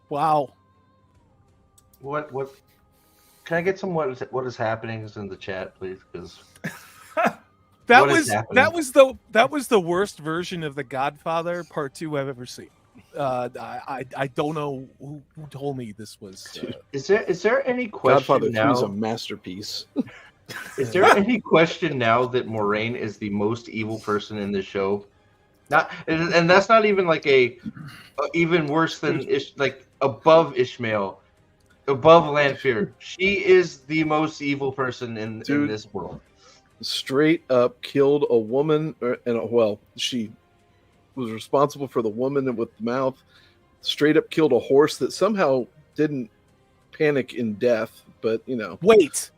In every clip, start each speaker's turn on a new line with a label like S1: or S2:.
S1: Wow.
S2: What? Can I get some what is happening in the chat, please? Because
S1: That
S2: what is
S1: was
S2: happening?
S1: that was the worst version of The Godfather Part 2 I've ever seen. I don't know who told me this was.
S2: Is there any question
S3: Godfather 3 is a
S2: now?
S3: masterpiece.
S2: Is there any question now that Moraine is the most evil person in the show? Not, and that's not even like a even worse than like above Ishmael, above Lanfear. She is the most evil person in this world.
S3: Straight up killed a woman, she was responsible for the woman with the mouth. Straight up killed a horse that somehow didn't panic in death, but
S1: Wait.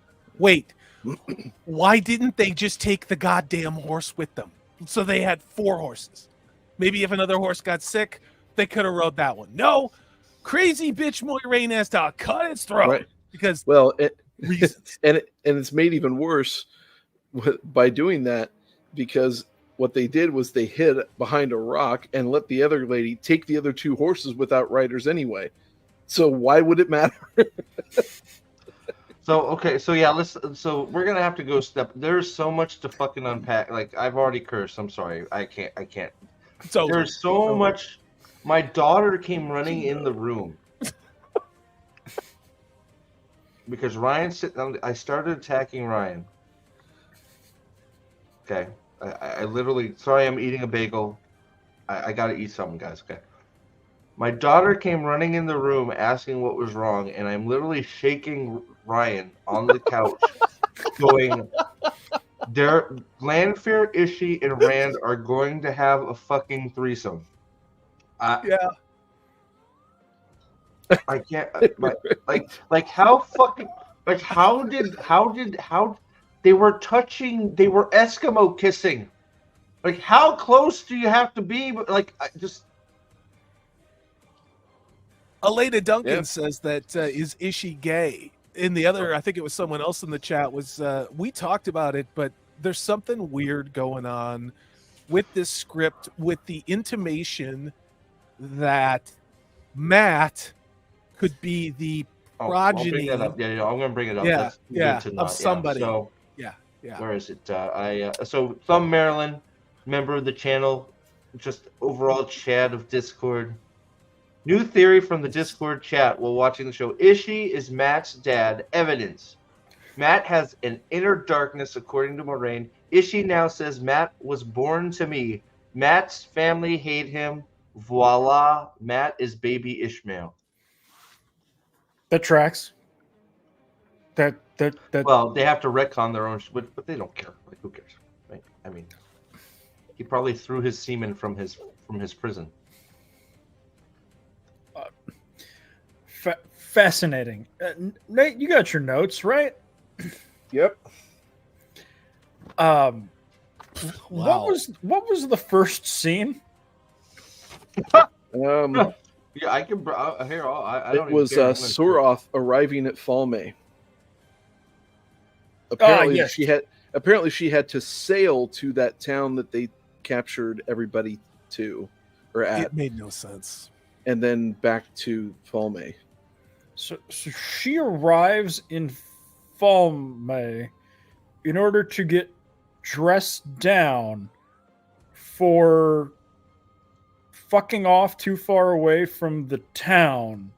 S1: Why didn't they just take the goddamn horse with them? So they had 4 horses. Maybe if another horse got sick, they could have rode that one. No, crazy bitch Moiraine has to cut its throat.
S3: Right.
S1: Because
S3: reasons. and it's made even worse by doing that, because what they did was they hid behind a rock and let the other lady take the other 2 horses without riders anyway. So why would it matter?
S2: So so we're gonna have to go step. There's so much to fucking unpack. Like, I've already cursed. I'm sorry. I can't. So there's so much. My daughter came running in the room because Ryan I started attacking Ryan. Okay. I literally, sorry, I'm eating a bagel. I gotta eat something, guys. Okay. My daughter came running in the room asking what was wrong, and I'm literally shaking Ryan on the couch, going, Lanfear, Ishii, and Rand are going to have a fucking threesome.
S1: Yeah.
S2: I can't, like how fucking, like how they were touching, they were Eskimo kissing. Like, how close do you have to be? Like,
S1: Aleda Duncan says that is Ishii gay? In the other, I think it was someone else in the chat, was we talked about it, but there's something weird going on with this script, with the intimation that Matt could be the progeny.
S2: I'll bring that up. Yeah, I'm going to bring it up.
S1: Of somebody.
S2: So, where is it? So Thumb Maryland, member of the channel, just overall chat of Discord. New theory from the Discord chat while watching the show. Ishii is Matt's dad. Evidence. Matt has an inner darkness, according to Moraine. Ishii now says Matt was born to me. Matt's family hate him. Voila. Matt is baby Ishmael.
S4: That tracks. That.
S2: Well, they have to retcon their own, but they don't care. Like, who cares? Right? I mean, he probably threw his semen from his prison.
S4: Fascinating. Nate, you got your notes, right?
S3: Yep.
S4: Wow. What was the first scene?
S2: Yeah, I can here. I don't.
S3: It was Soroth arriving at Falme. Apparently, she had to sail to that town that they captured everybody to, or at.
S1: It made no sense.
S3: And then back to Falme.
S4: So she arrives in Falme in order to get dressed down for fucking off too far away from the town.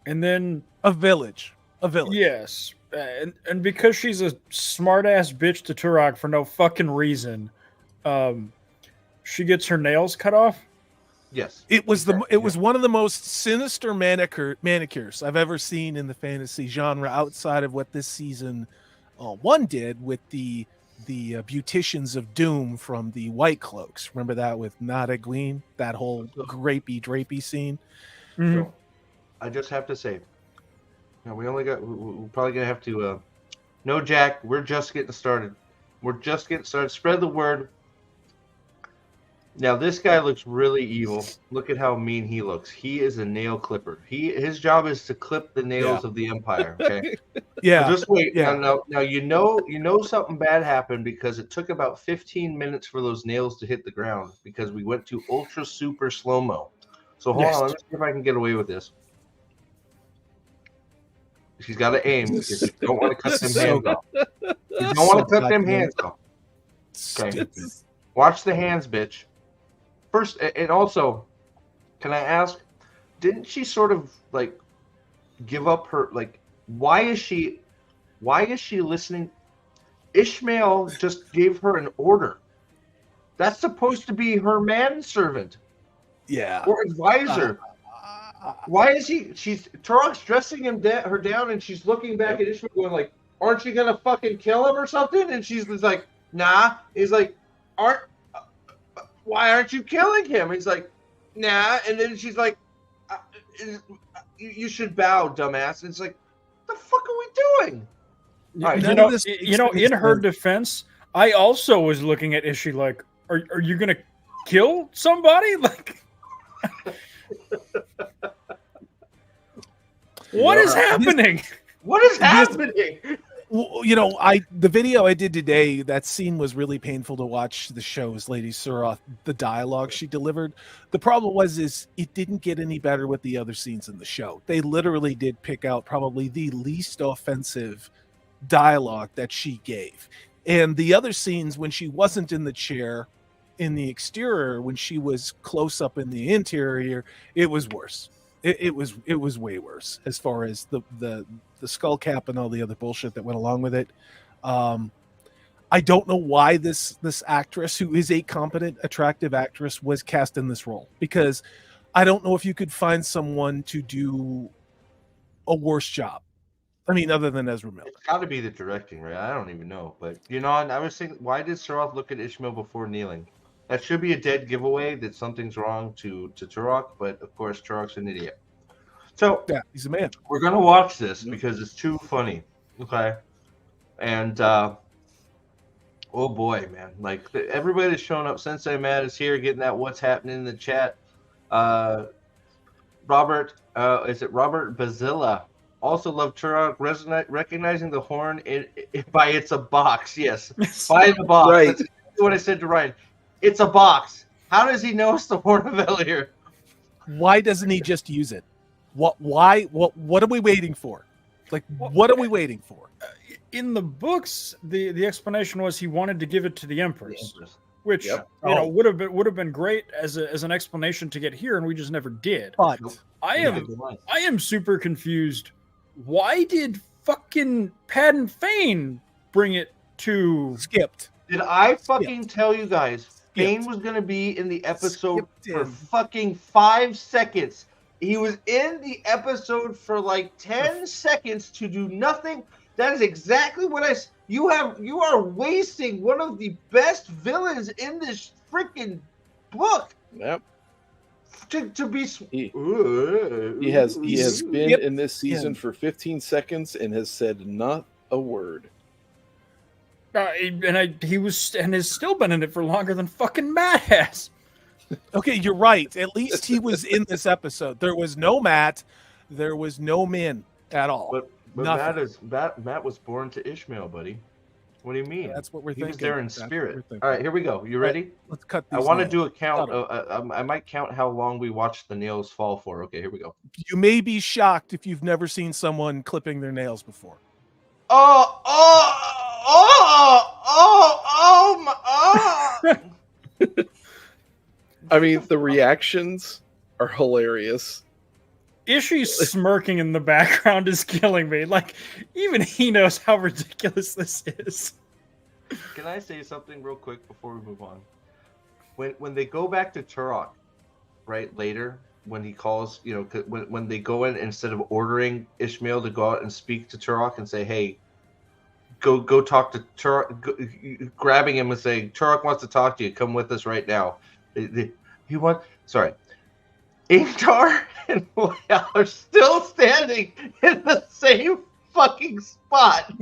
S4: And then
S1: a village.
S4: Yes. And because she's a smart-ass bitch to Turok for no fucking reason, she gets her nails cut off.
S2: Yes,
S1: it was one of the most sinister manicures I've ever seen in the fantasy genre, outside of what this season 1 did with the Beauticians of Doom from the White Cloaks. Remember that with Nada Gwyn, that whole drapey scene.
S4: Mm-hmm.
S2: So, I just have to say, we're probably gonna have to. No, Jack, we're just getting started. Spread the word. Now, this guy looks really evil. Look at how mean he looks. He is a nail clipper. His job is to clip the nails of the Empire. Okay.
S1: Yeah.
S2: So just wait. Yeah. Now you know something bad happened, because it took about 15 minutes for those nails to hit the ground, because we went to ultra super slow-mo. So hold
S4: Yes.
S2: on, let me see if I can get away with this. She's got to aim because you don't want to cut them hands off. You don't want to cut them hands off. Okay. Watch the hands, bitch. First, and also, can I ask, didn't she sort of like give up her, like, why is she listening? Ishmael just gave her an order. That's supposed to be her manservant.
S1: Yeah.
S2: Or advisor. Why is she's Turok's dressing her down, and she's looking back at Ishmael going like, aren't you gonna fucking kill him or something? And she's like, nah. He's like, why aren't you killing him? He's like, nah. And then she's like, you should bow, dumbass. And it's like, what the fuck are we doing?
S4: Right, in her defense, I also was looking at Ishii like, are you gonna kill somebody? Like, what is happening?
S2: What is happening?
S1: You know, the video I did today, that scene was really painful to watch. The show's Lady Suroth, the dialogue she delivered. The problem is it didn't get any better with the other scenes in the show. They literally did pick out probably the least offensive dialogue that she gave. And the other scenes, when she wasn't in the chair in the exterior, when she was close up in the interior, it was worse. It was way worse as far as the skull cap and all the other bullshit that went along with it. I don't know why this actress, who is a competent, attractive actress, was cast in this role, because I don't know if you could find someone to do a worse job. I mean, other than Ezra Miller.
S2: It's got to be the directing, right? I don't even know. But, you know, I was thinking, why did Suroth look at Ishmael before kneeling? That should be a dead giveaway that something's wrong to Turok, but of course Turok's an idiot. So
S1: yeah, he's a man.
S2: We're gonna watch this because it's too funny. Okay. And oh boy, man. Like everybody's showing up. Sensei Matt is here getting that what's happening in the chat. Robert, is it Robert Bazilla? Also love Turok, recognizing the horn by it's a box. Yes. By the box.
S3: Right.
S2: That's what I said to Ryan. It's a box. How does he know it's the horn of Elir?
S1: Why doesn't he just use it? What are we waiting for? Like, what are we waiting for?
S4: In the books, the explanation was he wanted to give it to the Empress, which you know would have been great as an explanation to get here, and we just never did.
S1: But
S4: I am super confused. Why did fucking Padden Fane bring it to
S1: skipped?
S2: Did I fucking tell you guys Fane was going to be in the episode for fucking 5 seconds? He was in the episode for like 10 seconds to do nothing. That is exactly what you are wasting one of the best villains in this freaking book.
S3: Yep.
S2: To be
S3: he has been in this season for 15 seconds and has said not a word.
S4: He has still been in it for longer than fucking Matt has.
S1: Okay, you're right. At least he was in this episode. There was no Matt. There was no Min at all.
S2: But Matt was born to Ishmael, buddy. What do you mean?
S1: That's what we're thinking.
S2: He was there in spirit. All right, here we go. You ready?
S1: Let's cut these
S2: I want to
S1: nails.
S2: do a count. I might count how long we watched the nails fall for. Okay, here we go.
S1: You may be shocked if you've never seen someone clipping their nails before.
S3: I mean, the reactions are hilarious.
S4: Ishii's smirking in the background is killing me. Like, even he knows how ridiculous this is.
S2: Can I say something real quick before we move on? When they go back to Turok, right, later, when he calls, you know, when they go in, instead of ordering Ishmael to go out and speak to Turok and say, hey, go talk to Turok, grabbing him and saying, Turok wants to talk to you, come with us right now. Ingtar and Loyal are still standing in the same fucking spot.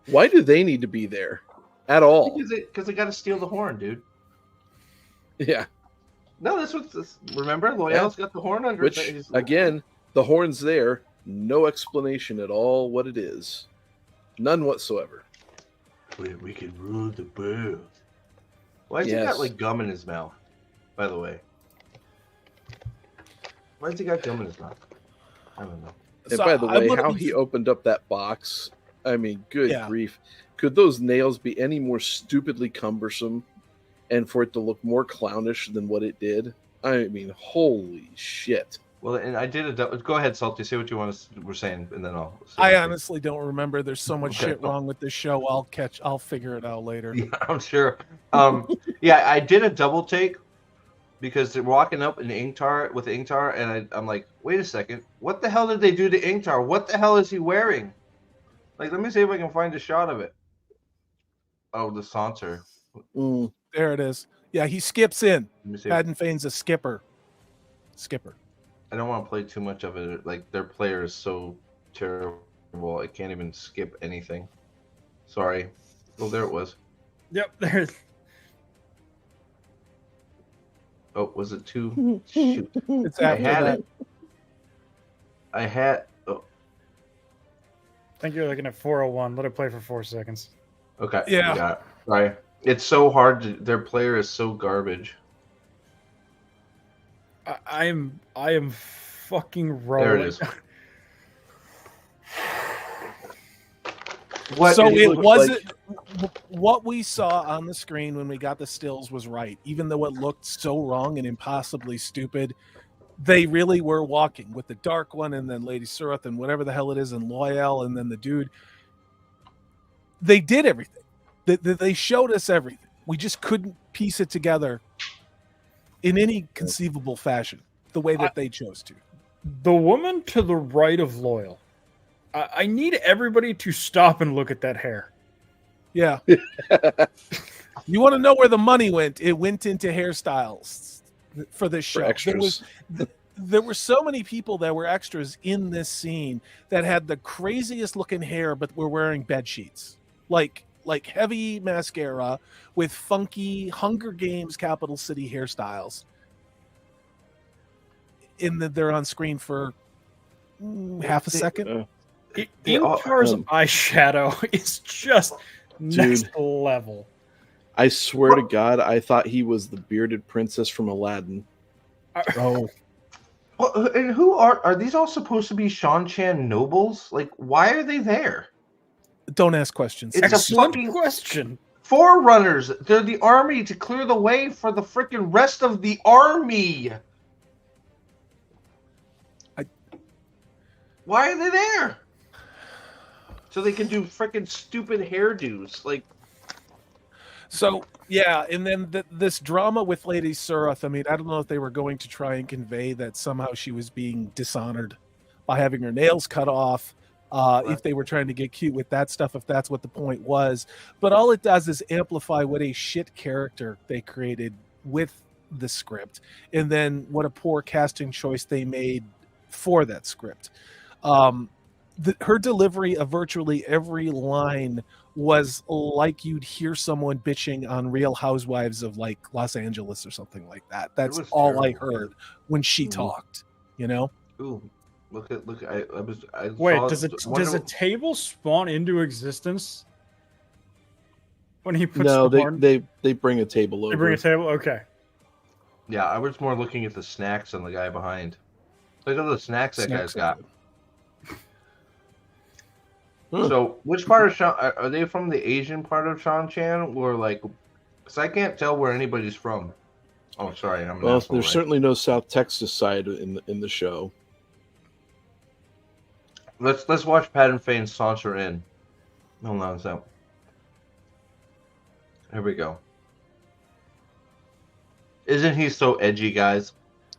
S3: Why do they need to be there at all?
S2: Because they got to steal the horn, dude.
S3: Yeah.
S2: No, that's what this. Remember, Loyal's got the horn under.
S3: Which again, the horn's there. No explanation at all what it is. None whatsoever.
S2: We can rule the world. Why has he got like gum in his mouth? By the way. Why's he got gum in his mouth? I don't know.
S3: And
S1: So
S3: by the
S1: I
S3: way,
S1: wanna
S3: how
S1: be-
S3: he opened up that box, I mean, good
S1: Yeah.
S3: grief. Could those nails be any more stupidly cumbersome and for it to look more clownish than what it did? I mean, holy shit.
S2: Well, and I did a. Go ahead, Salty. Say what you were saying, and then I'll. Say
S1: I
S2: my thing.
S1: honestly don't remember. There's so much
S2: Okay.
S1: shit wrong with this show. I'll figure it out later.
S2: Yeah, I'm sure. Yeah, I did a double take because they're walking up in Ingtar with Ingtar, and I'm like, wait a second, what the hell did they do to Ingtar? What the hell is he wearing? Like, let me see if I can find a shot of it. Oh, the saunter.
S3: Mm.
S1: There it is. Yeah, he skips in.
S2: Let me see.
S1: Padden Fane's a skipper. Skipper.
S2: I don't want to play too much of it. Like, their player is so terrible. I can't even skip anything. Sorry. Oh, there it was.
S4: Yep, there's.
S2: Oh, was it too? Shoot.
S1: It's
S2: I
S1: after
S2: had
S1: that.
S2: it. I had. Oh,
S4: I think you're looking at 401. Let it play for 4 seconds.
S2: okay.
S1: Yeah.
S2: We got it. Sorry. It's so hard to. Their player is so garbage.
S4: I am fucking rolling.
S2: There it is. What?
S1: So
S2: it
S1: it
S2: looked
S1: wasn't
S2: like-
S1: what we saw on the screen when we got the stills was right. Even though it looked so wrong and impossibly stupid, they really were walking with the dark one and then Lady Suroth and whatever the hell it is and Loyal and then the dude. They did everything. They showed us everything. We just couldn't piece it together in any conceivable fashion the way that they chose to.
S4: The woman to the right of Loyal. I need everybody to stop and look at that hair.
S1: Yeah. You want to know where the money went? It went into hairstyles for this show.
S3: For extras.
S1: There were so many people that were extras in this scene that had the craziest looking hair, but were wearing bed sheets, like heavy mascara with funky Hunger Games capital city hairstyles. They're on screen for half a second.
S4: Ingtar's eyeshadow is just next level.
S3: I swear to God, I thought he was the bearded princess from Aladdin.
S1: Oh,
S2: Well, and who are these all supposed to be Shan Chan nobles? Like, why are they there?
S1: don't ask questions.
S2: It's a
S4: Excellent
S2: fucking
S4: question.
S2: forerunners. They're the army to clear the way for the freaking rest of the army. Why are they there? So they can do freaking stupid hairdos. Like,
S1: So yeah, and then this drama with Lady Suroth. I mean, I don't know if they were going to try and convey that somehow she was being dishonored by having her nails cut off. If they were trying to get cute with that stuff, if that's what the point was. But all it does is amplify what a shit character they created with the script, and then what a poor casting choice they made for that script. Her delivery of virtually every line was like you'd hear someone bitching on Real Housewives of like Los Angeles or something like that. That's
S2: was
S1: all I
S2: terrible.
S1: heard when she talked, you know?
S2: ooh, look! I
S4: Wait,
S2: saw-
S4: does a table spawn into existence when he puts
S3: No,
S4: the horn?
S3: they bring a table over.
S4: They bring a table. Okay.
S2: Yeah, I was more looking at the snacks on the guy behind. Look at the snacks that guy's
S1: Snacks
S2: got.
S3: Huh.
S2: So, which part of Shan are they from? The Asian part of Shan Chan, or like? Because I can't tell where anybody's from. Oh, sorry, I'm an
S3: Well,
S2: asshole,
S3: there's
S2: right?
S3: certainly no South Texas side in the show.
S2: Let's watch Padden Fane saunter in. Hold on a second. Here we go. Isn't he so edgy, guys?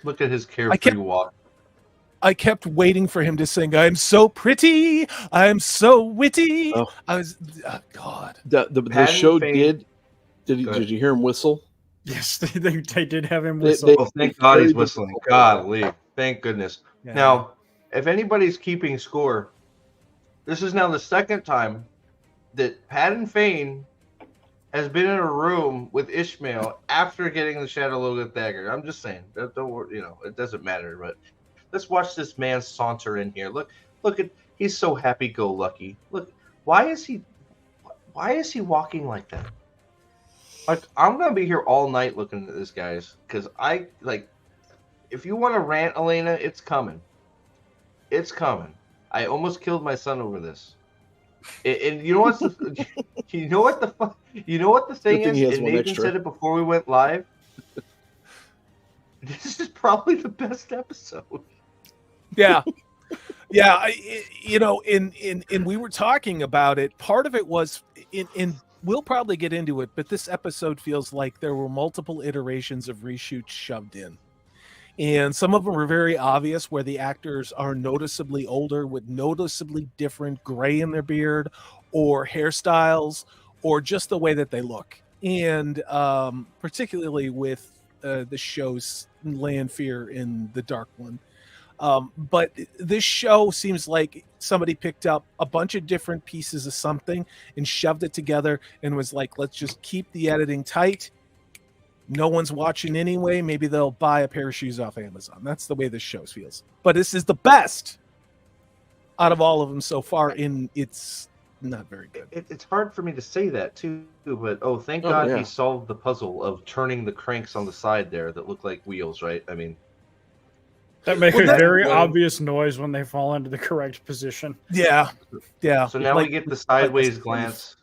S2: Look at his carefree walk.
S1: I kept waiting for him to sing, "I'm so pretty, I'm so witty."
S3: Oh.
S1: I was, God.
S3: The
S2: Padden
S3: show
S2: Fane-
S3: did
S2: Go ahead.
S3: did you hear him whistle?
S4: Yes, they did have him
S3: They-
S4: whistle.
S3: they-
S2: Oh, thank God he's
S3: Very
S2: whistling.
S3: difficult.
S2: Golly. Thank goodness.
S1: Yeah.
S2: Now, if anybody's keeping score, this is now the second time that Padden Fane has been in a room with Ishmael after getting the Shadow Logoth dagger. I'm just saying. Don't worry, it doesn't matter. But let's watch this man saunter in here. Look at he's so happy-go-lucky. Look, why is he walking like that? Like, I'm gonna be here all night looking at this, guys, because if you want to rant, Elena, it's coming. It's coming. I almost killed my son over this. And you know what's the you know what the thing
S3: thing he has
S2: is? And
S3: one
S2: Nathan
S3: extra.
S2: said it before we went live. This is probably the best episode.
S1: Yeah. Yeah, you know, in we were talking about it. Part of it was in we'll probably get into it, but this episode feels like there were multiple iterations of reshoots shoved in. And some of them are very obvious, where the actors are noticeably older with noticeably different gray in their beard or hairstyles or just the way that they look. And particularly with the show's Land Fear in the Dark One. But this show seems like somebody picked up a bunch of different pieces of something and shoved it together and was like, let's just keep the editing tight. No one's watching anyway. Maybe they'll buy a pair of shoes off Amazon. That's the way this show feels. But this is the best out of all of them so far, and it's not very good.
S2: It's hard for me to say that too, but thank God he solved the puzzle of turning the cranks on the side there that look like wheels, right? I mean,
S4: that makes a very obvious noise when they fall into the correct position.
S1: Yeah, yeah.
S2: So now we get the sideways glance.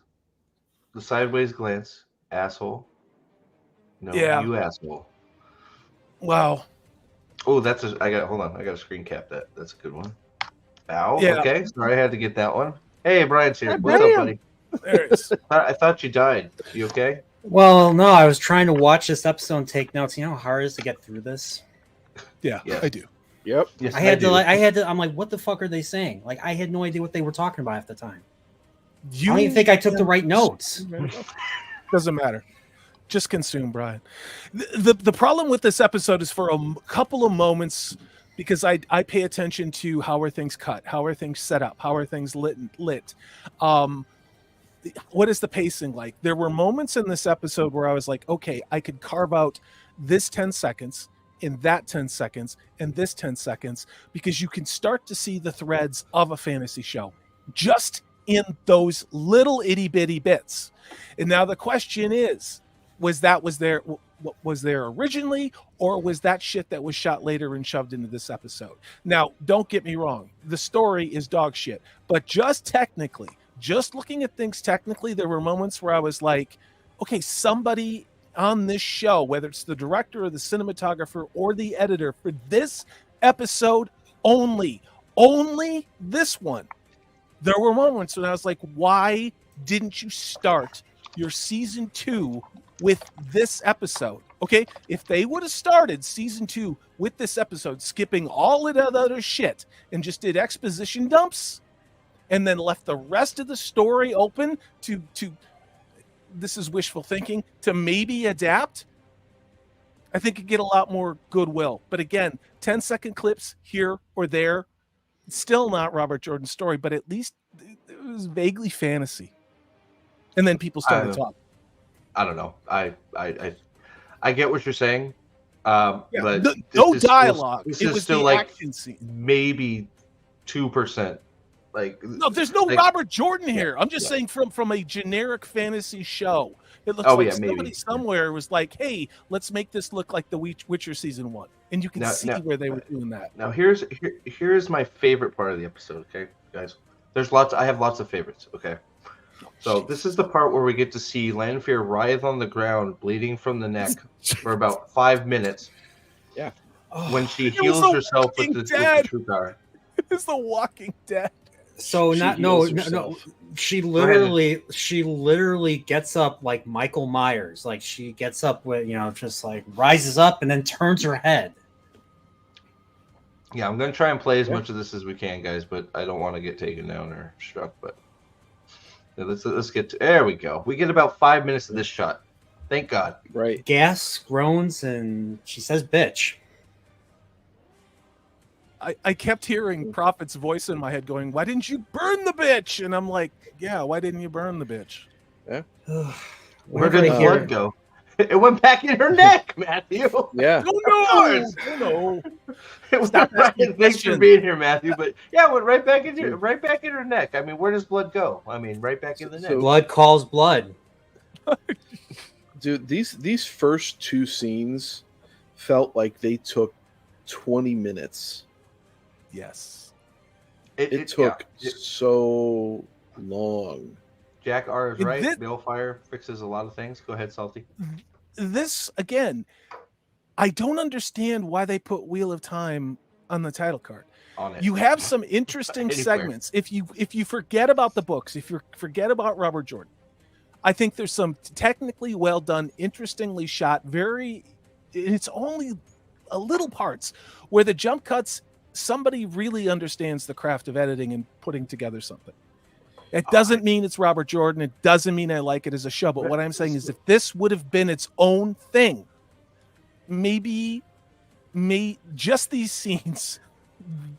S2: The sideways glance, asshole. No, you asshole.
S1: Wow.
S2: Oh, hold on. I got to screen cap that. That's a good one. Ow.
S1: Yeah.
S2: Okay. Sorry, I had to get that one. Hey, Brian's here. What's up, buddy?
S1: There it is.
S2: I thought you died. You okay?
S5: Well, no, I was trying to watch this episode and take notes. You know how hard it is to get through this?
S1: Yeah, I do.
S3: Yep.
S2: Yes,
S5: I had to. I'm like, what the fuck are they saying? Like, I had no idea what they were talking about at the time. I don't even think I took the right notes.
S1: Doesn't matter. Just consume, Brian. The problem with this episode is for a couple of moments, because I pay attention to how are things cut, how are things set up, how are things lit. What is the pacing like? There were moments in this episode where I was like, okay, I could carve out this 10 seconds in that 10 seconds and this 10 seconds, because you can start to see the threads of a fantasy show just in those little itty bitty bits. And now the question is, was there originally, or was that shit that was shot later and shoved into this episode? Now, don't get me wrong. The story is dog shit, but just looking at things technically, there were moments where I was like, okay, somebody on this show, whether it's the director or the cinematographer or the editor for this episode only this one, there were moments when I was like, why didn't you start your season 2 with this episode? Okay, if they would have started season 2 with this episode, skipping all of that other shit and just did exposition dumps and then left the rest of the story open to this is wishful thinking, to maybe adapt, I think it'd get a lot more goodwill. But again, 10-second clips here or there, still not Robert Jordan's story, but at least it was vaguely fantasy. And then people started talking.
S2: I don't know. I get what you're saying, but
S1: no dialogue.
S2: This
S1: it
S2: is
S1: was
S2: still
S1: the
S2: like
S1: action scene.
S2: Maybe 2%. Like,
S1: no, there's no Robert Jordan here. I'm just saying from a generic fantasy show. It looks like somebody somewhere was like, "Hey, let's make this look like the Witcher season 1," and you can see where they were doing that.
S2: Now, here's my favorite part of the episode. Okay, guys, I have lots of favorites. Okay. So this is the part where we get to see Lanfear writhe on the ground, bleeding from the neck for about 5 minutes.
S3: Yeah.
S2: When she heals herself with the true power.
S1: It's The Walking Dead.
S5: So no. She literally gets up like Michael Myers. Like she gets up with, just like rises up and then turns her head.
S2: Yeah, I'm gonna try and play as much of this as we can, guys, but I don't want to get taken down or struck. But yeah, let's get to, there we go. We get about 5 minutes of this shot. Thank God.
S3: Right.
S5: Gas, groans, and she says bitch.
S1: I kept hearing Prophet's voice in my head going, "Why didn't you burn the bitch?" And I'm like, "Yeah, why didn't you burn the bitch?"
S3: Yeah.
S2: Where did the blood go? It went back in her neck, Matthew.
S3: Yeah.
S1: No.
S2: It was not right. Thanks for being here, Matthew. But yeah, it went right back in her neck. I mean, where does blood go? I mean, right back in the neck.
S5: Blood calls blood.
S3: Dude, these first 2 scenes felt like they took 20 minutes.
S1: Yes.
S3: It took so long.
S2: Jack R is right.
S1: This-
S2: Balefire fixes a lot of things. Go ahead, Salty.
S1: This again, I don't understand why they put Wheel of Time on the title card.
S2: On it.
S1: You have some interesting
S2: Anywhere.
S1: segments. If you forget about the books, if you forget about Robert Jordan, I think there's some technically well done, interestingly shot, it's only a little parts where the jump cuts, somebody really understands the craft of editing and putting together something. It doesn't mean it's Robert Jordan. It doesn't mean I like it as a show. But what I'm saying is if this would have been its own thing, maybe just these scenes,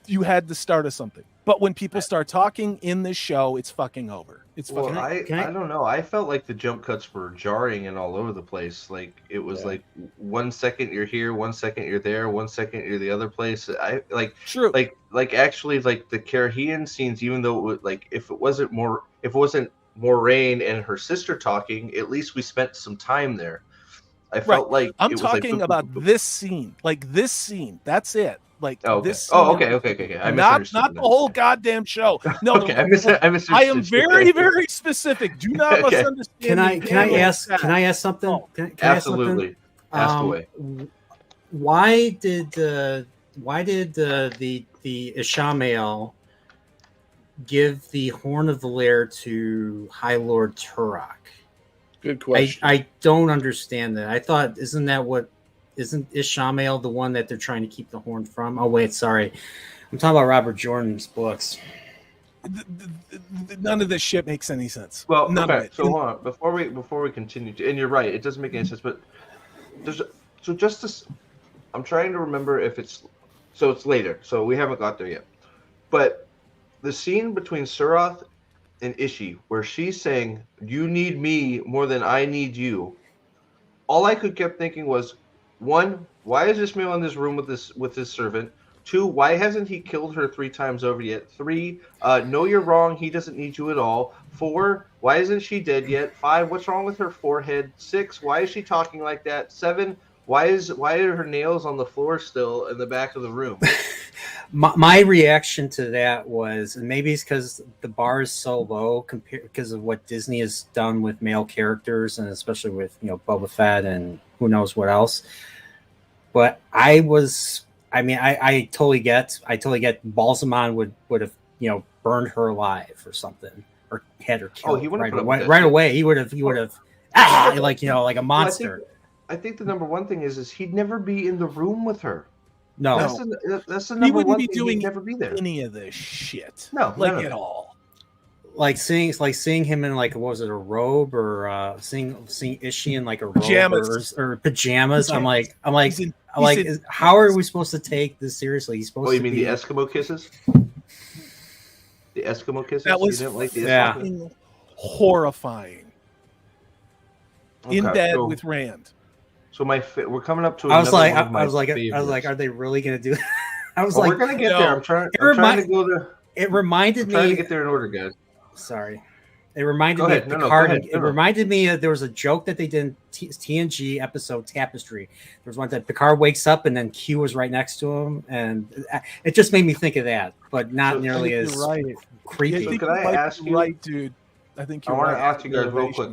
S1: you had the start of something. But when people start talking in this show, it's fucking over. It's fucking.
S2: Well, I don't know. I felt like the jump cuts were jarring and all over the place. Like it was like 1 second you're here, 1 second you're there, 1 second you're the other place. I like
S1: true.
S2: Like actually like the Karahian scenes, even though it was, like if it wasn't Moraine and her sister talking, at least we spent some time there. I felt like
S1: I'm talking about this scene. Like this scene. That's it. Like this.
S2: Okay. I
S1: not the whole goddamn show. No.
S2: Okay, I
S1: am very, very specific. Do not misunderstand.
S5: Can I ask something?
S1: Oh,
S2: absolutely. Ask away.
S5: Why did the Ishamael give the Horn of the Lair to High Lord Turok?
S3: Good question.
S5: I don't understand that. I thought, isn't Ishamael the one that they're trying to keep the horn from? Oh wait, sorry, I'm talking about Robert Jordan's books.
S1: None of this shit makes any sense.
S2: Well,
S1: none of it.
S2: So hold on, before we continue, and you're right, it doesn't make any sense. But just this, I'm trying to remember if it's later, so we haven't got there yet. But the scene between Surath and Ishii, where she's saying, "You need me more than I need you." All I could kept thinking was, one, why is Ishmael in this room with his servant? Two, why hasn't he killed her 3 times over yet? 3, no, you're wrong. He doesn't need you at all. 4, why isn't she dead yet? 5, what's wrong with her forehead? 6, why is she talking like that? 7, why are her nails on the floor still in the back of the room?
S5: My reaction to that was, and maybe it's because the bar is so low because of what Disney has done with male characters, and especially with Boba Fett and who knows what else. But I totally get Balsamon would have burned her alive or something, or had her killed right away. He would have like a monster.
S2: Well, I think the number one thing is he'd never be in the room with her.
S5: No,
S2: that's the number one thing.
S1: Doing
S2: he'd never be there.
S1: Any of this shit.
S2: No,
S1: like at all.
S5: Like seeing him in what was it, a robe, or seeing Ishii in like a robe or pajamas. I'm like, how are we supposed to take this seriously? He's supposed to.
S2: You mean the Eskimo kisses? The Eskimo kisses.
S1: That was horrifying. Okay, in bed with Rand.
S2: So we're coming up to.
S5: I was like, are they really going to do that? I was like,
S2: we're going to get there. I'm trying to go there.
S5: It reminded me.
S2: Trying to get there in order, guys.
S5: Sorry, it reminded me of Picard. It reminded me there was a joke that they did in TNG episode Tapestry. There was one that Picard wakes up and then Q was right next to him, and it just made me think of that, but not nearly as creepy.
S2: So could I ask you,
S1: right, dude? I think you're
S2: I want to ask you guys real quick.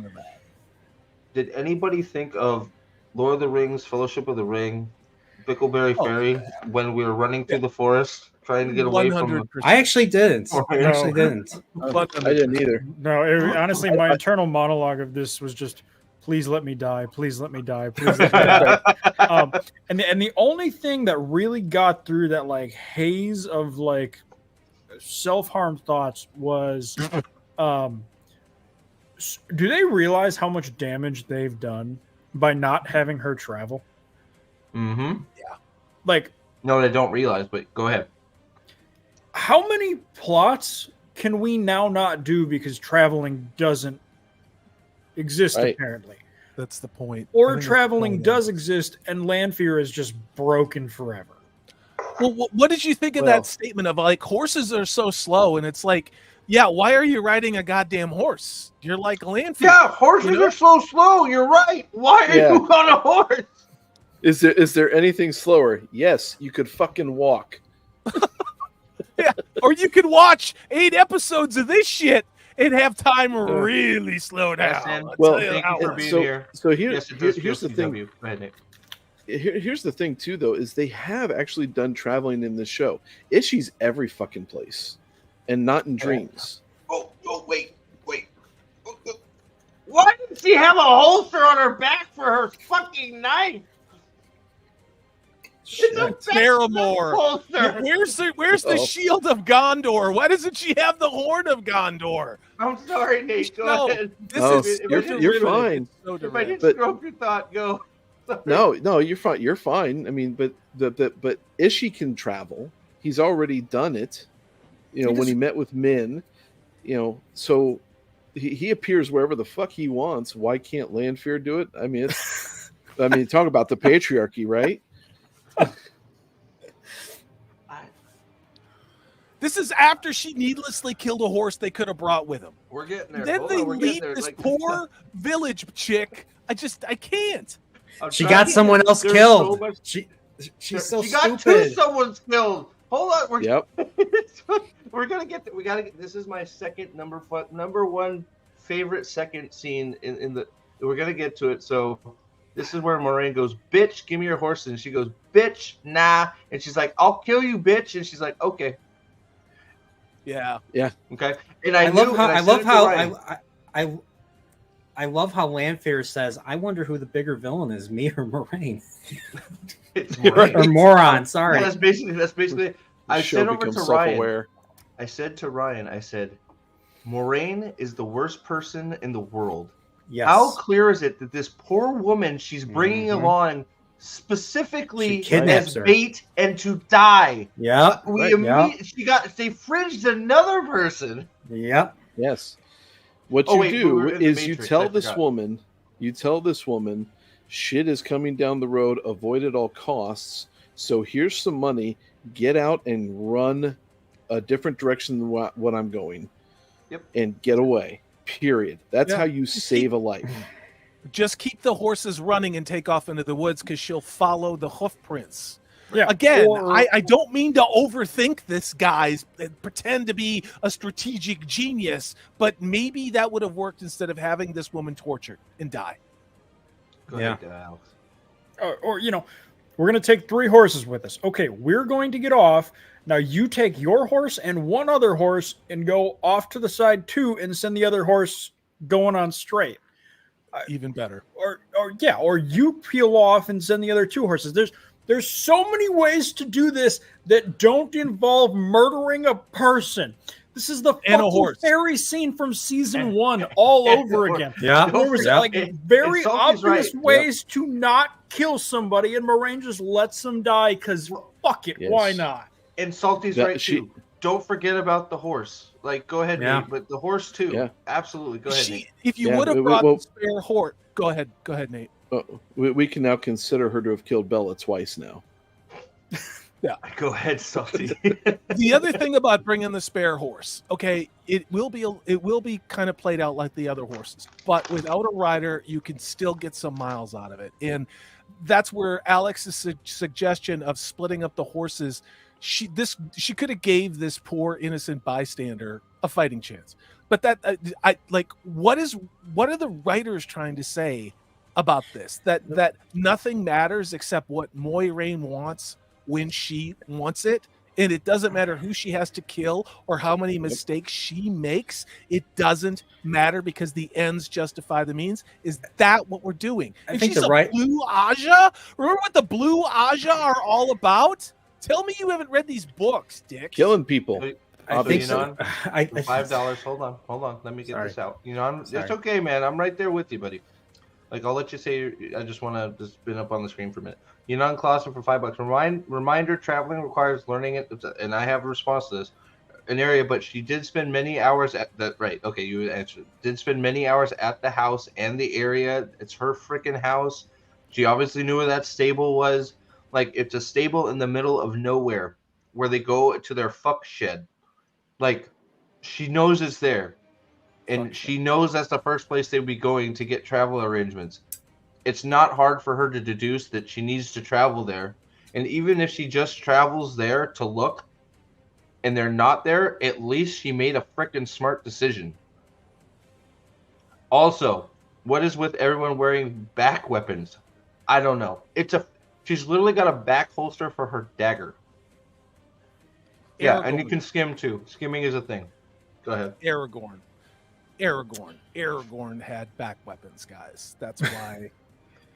S2: Did anybody think of Lord of the Rings, Fellowship of the Ring, Bickleberry Ferry when we were running through the forest trying to get away 100%. From?
S5: I actually didn't. I didn't
S3: either.
S4: No, honestly, my internal monologue of this was just, "Please let me die. Please let me die. Please let me die." And the only thing that really got through that haze of self-harm thoughts was, do they realize how much damage they've done by not having her travel?
S2: Mm-hmm.
S1: Yeah.
S2: No, they don't realize, but go ahead.
S4: How many plots can we now not do because traveling doesn't exist, apparently?
S1: That's the point.
S4: Or traveling does exist and Lanfear is just broken forever.
S1: Well, what did you think of that statement of horses are so slow? And it's yeah, why are you riding a goddamn horse? You're like Lanfear.
S2: Yeah, horses are so slow. You're right. Why are you on a horse?
S3: Is there anything slower? Yes, you could fucking walk.
S1: Yeah. Or you could watch 8 episodes of this shit and have time really slow down.
S3: Well,
S2: thank you for being here.
S3: So here's the
S2: CW.
S3: thing.
S2: Go ahead, Nick.
S3: Here's the thing too, though, is they have actually done traveling in this show. Ishi's every fucking place, and not in dreams.
S2: Oh, wait. Why did she have a holster on her back for her fucking knife? It's a
S1: Paramore.
S2: holster.
S1: Where's the shield of Gondor? Why doesn't she have the horn of Gondor?
S2: I'm sorry, Nate. Go ahead.
S3: You're fine.
S2: If I didn't screw up your thought, go. Sorry.
S3: No, you're fine. You're fine. I mean, but but Ishi can travel. He's already done it. When he met with Min, so he appears wherever the fuck he wants. Why can't Lanfear do it? I mean, talk about the patriarchy, right?
S1: This is after she needlessly killed a horse they could have brought with them.
S2: We're getting there.
S1: Then they leave this poor village chick. I can't.
S5: She got someone else killed. She's so
S2: she got
S5: stupid.
S2: someone's killed. Hold on. We're gonna get. We gotta get. This is my second number one favorite second scene in the. We're gonna get to it. So this is where Moraine goes, "Bitch, give me your horse," and she goes, "Bitch, nah," and she's like, "I'll kill you, bitch," and she's like, "Okay."
S1: Yeah.
S2: Okay. And I
S5: love how Lanfear says, "I wonder who the bigger villain is, me or Moraine."
S2: It's Moraine.
S5: Or Moron. Sorry.
S2: That's basically. I said over to
S3: self-aware.
S2: Ryan. I said to Ryan. I said, Moraine is the worst person in the world.
S5: Yes.
S2: How clear is it that this poor woman she's bringing along specifically as bait and to die?
S5: Yeah.
S2: They fringed another person.
S5: Yep.
S3: Yes. What you do is you tell this woman, shit is coming down the road, avoid at all costs. So here's some money, get out and run a different direction than what I'm going.
S2: Yep. And
S3: get away. Period. That's how you save a life.
S1: Just keep the horses running and take off into the woods because she'll follow the hoof prints.
S4: Yeah.
S1: Again, I don't mean to overthink this, guys, and pretend to be a strategic genius, but maybe that would have worked instead of having this woman tortured and die.
S2: Go ahead, Alex.
S4: Or we're going to take 3 horses with us. Okay, we're going to get off. Now you take your horse and one other horse and go off to the side too and send the other horse going on straight.
S1: Even better.
S4: Or you peel off and send the other 2 horses. There's so many ways to do this that don't involve murdering a person. This is the fucking fairy scene from season 1 all over again.
S5: Yeah.
S4: There was very obvious ways to not kill somebody, and Moraine just lets them die because fuck it, why not?
S2: And Salty's right too. Don't forget about the horse. Go ahead, Nate, but the horse too. Yeah. Absolutely. Go ahead, Nate.
S1: If you would have brought the spare horse, go ahead, Nate.
S3: We can now consider her to have killed Bella twice now.
S1: Yeah.
S2: Go ahead, Salty.
S1: The other thing about bringing the spare horse, okay, it will be kind of played out like the other horses, but without a rider, you can still get some miles out of it, and that's where Alex's suggestion of splitting up the horses. She could have gave this poor innocent bystander a fighting chance, but what are the writers trying to say about this? That nothing matters except what Moiraine wants when she wants it, and it doesn't matter who she has to kill or how many mistakes she makes. It doesn't matter because the ends justify the means. Is that what we're doing?
S5: I think
S1: she's Blue Aja. Remember what the Blue Aja are all about? Tell me you haven't read these books, Dick.
S3: Killing people.
S5: I think so.
S2: $5. Hold on. Let me get this out. It's okay, man. I'm right there with you, buddy. I'll let you say. I just want to just spin up on the screen for a minute. Yunan Classroom for $5. Reminder: traveling requires learning it, and I have a response to this. An area, but she did spend many hours at that. Right? Okay, you answered. Did spend many hours at the house and the area. It's her freaking house. She obviously knew where that stable was. It's a stable in the middle of nowhere where they go to their fuck shed. She knows it's there. And she knows that's the first place they'd be going to get travel arrangements. it's not hard for her to deduce that she needs to travel there. And even if she just travels there to look and they're not there, at least she made a freaking smart decision. Also, what is with everyone wearing back weapons? I don't know. She's literally got a back holster for her dagger. Yeah, and you can skim too. Skimming is a thing. Go ahead.
S1: Aragorn had back weapons, guys. That's why.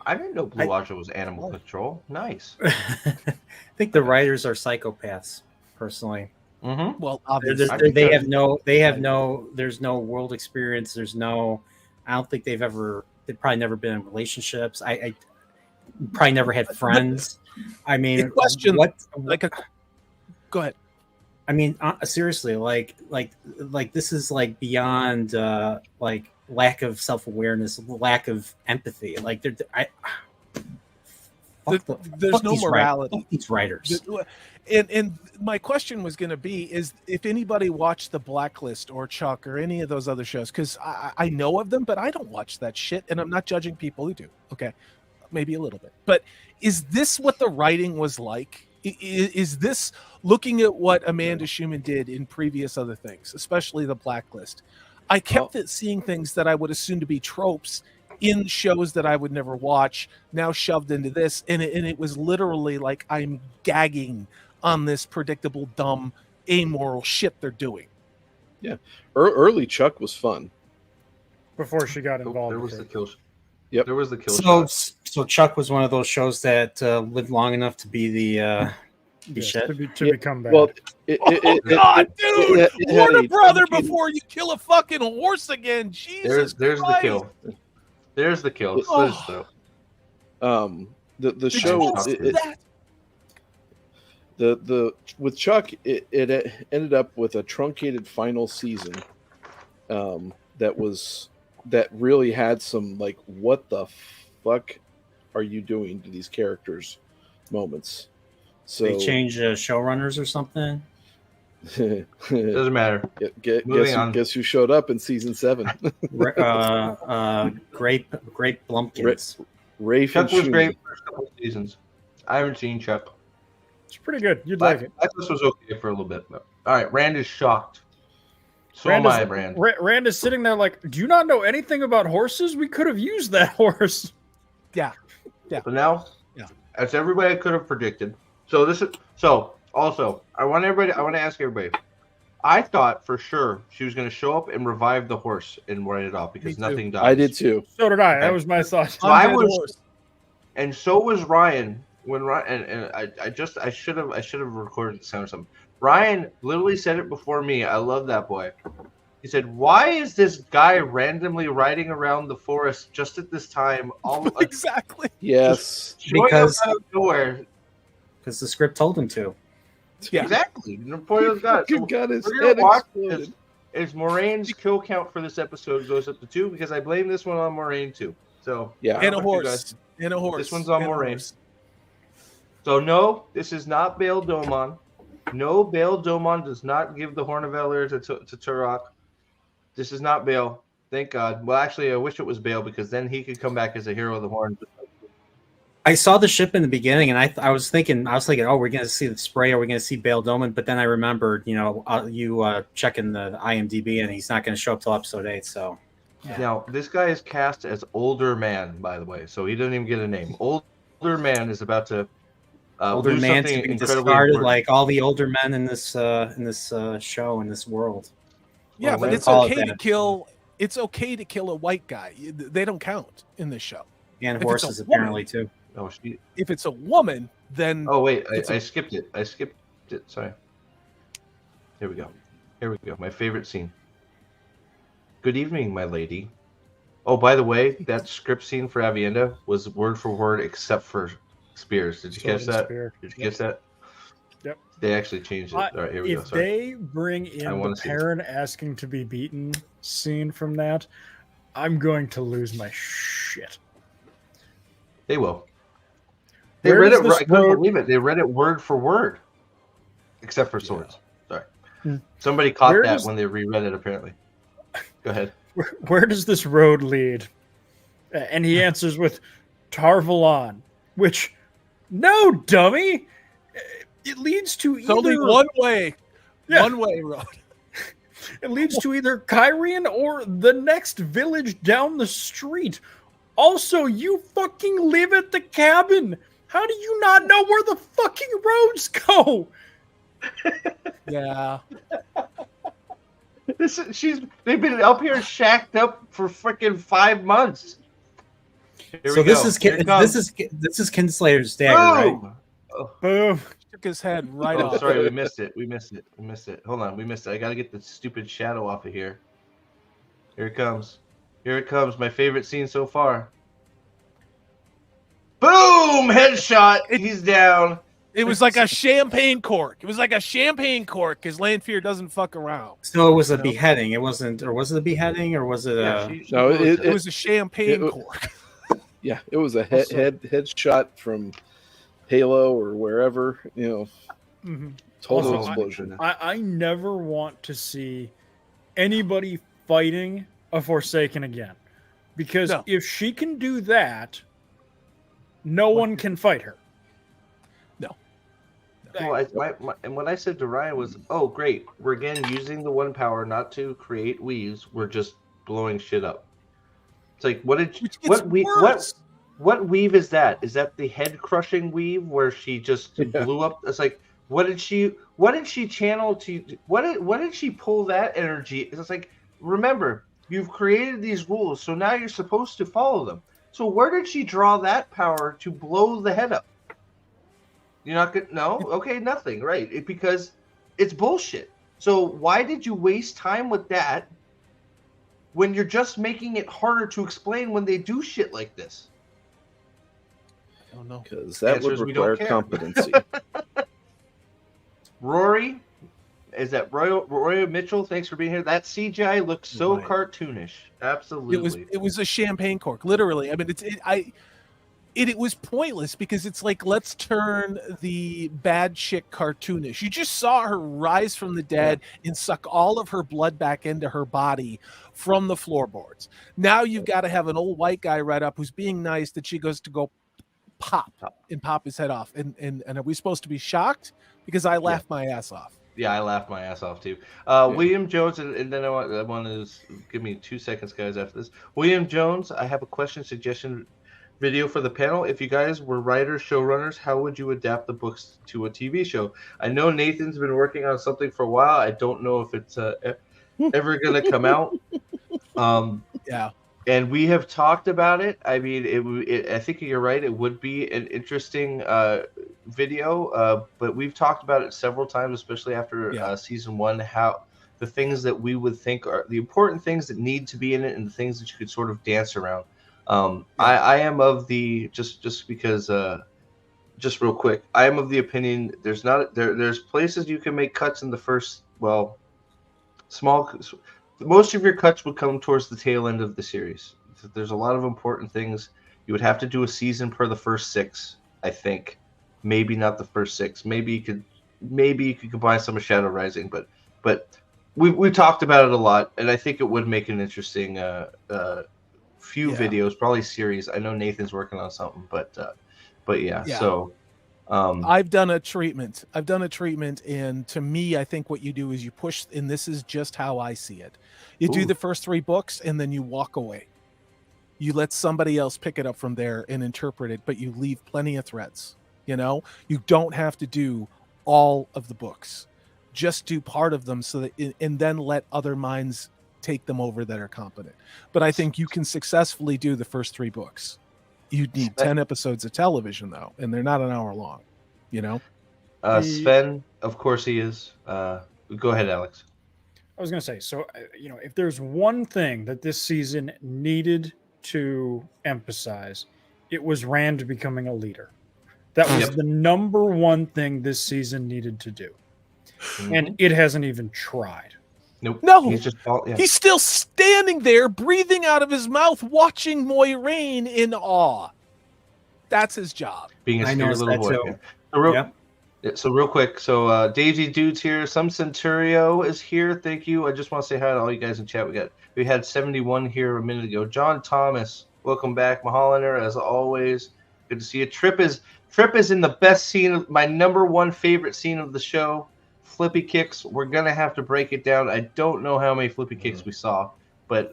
S2: I didn't know Blue Aja was animal control. Nice.
S5: I think the writers are psychopaths, personally.
S2: Mm-hmm.
S1: Well, obviously,
S5: there's no world experience. I don't think they've probably never been in relationships. I probably never had friends. I mean,
S1: question, go ahead.
S5: I mean, seriously, like this is like beyond like lack of self-awareness, lack of empathy. Like
S1: there's no morality.
S5: Fuck these writers.
S1: And my question was going to be is if anybody watched The Blacklist or Chuck or any of those other shows, because I know of them, but I don't watch that shit, and I'm not judging people who do. Okay, maybe a little bit. But is this what the writing was like? Is this looking at what Amanda Schumann did in previous other things, especially The Blacklist? I kept seeing things that I would assume to be tropes in shows that I would never watch, now shoved into this, and it was literally like I'm gagging on this predictable, dumb, amoral shit they're doing.
S3: Yeah, early Chuck was fun
S4: before she got involved.
S2: There was the kill.
S3: Yep,
S2: there was the kill.
S5: So Chuck was one of those shows that lived long enough to be the shit.
S4: To become bad.
S3: Well,
S1: God, dude, warn a brother before you kill a fucking horse again. Jesus,
S2: there's the kill. There's the kill.
S3: The show with Chuck, it ended up with a truncated final season that really had some like, what the fuck are you doing to these characters moments. So
S5: they change showrunners or something.
S2: Doesn't matter.
S3: Guess who showed up in season 7?
S5: Great Blumpkins.
S3: Rafe
S2: Chuck was
S3: Schumann.
S2: great for a couple seasons. I haven't seen Chuck.
S4: It's pretty good. You'd like it.
S2: This was okay for a little bit. But... All right, Rand is shocked. So am I, Rand.
S4: Rand is sitting there like, do you not know anything about horses? We could have used that horse.
S1: Yeah.
S2: So now, that's everybody I could have predicted. Also, I want to ask everybody. I thought for sure she was going to show up and revive the horse and write it off because nothing dies.
S3: I did too.
S4: So did I. That was my thought.
S2: So and so was Ryan. When Ryan and I should have recorded the sound or something. Ryan literally said it before me. I love that boy. He said, "Why is this guy randomly riding around the forest just at this time?"
S1: Exactly.
S3: Yes.
S5: Because
S2: out of nowhere.
S5: Because the script told him to.
S1: Yeah.
S2: Exactly. Napoleon's got it. So
S3: got his
S2: we're
S3: head
S2: gonna watch
S3: exploded.
S2: is Moraine's kill count for this episode goes up to 2 because I blame this one on Moraine too. So
S3: yeah,
S1: and a horse.
S2: This one's on Moraine. So no, this is not Bail Domon. No, Bail Domon does not give the Horn of Valor to Turok. This is not Bail. Thank God. Well, actually, I wish it was Bail because then he could come back as a hero of the Horn.
S5: I saw the ship in the beginning, and I was thinking, oh, we're going to see the spray, or we're going to see Bail Domon. But then I remembered, you checking the IMDb, and he's not going to show up till episode 8. So
S2: now this guy is cast as Older Man, by the way, so he doesn't even get a name. Older Man is about to
S5: older man to be discarded like all the older men in this show, in this world.
S1: Yeah, but it's okay to kill. It's okay to kill a white guy. They don't count in this show.
S5: And horses apparently too.
S2: Oh,
S1: if it's a woman, then
S2: wait, I skipped it. Sorry. Here we go. My favorite scene. Good evening, my lady. Oh, by the way, that script scene for Avienda was word for word except for Spears. Did you catch that? Did you catch that?
S4: Yep.
S2: They actually changed it. All right, here we go.
S4: If they bring in the Perrin asking to be beaten scene from that, I'm going to lose my shit.
S2: They will. They read it. I couldn't believe it. They read it word for word, except for swords. Sorry, somebody caught that when they reread it. Apparently, go ahead.
S4: Where does this road lead? And he answers with, Tarvalon, which, no, dummy, it leads to
S1: It's only one way. One way road.
S4: It leads to either Kyrian or the next village down the street. Also, you fucking live at the cabin. How do you not know where the fucking roads go?
S1: Yeah.
S2: They've been up here shacked up for freaking 5 months.
S5: So this is Kinslayer's dagger, right?
S4: Boom.
S1: Took his head right off.
S2: Sorry, we missed it. Hold on, we missed it. I gotta get the stupid shadow off of here. Here it comes. My favorite scene so far. Boom! Headshot. He's down.
S1: It was like a champagne cork. Because Lanfear doesn't fuck around.
S5: So it was a beheading. It wasn't, or was it a beheading, or was it
S1: it was a champagne cork.
S3: Yeah, it was a headshot from Halo or wherever, total explosion.
S4: I never want to see anybody fighting a Forsaken again, because if she can do that, no one can fight her.
S1: No.
S2: Well, and what I said to Ryan was, "Oh, great, we're again using the one power not to create weaves. We're just blowing shit up." It's like, what weave is that? Is that the head crushing weave where she just blew up? It's like, what did she channel to? What did she pull that energy? It's like, remember, you've created these rules, so now you're supposed to follow them. So where did she draw that power to blow the head up? You're not gonna okay, nothing, right? Because it's bullshit. So why did you waste time with that when you're just making it harder to explain when they do shit like this?
S1: I don't know.
S3: Because that would require competency.
S2: Rory, is that Roy Mitchell? Thanks for being here. That CGI looks so cartoonish. Absolutely.
S1: It was a champagne cork, literally. I mean, it was pointless because it's like, let's turn the bad chick cartoonish. You just saw her rise from the dead and suck all of her blood back into her body from the floorboards. Now you've got to have an old white guy right up who's being nice that she goes to go pop his head off. And are we supposed to be shocked? Because I laughed my ass off.
S2: Yeah, I laughed my ass off too. William Jones, and then I want to give me 2 seconds, guys, after this. William Jones, I have a question suggestion video for the panel. If you guys were writers, showrunners, how would you adapt the books to a TV show? I know Nathan's been working on something for a while. I don't know if it's ever going to come out.
S1: Yeah.
S2: And we have talked about it. I mean, I think you're right. It would be an interesting video, but we've talked about it several times, especially after season 1, how the things that we would think are the important things that need to be in it and the things that you could sort of dance around. I am of the, just because, just real quick, I am of the opinion there's places you can make cuts in the first, most of your cuts would come towards the tail end of the series. There's a lot of important things. You would have to do a season per the first 6, I think. Maybe not the first 6. Maybe you could combine some of Shadow Rising, but we've talked about it a lot, and I think it would make an interesting few videos, probably series. I know Nathan's working on something, but yeah. So
S1: I've done a treatment, and to me, I think what you do is you push, and this is just how I see it. You do the first 3 books, and then you walk away. You let somebody else pick it up from there and interpret it, but you leave plenty of threads. You don't have to do all of the books. Just do part of them, so that, and then let other minds take them over that are competent. But I think you can successfully do the first 3 books. You'd need 10 episodes of television, though, and they're not an hour long.
S2: Sven, of course he is. Go ahead, Alex.
S4: I was going to say, so, if there's one thing that this season needed to emphasize, it was Rand becoming a leader. That was the number one thing this season needed to do. Mm-hmm. And it hasn't even tried.
S2: Nope.
S1: No, he's still standing there, breathing out of his mouth, watching Moiraine in awe. That's his job.
S2: Being a scared little boy. So real quick, Daisy Dude's here. Some Centurio is here. Thank you. I just want to say hi to all you guys in chat. We had 71 here a minute ago. John Thomas, Welcome back, Mahalander, as always. Good to see you. Trip is in the best scene of my number one favorite scene of the show. Flippy kicks. We're gonna have to break it down. I don't know how many flippy kicks we saw, but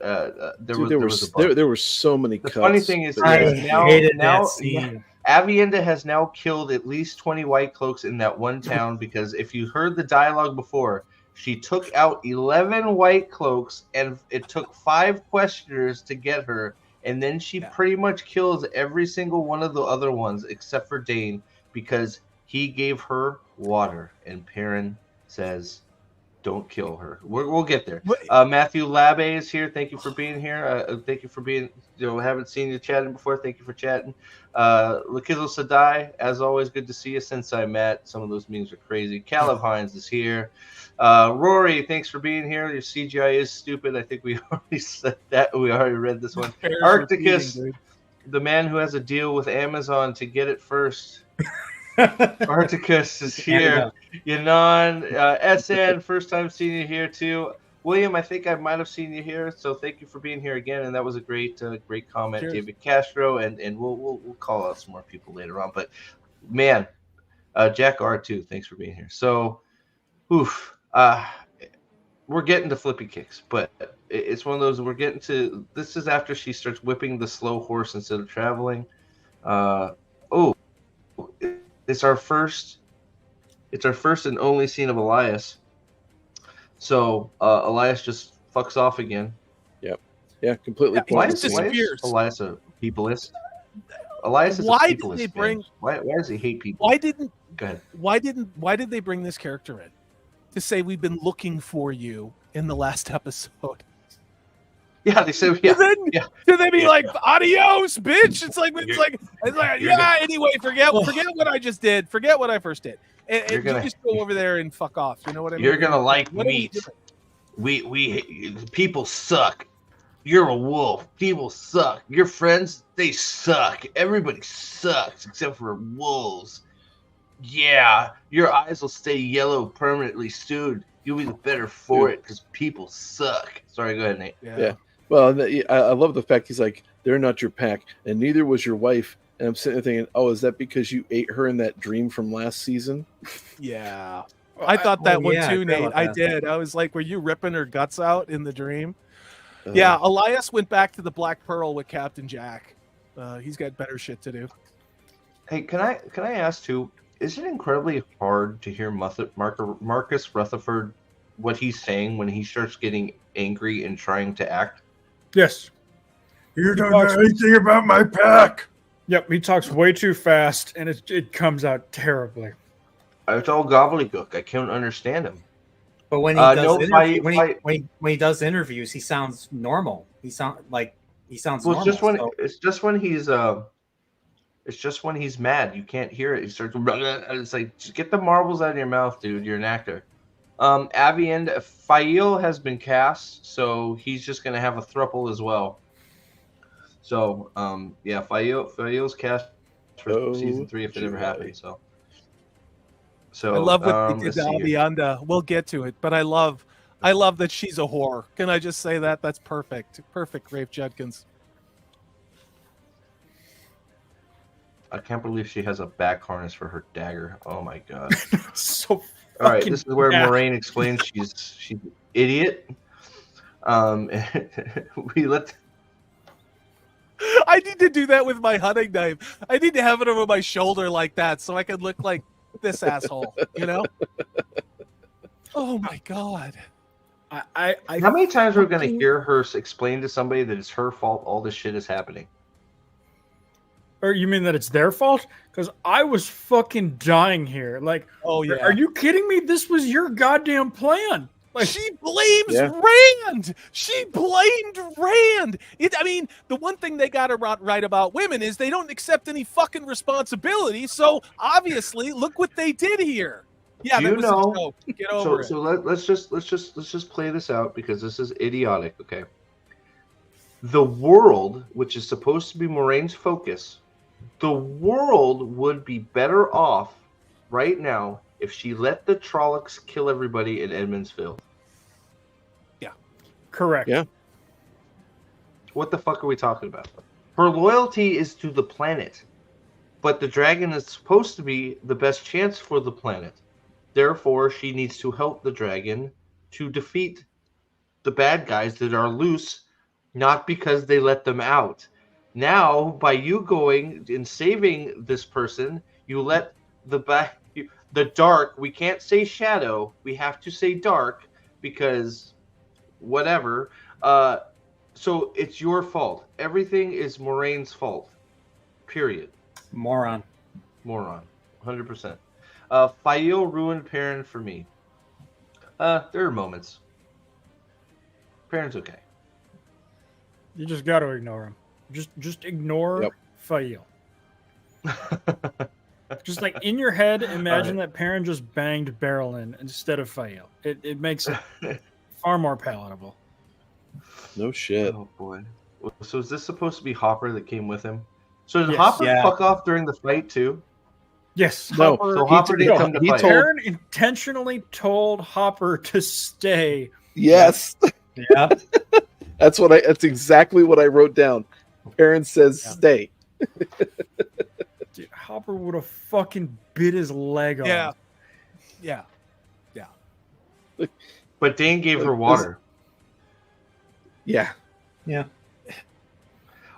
S2: there was a bunch.
S3: There were so many
S2: The
S3: cuts.
S2: funny thing is,
S5: I hated that scene.
S2: Avienda has now killed at least 20 White Cloaks in that one town, because if you heard the dialogue before, she took out 11 White Cloaks, and it took 5 questioners to get her, and then she pretty much kills every single one of the other ones except for Dane, because he gave her water, and Perrin says, don't kill her. We'll get there. Matthew Labe is here. Thank you for being here. Thank you for being, haven't seen you chatting before. Thank you for chatting. Lakizo Sadai, as always, good to see you since I met. Some of those memes are crazy. Caleb Hines is here. Rory, thanks for being here. Your CGI is stupid. I think we already said that. We already read this one. Arcticus, the man who has a deal with Amazon to get it first. Articus is here. Yanon, SN, first time seeing you here too. William, I think I might have seen you here, so thank you for being here again. And that was a great comment. Cheers. David Castro, and we'll call out some more people later on. But man, Jack R too, thanks for being here. So, we're getting to flippy kicks, but it's one of those we're getting to. This is after she starts whipping the slow horse instead of traveling. It's our first and only scene of Elias. So Elias just fucks off again.
S3: Yep. Yeah, completely.
S2: Why is Elias a peopleist? Elias is a peopleist. Why does he hate people? Go ahead.
S1: Why did they bring this character in? To say we've been looking for you in the last episode.
S2: Yeah, they said
S1: Did they be like, adios, bitch? It's like anyway, forget what I just did. Forget what I first did. And you just go over there and fuck off. You know what I mean?
S2: You're gonna like meat. We people suck. You're a wolf. People suck. Your friends, they suck. Everybody sucks except for wolves. Yeah, your eyes will stay yellow permanently, dude. You'll be the better for it because people suck. Sorry, go ahead, Nate.
S3: Yeah. Well, I love the fact he's like, they're not your pack, and neither was your wife. And I'm sitting there thinking, oh, is that because you ate her in that dream from last season?
S1: Yeah. I thought that one too, Nate. I did. I was like, were you ripping her guts out in the dream? Yeah, Elias went back to the Black Pearl with Captain Jack. He's got better shit to do.
S2: Hey, can I ask too? Is it incredibly hard to hear Marcus Rutherford, what he's saying when he starts getting angry and trying to act?
S4: Yes.
S6: You don't know anything about my pack.
S4: Yep, he talks way too fast, and it comes out terribly.
S2: It's all gobbledygook. I can't understand him.
S5: But when he when he does interviews, he sounds normal. He sounds normal.
S2: It's just when he's mad. You can't hear it. He starts. It's like, just get the marbles out of your mouth, dude. You're an actor. Aviend Fail has been cast, so he's just gonna have a throuple as well. So Fail's cast for season 3 if it ever happens. So
S1: I love what they did to Avienda. We'll get to it, but I love that she's a whore. Can I just say that? That's perfect. Perfect, Rafe Judkins.
S2: I can't believe she has a back harness for her dagger. Oh my god.
S4: So
S2: all right, this is where Moraine explains she's an idiot.
S1: I need to do that with my hunting knife. I need to have it over my shoulder like that so I can look like this asshole, you know? Oh my god.
S2: How many times are we going to hear her explain to somebody that it's her fault all this shit is happening?
S4: Or you mean that it's their fault? Because I was fucking dying here. Like,
S1: oh yeah,
S4: are you kidding me? This was your goddamn plan. Like,
S1: she blames Rand. She blamed Rand. I mean, the one thing they got right about women is they don't accept any fucking responsibility. So obviously, look what they did here. Yeah,
S2: Get over
S1: it.
S2: So let's just play this out because this is idiotic. Okay. The world, which is supposed to be Moraine's focus, the world would be better off right now if she let the Trollocs kill everybody in Edmondsville.
S1: Yeah.
S4: Correct.
S3: Yeah.
S2: What the fuck are we talking about? Her loyalty is to the planet, but the dragon is supposed to be the best chance for the planet. Therefore, she needs to help the dragon to defeat the bad guys that are loose, not because they let them out. Now, by you going and saving this person, you let the dark, we can't say shadow, we have to say dark, because whatever. So it's your fault. Everything is Moraine's fault. Period.
S5: Moron.
S2: 100%. Fael ruined Perrin for me. There are moments. Perrin's okay.
S4: You just got to ignore him. Just ignore Fael. Just like in your head, imagine that Perrin just banged Barrelin instead of Fael. It makes it far more palatable.
S3: No shit.
S2: Oh boy. So is this supposed to be Hopper that came with him? So did
S4: Yes.
S2: Hopper
S5: Yeah.
S2: fuck off during the fight too?
S4: Yes.
S3: No,
S2: So Hopper didn't come to
S3: he
S2: fight.
S3: told-
S4: Perrin intentionally told Hopper to stay.
S3: Yes.
S5: Yeah.
S3: That's exactly what I wrote down. Perrin says stay.
S4: Dude, Hopper would have fucking bit his leg off.
S1: Yeah.
S2: But Dane gave her water.
S3: Yeah.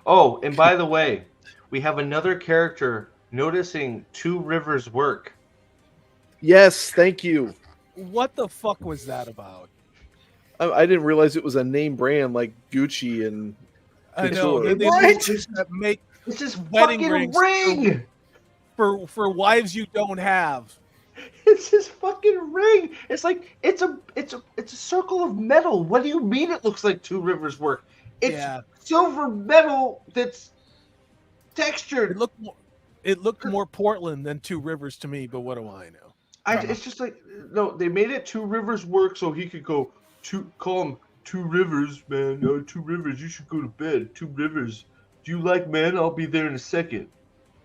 S2: Oh, and by the way, we have another character noticing Two Rivers' work.
S3: Yes, thank you.
S1: What the fuck was that about?
S3: I didn't realize it was a name brand like Gucci and
S1: I know.
S3: Couture.
S1: They
S2: What?
S1: make
S2: It's his
S1: Wedding
S2: fucking
S1: rings.
S2: ring.
S1: for wives you don't have.
S2: It's his fucking ring. It's like it's a circle of metal. What do you mean it looks like Two Rivers' work? It's
S1: Yeah.
S2: silver metal that's textured.
S1: It looked more Portland than Two Rivers to me, but what do I know?
S2: It's just like, no, they made it Two Rivers work so he could go call him Two Rivers, man. No, Two Rivers, you should go to bed. Two Rivers. Do you like men? I'll be there in a second.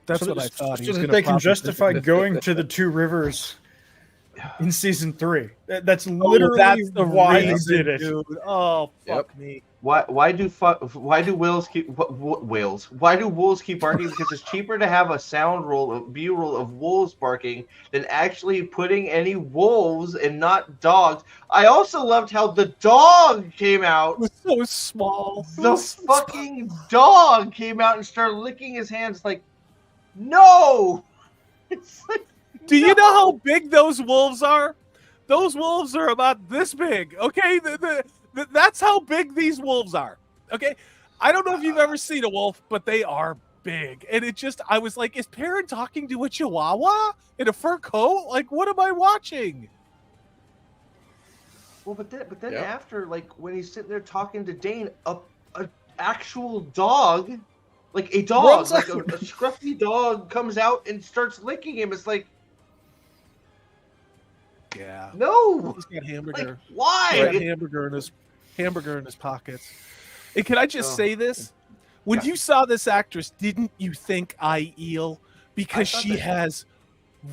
S1: That's
S4: So
S1: what I thought. He
S4: So
S1: was
S4: that
S1: gonna
S4: they can
S1: pop it.
S4: justify going to the Two Rivers in season 3. That's literally
S1: that's the
S4: why they
S1: reason,
S4: did it.
S1: dude. Oh fuck
S3: Yep.
S1: me.
S2: Why do wolves keep barking? Because it's cheaper to have a B-roll of wolves barking than actually putting any wolves and not dogs. I also loved how the dog came out.
S1: It was so small.
S2: The fucking dog came out and started licking his hands like, no. It's like,
S1: Do you know how big those wolves are? Those wolves are about this big. Okay, that's how big these wolves are. Okay, I don't know if you've ever seen a wolf, but they are big. And I was like, is Perrin talking to a chihuahua in a fur coat? Like, what am I watching?
S2: well, but then
S3: Yep.
S2: after, like, when he's sitting there talking to Dane, a actual dog, like a dog,
S4: Runs
S2: like a
S4: out.
S2: scruffy dog comes out and starts licking him. It's like,
S1: Yeah.
S2: no,
S1: He's got
S2: like,
S1: hamburger.
S2: why?
S1: He's got hamburger in his pockets. And can I just
S2: Oh.
S1: say this? When you saw this actress, didn't you think Aiel? Because
S2: I thought
S1: she
S2: that-
S1: has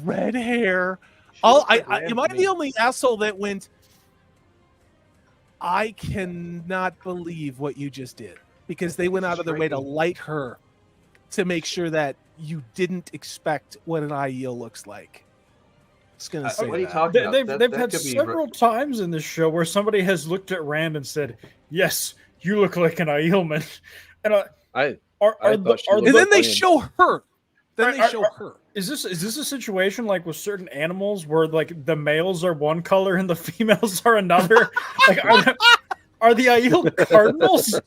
S1: red hair.
S2: She
S1: Oh,
S2: looks like
S1: am
S2: Ram
S1: I
S2: to
S1: the
S2: me.
S1: only asshole that went? I cannot believe what you just did, because they went out of their way to
S2: Striking.
S1: light her to make sure that you didn't expect what an Aiel looks like. Just gonna say
S2: what are you
S1: that.
S2: talking about?
S4: They've
S2: That
S4: had
S2: could be
S4: several times in this show where somebody has looked at Rand and said, "Yes, you look like an Aielman," and
S3: I
S4: are
S3: thought she
S4: are
S3: looked
S1: And
S4: the-
S1: then they
S3: Brilliant.
S1: show her. Then they
S4: Are-
S1: show
S4: are-
S1: her.
S4: Is this a situation like with certain animals where like the males are one color and the females are another? Like are the Aiel cardinals?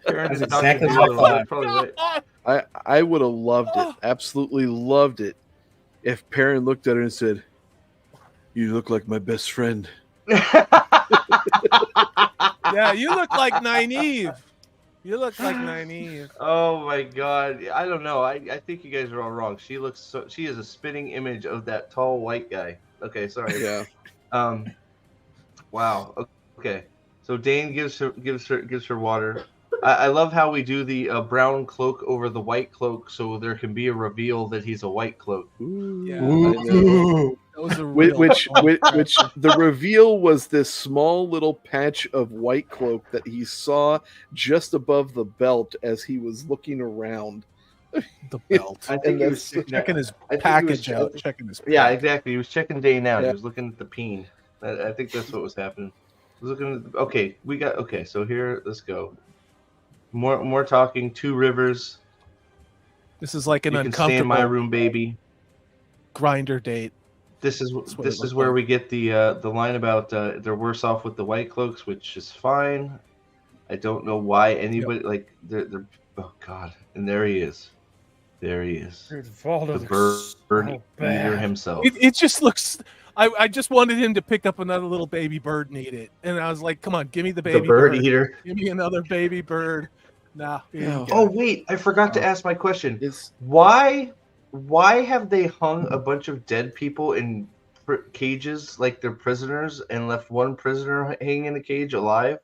S2: Perrin
S5: That's
S2: and Dr.
S5: exactly
S2: Doolittle,
S5: what I
S2: that's probably right.
S3: I would have loved it, absolutely loved it, if Perrin looked at her and said, "You look like my best friend."
S1: Yeah, you look like Nynaeve. You look like Nynaeve.
S2: Oh my god, I don't know. I think you guys are all wrong. She is a spitting image of that tall white guy. Okay, sorry.
S3: Yeah.
S2: Wow. Okay. So Dane gives her water. I love how we do the brown cloak over the white cloak, so there can be a reveal that he's a white cloak.
S3: Ooh,
S1: Yeah.
S3: I know.
S5: Ooh.
S1: That was a real.
S3: Which the reveal was this small little patch of white cloak that he saw just above the belt as he was looking around.
S1: The belt.
S2: I think he was
S1: checking his
S2: I think he was
S1: package out. Checking his
S2: Yeah,
S1: pack.
S2: exactly. He was checking Dane out.
S3: Yeah.
S2: He was looking at the peen. I think that's what was happening. He was looking at okay, so here, let's go. More talking. Two Rivers.
S1: This is like an
S2: You can stay in my
S1: uncomfortable
S2: room, baby.
S1: grinder date.
S2: This is
S1: what it
S2: this is
S1: looked
S2: where
S1: like.
S2: we get the line about they're worse off with the white cloaks, which is fine. I don't know why anybody like they're oh god, and there he is. There he is.
S4: Dude, Valdo
S2: The
S4: looks
S2: bird
S4: so
S2: eater
S4: bad.
S2: himself.
S1: It just looks. I just wanted him to pick up another little baby bird and eat it, and I was like, "Come on, give me the baby
S2: The bird eater.
S1: Give me another baby bird." Nah. here you
S3: No.
S1: go.
S2: Oh wait, I forgot to ask my question.
S3: It's
S2: Why have they hung a bunch of dead people in cages like they're prisoners and left one prisoner hanging in a cage alive?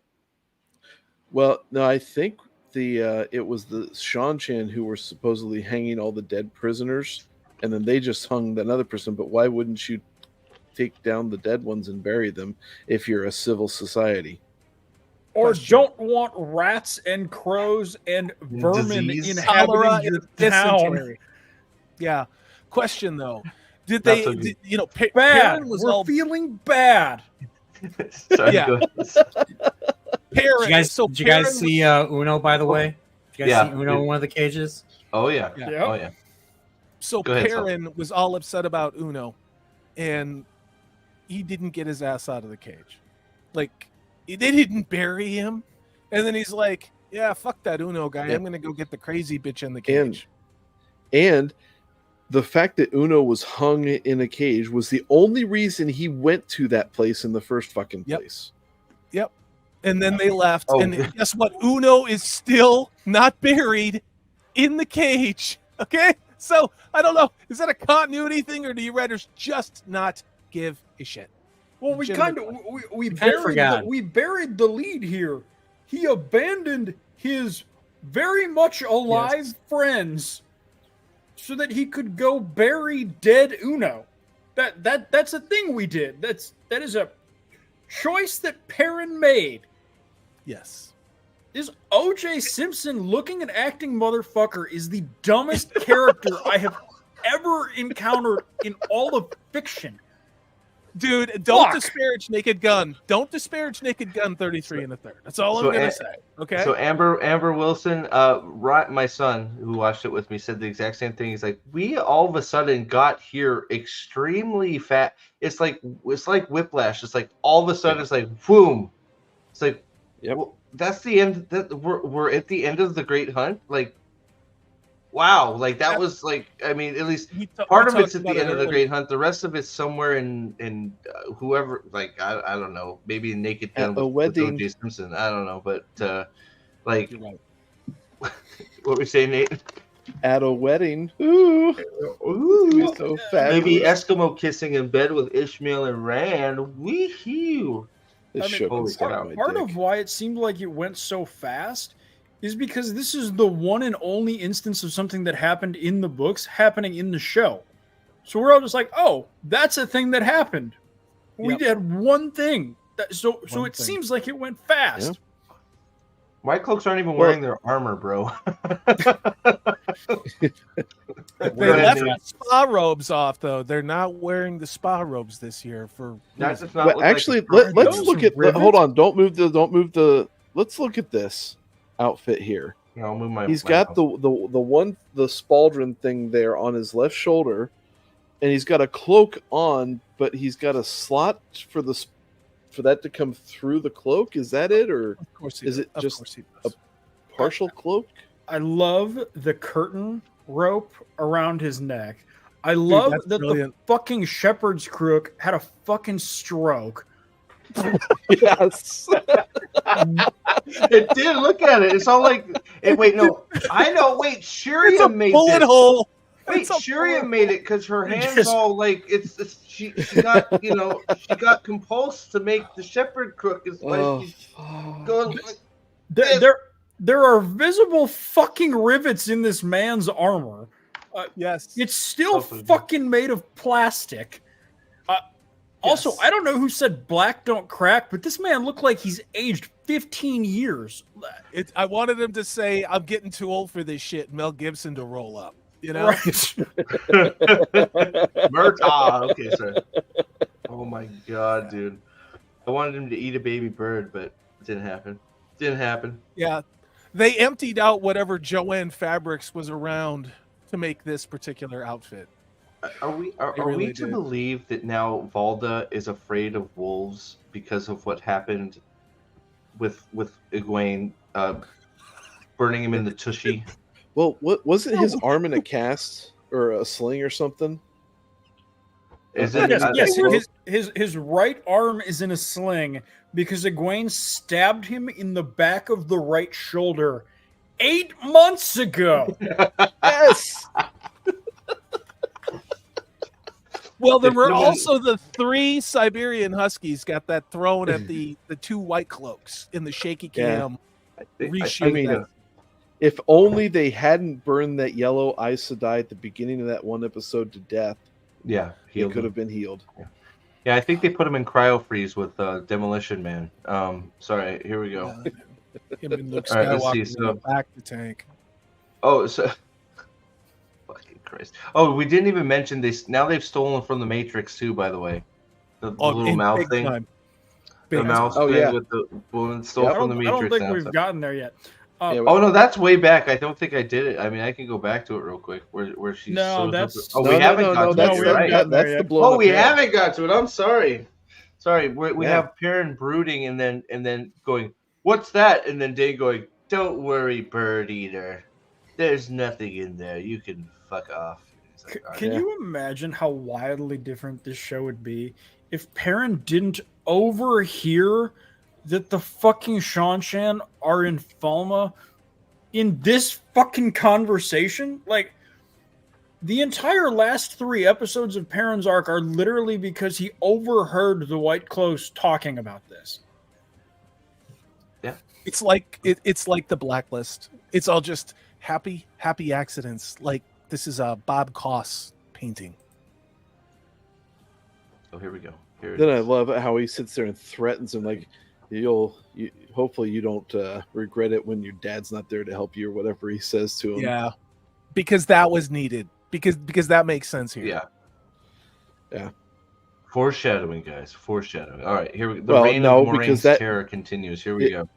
S3: well, no, I think it was the Shanchan who were supposedly hanging all the dead prisoners, and then they just hung another person. But why wouldn't you take down the dead ones and bury them if you're a civil society?
S4: Or
S1: Question.
S4: don't want rats and crows and vermin
S2: Disease.
S1: Cholera
S4: inhabiting
S1: and
S4: your town.
S1: dysentery. Yeah. Question though, did
S2: Not
S1: they?
S2: so good.
S1: Bad.
S4: Bad.
S1: Was
S4: We're
S1: all
S4: feeling bad.
S2: Sorry,
S1: Yeah.
S2: go ahead.
S1: Perrin.
S5: Did you guys see Uno, by the way? Did you guys
S2: Yeah.
S5: see Uno in one of the cages?
S2: Oh yeah.
S1: Yeah.
S4: Yep.
S2: Oh yeah.
S1: So
S2: Go ahead, Sal.
S1: Perrin was all upset about Uno, and he didn't get his ass out of the cage. Like they didn't bury him, and then he's like, "Yeah, fuck that Uno guy.
S3: Yeah.
S1: I'm gonna go get the crazy bitch in the cage."
S3: And the fact that Uno was hung in a cage was the only reason he went to that place in the first fucking
S1: Yep.
S3: place.
S1: And then they left,
S2: Oh.
S1: and guess what? Uno is still not buried in the cage. Okay, so I don't know. Is that a continuity thing, or do you writers just not give a shit?
S4: Well, we
S1: Legitimate
S4: kind of
S1: question.
S4: we
S5: kinda
S4: buried
S5: forgot.
S4: we buried the lead here. He abandoned his very much alive friends so that he could go bury dead Uno. That's a thing we did. That is a choice that Perrin made.
S1: Yes.
S4: This O.J. Simpson looking and acting motherfucker is the dumbest character I have ever encountered in all of fiction.
S1: Dude, don't
S4: Fuck.
S1: disparage Naked Gun. Don't disparage Naked Gun 33 and a third. That's all
S2: So
S1: I'm gonna
S2: An-
S1: say. Okay.
S2: So Amber Wilson, my son who watched it with me said the exact same thing. He's like, we all of a sudden got here extremely fat. It's like Whiplash. It's like all of a sudden it's like boom. It's like,
S3: Yep.
S2: well, that's the end. That we're at the end of the Great Hunt. Like, wow. Like that was like. I mean, at least part of it's at the end of the Great Hunt. The rest of it's somewhere in whoever. Like I don't know. Maybe in Naked Gun
S3: At a
S2: with
S3: wedding.
S2: O.J. Simpson. I don't know, but like.
S1: You're right.
S2: What we say, Nate?
S3: At a wedding. Ooh.
S2: Ooh.
S3: So fabulous.
S2: Maybe Eskimo kissing in bed with Ishmael and Rand. Wee-hoo.
S3: This
S4: I mean,
S3: show
S2: holy
S3: can suck
S2: cow.
S3: my
S4: Part
S3: dick.
S4: of why it seemed like it went so fast is because this is the one and only instance of something that happened in the books happening in the show. So we're all just like, oh, that's a thing that happened. We
S1: Yep.
S4: did one thing. So
S1: One
S4: it
S1: thing.
S4: seems like it went fast.
S3: Yeah.
S2: White cloaks aren't even
S3: Well-
S2: wearing their armor, bro.
S1: They
S2: We're
S1: left
S2: in
S1: the spa robes off though. They're not wearing the spa robes this year for
S2: That's just not
S3: Well,
S2: look like
S3: actually,
S2: a-
S3: let's
S4: those
S3: look at.
S4: rivets?
S3: Hold on, don't move the. Let's look at this outfit here.
S2: Yeah, I'll move my.
S3: He's
S2: my
S3: got
S2: mouse.
S3: the spaldron thing there on his left shoulder, and he's got a cloak on, but he's got a slot for that to come through the cloak. Is that it, or
S1: of course he
S3: Is
S1: does.
S3: it
S1: Of
S3: just
S1: course he does.
S3: partial cloak?
S4: I love the curtain rope around his neck. I love
S1: that's
S4: that
S1: brilliant.
S4: the fucking shepherd's crook had a fucking stroke.
S3: Yes.
S2: It did. Look at it. It's all like. Wait, no. I know. Wait,
S1: It's a
S2: Shuriam made
S1: bullet
S2: this.
S1: hole.
S2: Wait,
S1: It's a
S2: Shuriam
S1: bullet
S2: made it because her hands
S4: Just-
S2: all like it's she got she got compulsed to make the shepherd crook. It's like
S3: Oh,
S2: she's
S3: fuck.
S2: going. Like,
S4: There are visible fucking rivets in this man's armor.
S1: Yes.
S4: It's still
S2: Something.
S4: fucking made of plastic. Also,
S1: Yes.
S4: I don't know who said black don't crack, but this man looked like he's aged 15 years.
S1: I wanted him to say, "I'm getting too old for this shit," and Mel Gibson to roll up. You know,
S4: Right.
S2: Murtaugh. Okay, sorry. Oh my god, dude. I wanted him to eat a baby bird, but it didn't happen. Didn't happen.
S1: Yeah, they emptied out whatever Joanne Fabrics was around to make this particular outfit.
S2: Are we
S1: really
S2: to
S1: did.
S2: believe that now Valda is afraid of wolves because of what happened with Egwene burning him in the tushy?
S3: Well, wasn't his arm in a cast or a sling or something?
S2: Is it?
S4: Yes, his right arm is in a sling because Egwene stabbed him in the back of the right shoulder 8 months ago.
S3: Yes.
S1: Well, there
S2: If
S1: were
S2: no one-
S1: also the 3 Siberian Huskies got that thrown at the 2 White Cloaks in the shaky cam. Reshoot
S3: mean,
S1: that.
S3: If only they hadn't burned that yellow Aes Sedai at the beginning of that one episode to death,
S2: Yeah,
S3: he
S2: healed
S3: could
S2: him.
S3: have been healed.
S2: Yeah, I think they put him in cryo freeze with Demolition Man. Sorry, here we go.
S1: Him and Luke
S2: All right, let's see,
S1: Skywalker in the back of the tank.
S2: Oh, so fucking Christ! Oh, we didn't even mention they've stolen from the Matrix too. By the way, the little
S1: in
S2: mouth
S1: big
S2: thing,
S1: time.
S2: the
S1: Big
S2: mouse
S3: Oh,
S2: thing
S3: yeah.
S2: with the woman stole
S4: I
S2: from the
S4: don't
S2: Matrix.
S4: think
S2: now,
S4: we've
S2: so-
S4: gotten there yet.
S3: Yeah,
S2: Oh no, that's way back. I don't think I did it. I mean, I can go back to it real quick. Where she
S4: No,
S2: shows
S4: that's-
S2: up. Oh,
S3: No,
S2: we
S3: no,
S2: haven't
S3: no,
S2: got
S3: no,
S2: to
S3: that's
S2: it.
S4: we
S2: You're
S4: haven't
S2: right.
S4: gotten there
S3: that's the
S4: yet.
S3: blown
S2: Oh,
S3: up
S2: we
S3: head.
S2: haven't got to it. I'm sorry. Sorry, we
S3: Yeah.
S2: have Perrin brooding and then going, "What's that?" And then Dane going, "Don't worry, bird eater. There's nothing in there. You can fuck off." It's like, all right.
S4: Can
S3: Yeah.
S4: you imagine how wildly different this show would be if Perrin didn't overhear that the fucking Shanshan are in Falma in this fucking conversation? Like, the entire last 3 episodes of Perrin's arc are literally because he overheard the White Cloaks talking about this.
S1: It's like it's like the Blacklist. It's all just happy accidents. Like this is a Bob Koss painting.
S2: Oh, here we go. Here it
S3: Then I
S2: is.
S3: love how he sits there and threatens him, like, hopefully you don't regret it when your dad's not there to help you, or whatever he says to him.
S1: Yeah, because that was needed. Because that makes sense here.
S2: Yeah.
S3: Yeah.
S2: Foreshadowing, guys. Foreshadowing. All right, here we go. The
S3: Well,
S2: reign
S3: no,
S2: of Moraine's
S3: because that-
S2: terror continues. Here we go.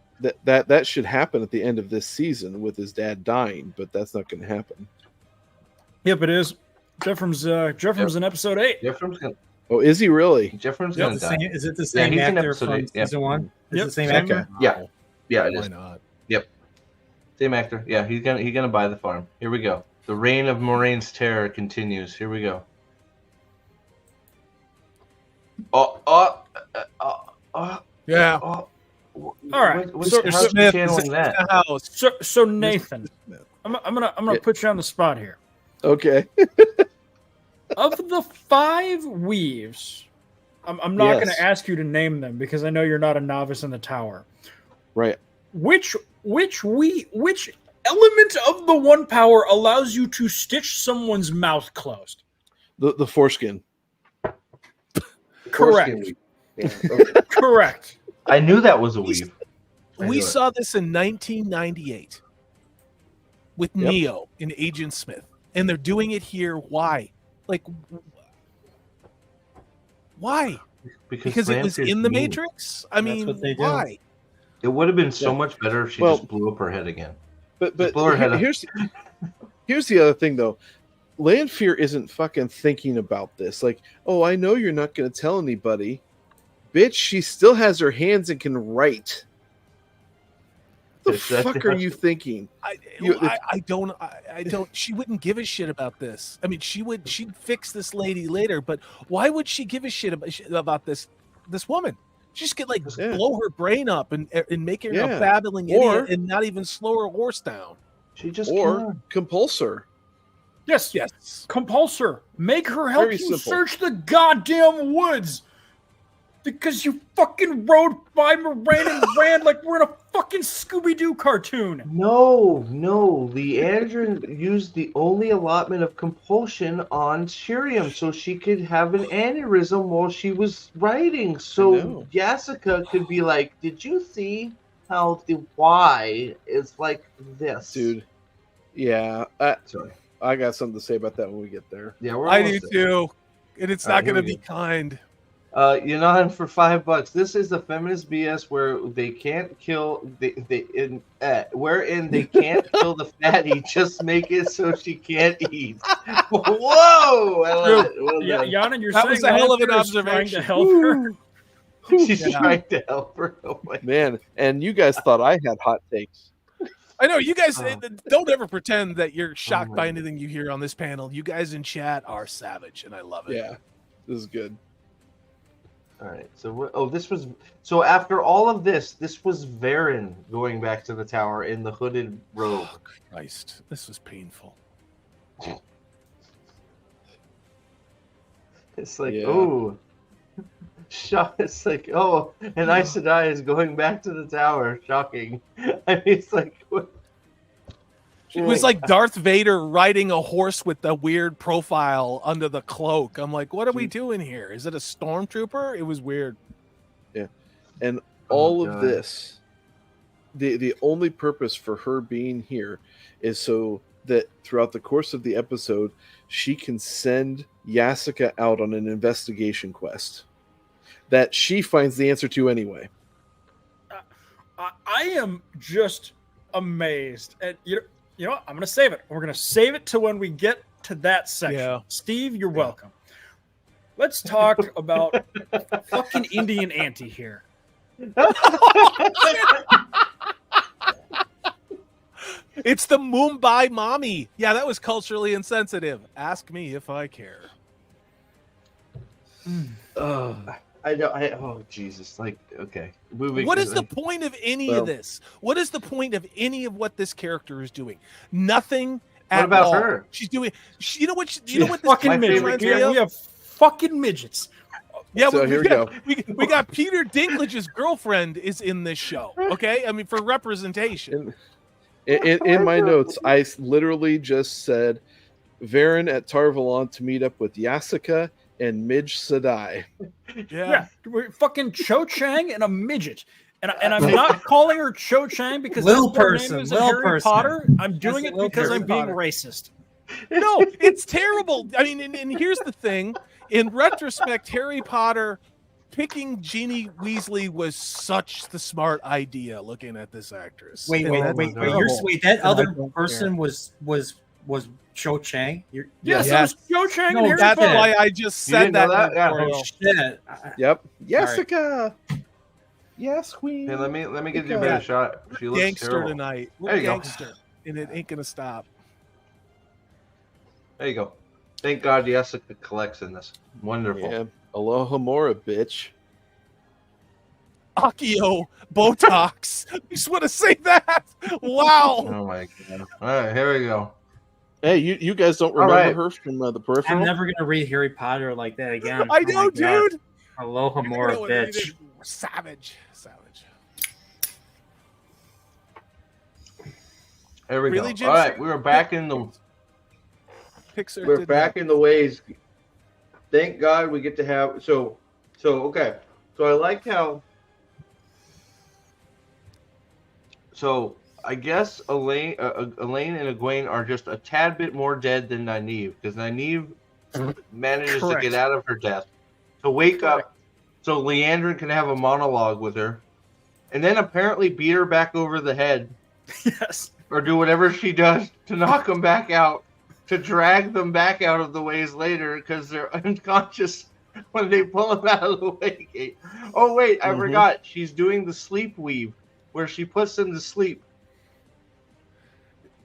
S3: That should happen at the end of this season with his dad dying, but that's not going to happen.
S4: Yep, it is. Jeffrem's in episode 8.
S2: Jeffrem's gonna
S3: Oh, is he really?
S5: Is
S2: gonna
S5: it the
S2: die.
S5: same, is it the same
S2: he's in
S5: actor
S2: episode
S5: from
S2: 8, yeah.
S5: season 1? Is
S4: Yep,
S5: it the same
S4: same
S5: actor?
S4: guy.
S2: Yeah. Yeah, it
S1: Why
S2: is.
S1: not?
S2: Same actor. Yeah, he's gonna buy the farm. Here we go. The reign of Moraine's terror continues. Here we go.
S1: Yeah.
S2: All
S4: right,
S2: What's
S4: so
S2: how's she
S1: Smith is
S2: channeling
S1: in
S2: that?
S1: the house.
S4: So Nathan, I'm gonna
S3: Yeah.
S4: put you on the spot here.
S3: Okay.
S4: Of the 5 weaves, I'm not
S3: Yes.
S4: going to ask you to name them because I know you're not a novice in the tower.
S3: Right.
S4: Which element of the one power allows you to stitch someone's mouth closed?
S3: The foreskin.
S4: Correct.
S2: Foreskin. Yeah, okay.
S4: Correct.
S2: I knew that was a weave. I
S1: We
S2: knew it.
S1: saw this in 1998 with
S3: Yep.
S1: Neo in Agent Smith, and they're doing it here. Why? Like, why? Because it was
S2: Lanfear's
S1: in the
S2: mean.
S1: Matrix. I mean,
S5: what they do.
S1: why?
S2: It would have been so
S3: Yeah.
S2: much better if she
S3: Well-
S2: just blew up her head again.
S3: But
S2: blow her head up.
S3: here's the other thing, though. Lanfear isn't fucking thinking about this. Like, oh, I know you're not going to tell anybody. Bitch, she still has her hands and can write. What the fuck are you thinking?
S1: I don't. She wouldn't give a shit about this. I mean, she'd fix this lady later, but why would she give a shit about this woman? Just get
S3: Yeah.
S1: blow her brain up and make her
S3: Yeah.
S1: a babbling
S3: Or-
S1: idiot and not even slow her horse down.
S2: She just
S3: Or compulsor.
S4: Yes.
S1: Yes.
S4: Compulsor. Make her help
S3: Very
S4: you
S3: simple.
S4: search the goddamn woods. Because you fucking rode by Moraine and ran like we're in a fucking Scooby-Doo cartoon.
S2: No, Leandrin used the only allotment of compulsion on Shiriam so she could have an aneurysm while she was writing. So Yasuka could be like, "Did you see how the Y is like this?"
S3: Dude. Yeah.
S2: Sorry.
S3: I got something to say about that when we get there.
S2: Yeah, we're
S1: I do
S2: almost there.
S1: too. And it's not going to be kind.
S2: You're not for $5. This is the feminist BS where they can't kill wherein they can't kill the fatty, just make it so she can't eat. Whoa! I love it. Well
S4: Yeah,
S2: done.
S4: Yana, you're
S1: That
S4: saying
S1: was a hell of an
S4: Lannisters trying
S1: observation.
S4: to help her.
S2: She's trying to help her. Oh my
S3: Man, and you guys thought I had hot takes.
S1: I know you guys don't ever pretend that you're
S2: Oh
S1: shocked
S2: my
S1: by
S2: God.
S1: anything you hear on this panel. You guys in chat are savage, and I love it.
S3: Yeah. This is good.
S2: All right. So after all of this was Varen going back to the tower in the hooded robe.
S1: Oh, Christ, this was painful.
S2: It's like,
S3: Yeah.
S2: oh, it's like, oh, and Aes Sedai is going back to the tower. Shocking. I mean, it's like, what?
S1: It was like Darth Vader riding a horse with the weird profile under the cloak. I'm like, what are we doing here? Is it a stormtrooper? It was weird.
S3: Yeah. And all
S2: God.
S3: of this, the only purpose for her being here is so that throughout the course of the episode, she can send Yasuka out on an investigation quest that she finds the answer to anyway.
S4: I am just amazed at you know what? I'm going to save it. We're going to save it to when we get to that section.
S1: Yeah.
S4: Steve, you're welcome. Let's talk about fucking Indian Auntie here.
S1: It's the Mumbai mommy. Yeah, that was culturally insensitive. Ask me if I care.
S2: I know. Oh Jesus! Like, okay.
S1: What is the point of any of this? What is the point of any of what this character is doing? Nothing at
S2: What about
S1: all.
S2: her?
S1: She's doing. You know what? You know what? This
S4: Fucking
S2: my
S4: midget.
S2: favorite
S4: We have fucking midgets.
S1: Yeah,
S3: So here we go.
S1: We got Peter Dinklage's girlfriend is in this show. Okay, I mean for representation.
S3: In my notes, I literally just said Varen at Tarvalon to meet up with Yasuka and Midge Sedai.
S4: Yeah, we're fucking Cho Chang and a midget. And I'm not calling her Cho Chang because
S5: Little
S4: that's what her
S5: person,
S4: name is in
S5: little
S4: Harry
S5: person.
S4: Potter. I'm doing
S5: That's
S4: it
S5: a little
S4: because I'm
S5: person.
S4: being
S1: Potter.
S4: racist.
S1: No, it's terrible. I mean, and here's the thing. In retrospect, Harry Potter picking Ginny Weasley was such the smart idea. Looking at this actress.
S5: Wait,
S1: And that's
S5: wait.
S1: terrible.
S5: That
S1: And I
S5: other
S1: don't
S5: person was Cho Chang.
S4: Yes,
S1: Yes.
S4: it was Cho Chang
S5: No,
S4: and Harry
S1: That's
S4: Potter.
S1: why I just
S2: You
S1: said
S2: didn't know
S1: that.
S2: that? Yeah.
S1: Victoria.
S5: Shit.
S3: Yep. Yasuka. Yes, queen.
S2: Hey, let me give you a better shot. She looks
S1: Gangster
S2: terrible.
S1: tonight.
S2: There
S1: We're
S2: you go.
S1: gangster, and it ain't gonna stop.
S2: There you go. Thank God Jessica collects in this. Wonderful.
S3: Yeah. Aloha Mora, bitch.
S1: Akio Botox. I just want to say that. Wow.
S2: Oh my God. All right, here we go.
S3: Hey, you guys don't
S2: All
S3: remember
S2: right.
S3: her from the
S5: I'm
S3: peripheral?
S5: never gonna read Harry Potter like that again.
S1: I
S5: Oh my
S1: know,
S5: God.
S1: dude.
S5: Aloha
S1: You're
S5: more
S1: gonna read
S5: bitch.
S1: it. Savage.
S2: There we
S1: Really,
S2: go.
S1: Jim?
S2: All right, we're back in the
S1: Pixar.
S2: we're
S1: did
S2: back
S1: that.
S2: in the ways. Thank God we get to have so okay. So I like how. So I guess Elaine and Egwene are just a tad bit more dead than Nynaeve because Nynaeve manages
S4: Correct.
S2: to get out of her death, to wake up, so Leandrin can have a monologue with her, and then apparently beat her back over the head.
S4: Yes.
S2: Or do whatever she does to knock them back out, to drag them back out of the ways later because they're unconscious when they pull them out of the way gate. Oh, wait, I forgot. She's doing the sleep weave where she puts them to sleep.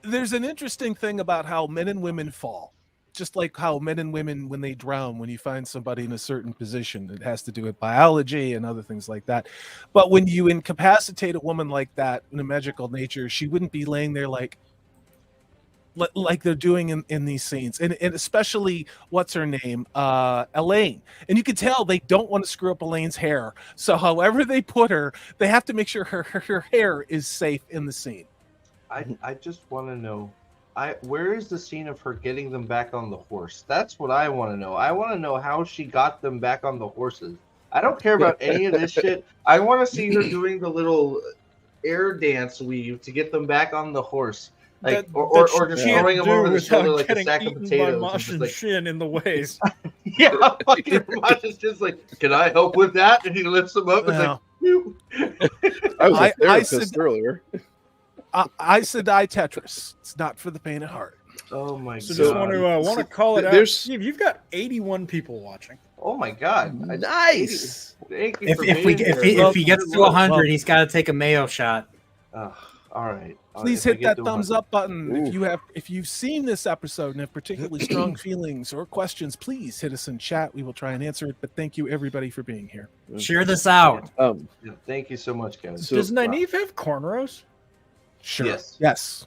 S1: There's an interesting thing about how men and women fall. Just like how men and women, when they drown, when you find somebody in a certain position, it has to do with biology and other things like that. But when you incapacitate a woman like that in a magical nature, she wouldn't be laying there like, like they're doing in these scenes, and especially what's her name, Elaine, and you can tell they don't want to screw up Elaine's hair, so however they put her, they have to make sure her hair is safe in the scene.
S2: I just want to know, where is the scene of her getting them back on the horse? That's what I want to know. I want to know how she got them back on the horses. I don't care about any of this shit. I want to see her doing the little air dance weave to get them back on the horse. Like, or just throwing them over the shoulder like a sack of potatoes.
S4: By like, Shin in the ways.
S2: Yeah, fucking Mosh is just like, can I help with that? And he lifts them up.
S1: Well,
S2: It's like,
S3: I was a therapist earlier.
S1: Aes Sedai Tetris. It's not for the faint of heart.
S2: oh my
S4: So
S2: god!
S4: just want to call it out. Steve, you've got 81 people watching.
S2: Oh my god!
S3: Nice.
S2: Thank you
S5: If he gets to 100, he's got to take a mayo shot.
S2: all right.
S1: Please hit that thumbs up button.
S3: Ooh.
S1: If you've seen this episode and have particularly strong feelings or questions, please hit us in chat. We will try and answer it. But thank you everybody for being here.
S5: Share this out.
S2: Yeah, thank you so much, Kevin.
S4: Does Nynaeve have cornrows?
S1: Sure.
S2: Yes.
S1: Yes.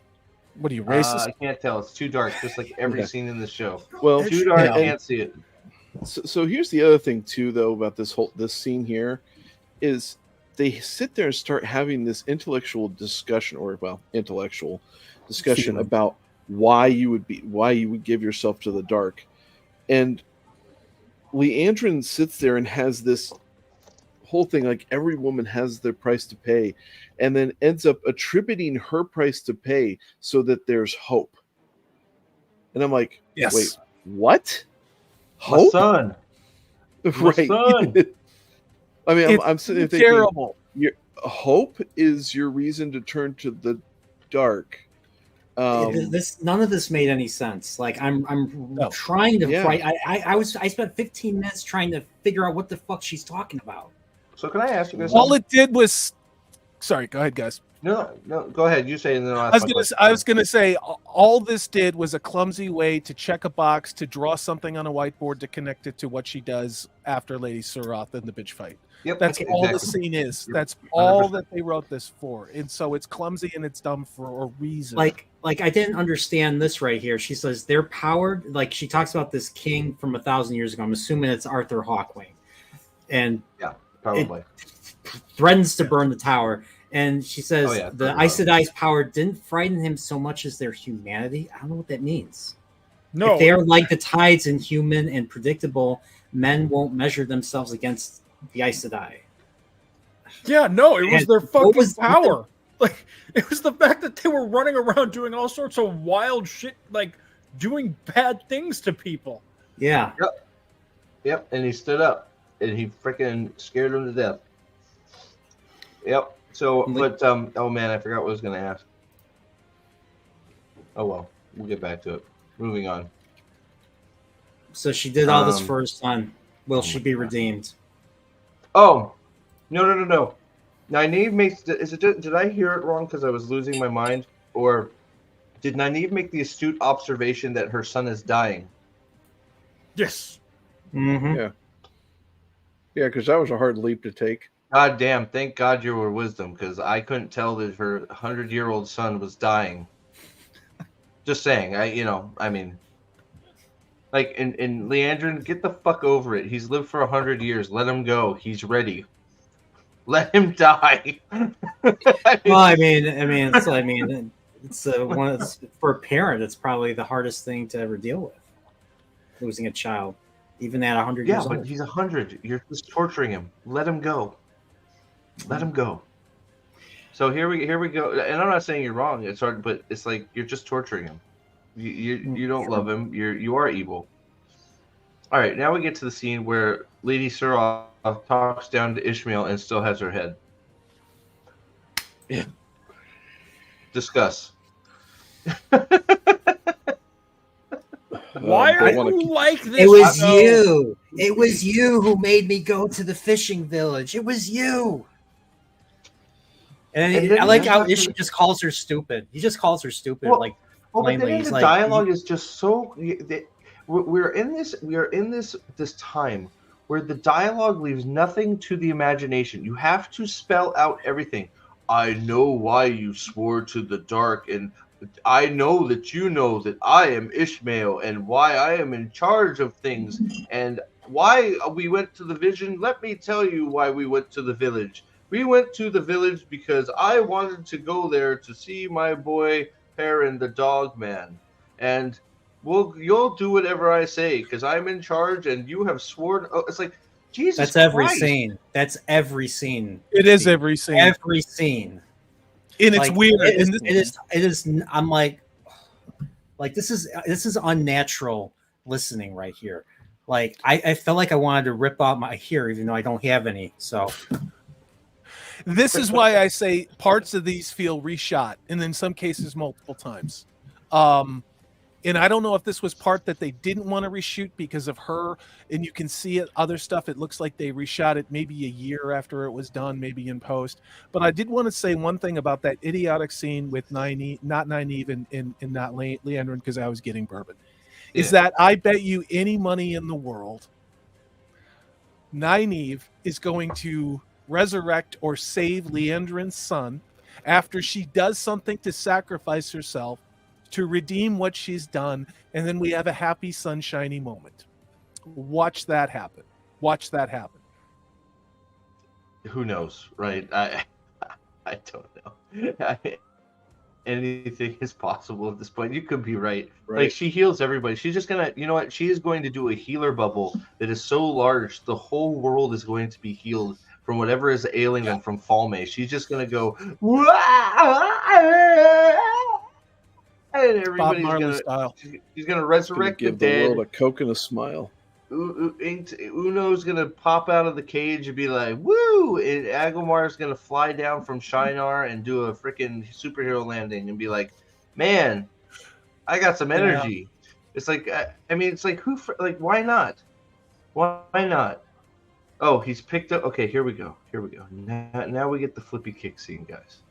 S1: What are you, racist?
S2: I can't tell. It's too dark, just like every scene in the show.
S3: Well,
S2: Too dark. I can't see it.
S3: So here's the other thing too, though, about this scene here, is they sit there and start having this intellectual discussion about why you would give yourself to the dark, and Leandrin sits there and has this whole thing like every woman has their price to pay, and then ends up attributing her price to pay so that there's hope. And I'm like,
S1: Yes.
S3: wait, what?
S2: My
S3: Hope?
S2: son.
S3: Right.
S2: son.
S3: I mean, I'm sitting there thinking,
S1: Terrible.
S3: hope is your reason to turn to the dark.
S5: None of this made any sense. Like I'm trying to write. I spent 15 minutes trying to figure out what the fuck she's talking about.
S2: So can I ask you guys?
S1: All it did was. Sorry, go ahead, guys.
S2: No, go ahead. You say, and then I'll ask
S1: I was gonna say all this did was a clumsy way to check a box to draw something on a whiteboard to connect it to what she does after Lady Suroth in the bitch fight.
S2: Yep,
S1: That's all the
S2: exactly.
S1: scene is. That's all that they wrote this for, and so it's clumsy and it's dumb for a reason.
S5: Like I didn't understand this right here. She says they're powered. Like she talks about this king from 1,000 years ago. I'm assuming it's Arthur Hawkwing, and
S2: Yeah, probably.
S5: threatens to burn the tower. And she says the
S2: probably.
S5: Aes Sedai's power didn't frighten him so much as their humanity. I don't know what that means.
S4: No,
S5: If they're like the tides, inhuman and predictable, men won't measure themselves against the Aes Sedai.
S4: yeah, no, it was
S5: And
S4: their
S5: what
S4: fucking
S5: was-
S4: power. Like it was the fact that they were running around doing all sorts of wild shit, like doing bad things to people.
S5: Yeah.
S2: Yep, and he stood up, and he freaking scared him to death. Yep. So, but oh man, I forgot what I was going to ask. Oh well, we'll get back to it. Moving on.
S5: So she did all this for her son. Will she be redeemed?
S2: Oh, no. Nynaeve makes. Did I hear it wrong because I was losing my mind, or did Nynaeve make the astute observation that her son is dying?
S4: Yes.
S5: Mm-hmm.
S3: Yeah, because that was a hard leap to take.
S2: God damn! Thank God you were wisdom, because I couldn't tell that her 100-year-old son was dying. Just saying, I mean, like, in Leandrin, get the fuck over it. He's lived for 100 years. Let him go. He's ready. Let him die.
S5: Well, I mean, it's for a parent. It's probably the hardest thing to ever deal with. Losing a child, even at 100
S2: Yeah,
S5: years
S2: but
S5: old.
S2: he's 100. You're just torturing him. Let him go. Let him go. So here we go. And I'm not saying you're wrong. It's hard, but it's like you're just torturing him. You don't love him. You are evil. All right, now we get to the scene where Lady Suroth talks down to Ishmael and still has her head.
S3: Yeah.
S2: Discuss.
S4: Why are you like this?
S5: It was you. It was you who made me go to the fishing village. It was you. And I like how Ishi just calls her stupid. He just calls her stupid,
S2: Well,
S5: like
S2: but
S5: plainly.
S2: then
S5: He's
S2: the
S5: like,
S2: dialogue is just so. We are in this time where the dialogue leaves nothing to the imagination. You have to spell out everything. I know why you swore to the dark, and I know that you know that I am Ishmael and why I am in charge of things and why we went to the vision. Let me tell you why we went to the village. We went to the village because I wanted to go there to see my boy Perrin, the dog man. And you'll do whatever I say because I'm in charge and you have sworn. Oh, it's like, Jesus
S5: That's every
S2: Christ.
S5: scene. That's every scene.
S1: It is every scene.
S5: Every scene.
S1: And it's
S5: Like,
S1: weird.
S5: It is. I'm like this is unnatural listening right here. Like I felt like I wanted to rip out my hair, even though I don't have any. So
S1: this is why I say parts of these feel reshot, and in some cases multiple times. And I don't know if this was part that they didn't want to reshoot because of her, and you can see it, other stuff. It looks like they reshot it maybe a year after it was done, maybe in post. But I did want to say one thing about that idiotic scene with not Nynaeve and not Leandrin, because I was getting bourbon.
S2: Yeah.
S1: Is that I bet you any money in the world, Nynaeve is going to resurrect or save Leandrin's son after she does something to sacrifice herself to redeem what she's done, and then we have a happy, sunshiny moment. Watch that happen. Watch that happen.
S2: Who knows, right? I don't know. Anything is possible at this point. You could be right. Like, she heals everybody. She's just gonna, you know what? She is going to do a healer bubble that is so large, the whole world is going to be healed from whatever is ailing them from Falme. She's just gonna go, and everybody's gonna, she's gonna resurrect
S3: give
S2: the dead.
S3: The world a Coke and a smile.
S2: Uno's gonna pop out of the cage and be like, "Woo!" And Agomar's gonna fly down from Shinar and do a freaking superhero landing and be like, "Man, I got some energy." Yeah. It's like, I mean, it's like, why not? Why not? Oh, he's picked up. Okay, here we go. Now we get the flippy kick scene, guys.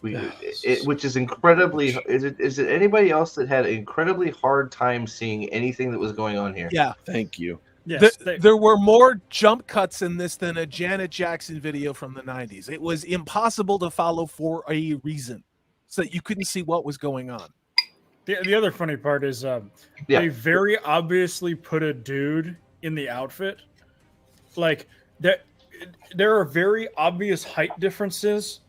S2: Which is incredibly. Is it anybody else that had an incredibly hard time seeing anything that was going on here?
S1: Yeah,
S3: thank you.
S4: Yes,
S1: there were more jump cuts in this than a Janet Jackson video from the 90s. It was impossible to follow for a reason, so that you couldn't see what was going on.
S4: The other funny part is they very obviously put a dude in the outfit. Like that, there are very obvious height differences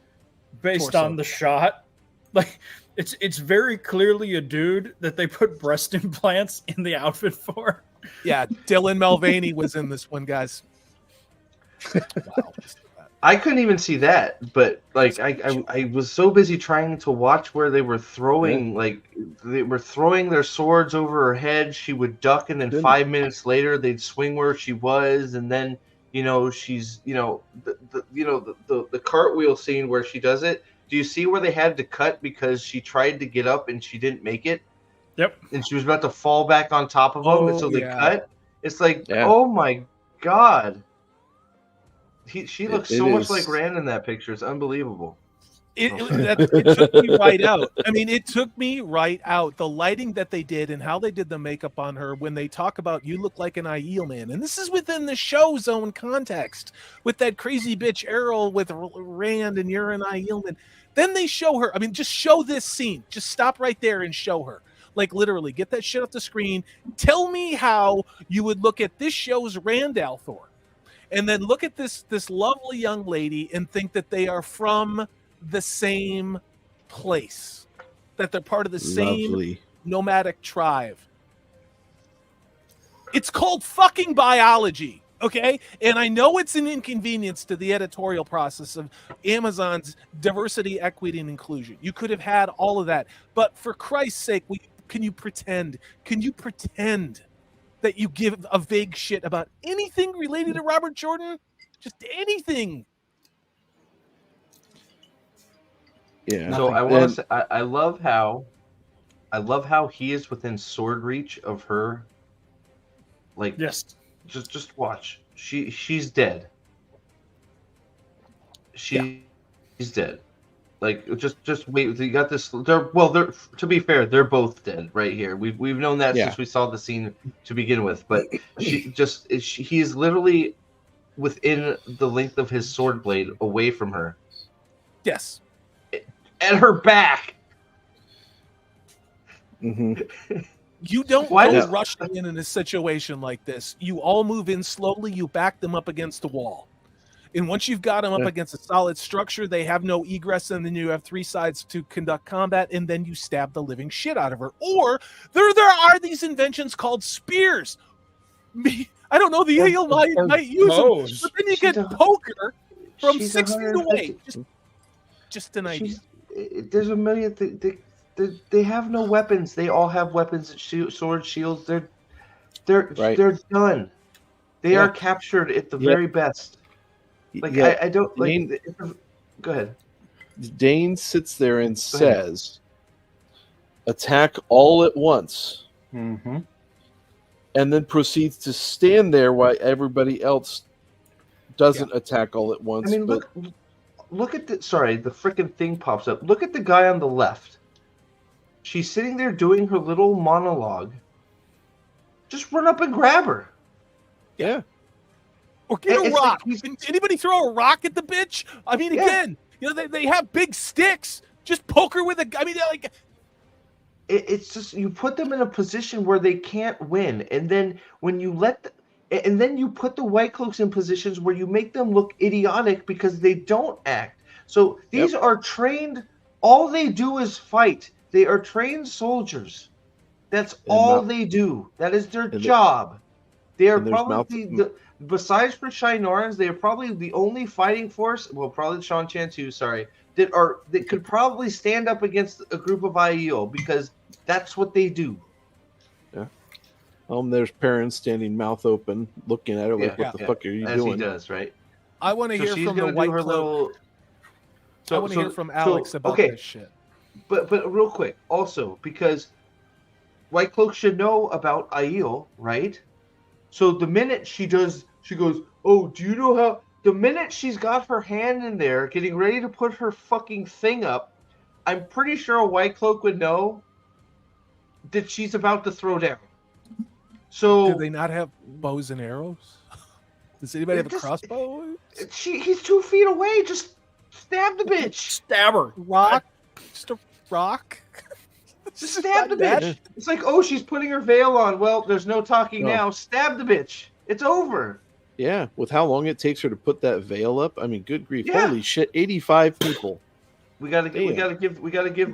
S4: based on the shot. Like it's very clearly a dude that they put breast implants in the outfit for.
S1: Yeah, Dylan Mulvaney was in this one, guys. Wow.
S2: I couldn't even see that, but like I was so busy trying to watch where they were throwing, like they were throwing their swords over her head. She would duck, and then 5 minutes later they'd swing where she was, and then she's the cartwheel scene where she does it. Do you see where they had to cut because she tried to get up and she didn't make it?
S4: Yep.
S2: And she was about to fall back on top of him, and so they cut. It's like, oh my god. She looks so much like Rand in that picture. It's unbelievable.
S1: It took me right out. I mean, it took me right out. The lighting that they did and how they did the makeup on her when they talk about you look like an Aiel man. And this is within the show's own context with that crazy bitch Errol with Rand and you're an Aiel man. Then they show her. I mean, just show this scene. Just stop right there and show her. Like, literally, get that shit off the screen. Tell me how you would look at this show's Rand al'Thor and then look at this lovely young lady and think that they are from the same place, that they're part of the same nomadic tribe. It's called fucking biology, okay? And I know it's an inconvenience to the editorial process of Amazon's diversity, equity, and inclusion. You could have had all of that, but for Christ's sake, can you pretend that you give a vague shit about anything related to Robert Jordan? Just anything.
S3: Yeah.
S2: So I want to say, I love how he is within sword reach of her. Like,
S4: yes.
S2: Just watch. She's dead. She's dead. Like, just wait. You got this. They're to be fair, they're both dead right here. We've known that since we saw the scene to begin with. But he is literally within the length of his sword blade away from her.
S1: Yes.
S2: At her back.
S3: Mm-hmm.
S1: You don't
S2: Why
S1: go
S2: does-
S1: rushing in a situation like this. You all move in slowly. You back them up against the wall. And once you've got them up against a solid structure, they have no egress, and then you have 3 sides to conduct combat, and then you stab the living shit out of her. Or there are these inventions called spears. I don't know, the ale might use them, but then you get poker from 6 feet away. Just an idea.
S2: There's a million they have no weapons. They all have weapons, swords, shields. They're done. They are captured at the very best. Like I don't
S3: Dane,
S2: like. Go ahead.
S3: Dane sits there and says, "Attack all at once," and then proceeds to stand there while everybody else doesn't attack all at once.
S2: I mean, look at the. Sorry, the freaking thing pops up. Look at the guy on the left. She's sitting there doing her little monologue. Just run up and grab her.
S3: Yeah.
S1: Or get a rock. Anybody throw a rock at the bitch? I mean, again, they have big sticks. Just poke her with a. I mean, like.
S2: It's just you put them in a position where they can't win, and then when you and then you put the White Cloaks in positions where you make them look idiotic because they don't act. So these are trained. All they do is fight. They are trained soldiers. That's all they do. That is their job. They are probably besides for Shinorans, they are probably the only fighting force. Well, probably Shan Chan too. Sorry, that could probably stand up against a group of Aiel because that's what they do.
S3: Yeah. There's Perrin standing mouth open, looking at her like, "What the fuck are you doing?"
S2: As he does, right?
S1: I want to hear from the White Cloak. I want to hear from Alex about this shit.
S2: But real quick, also because White Cloak should know about Aiel, right? So the minute she goes, "Oh, do you know how?" The minute she's got her hand in there, getting ready to put her fucking thing up, I'm pretty sure a White Cloak would know that she's about to throw down. So
S1: do they not have bows and arrows? Does anybody have a crossbow?
S2: He's 2 feet away. Just stab the bitch.
S4: Stab her.
S1: Rock. Just a rock.
S2: Just stab the bitch. It's like, oh, she's putting her veil on. Well, there's no talking now. Stab the bitch. It's over.
S3: Yeah, with how long it takes her to put that veil up. I mean, good grief!
S2: Yeah.
S3: Holy shit! 85 people.
S2: We gotta give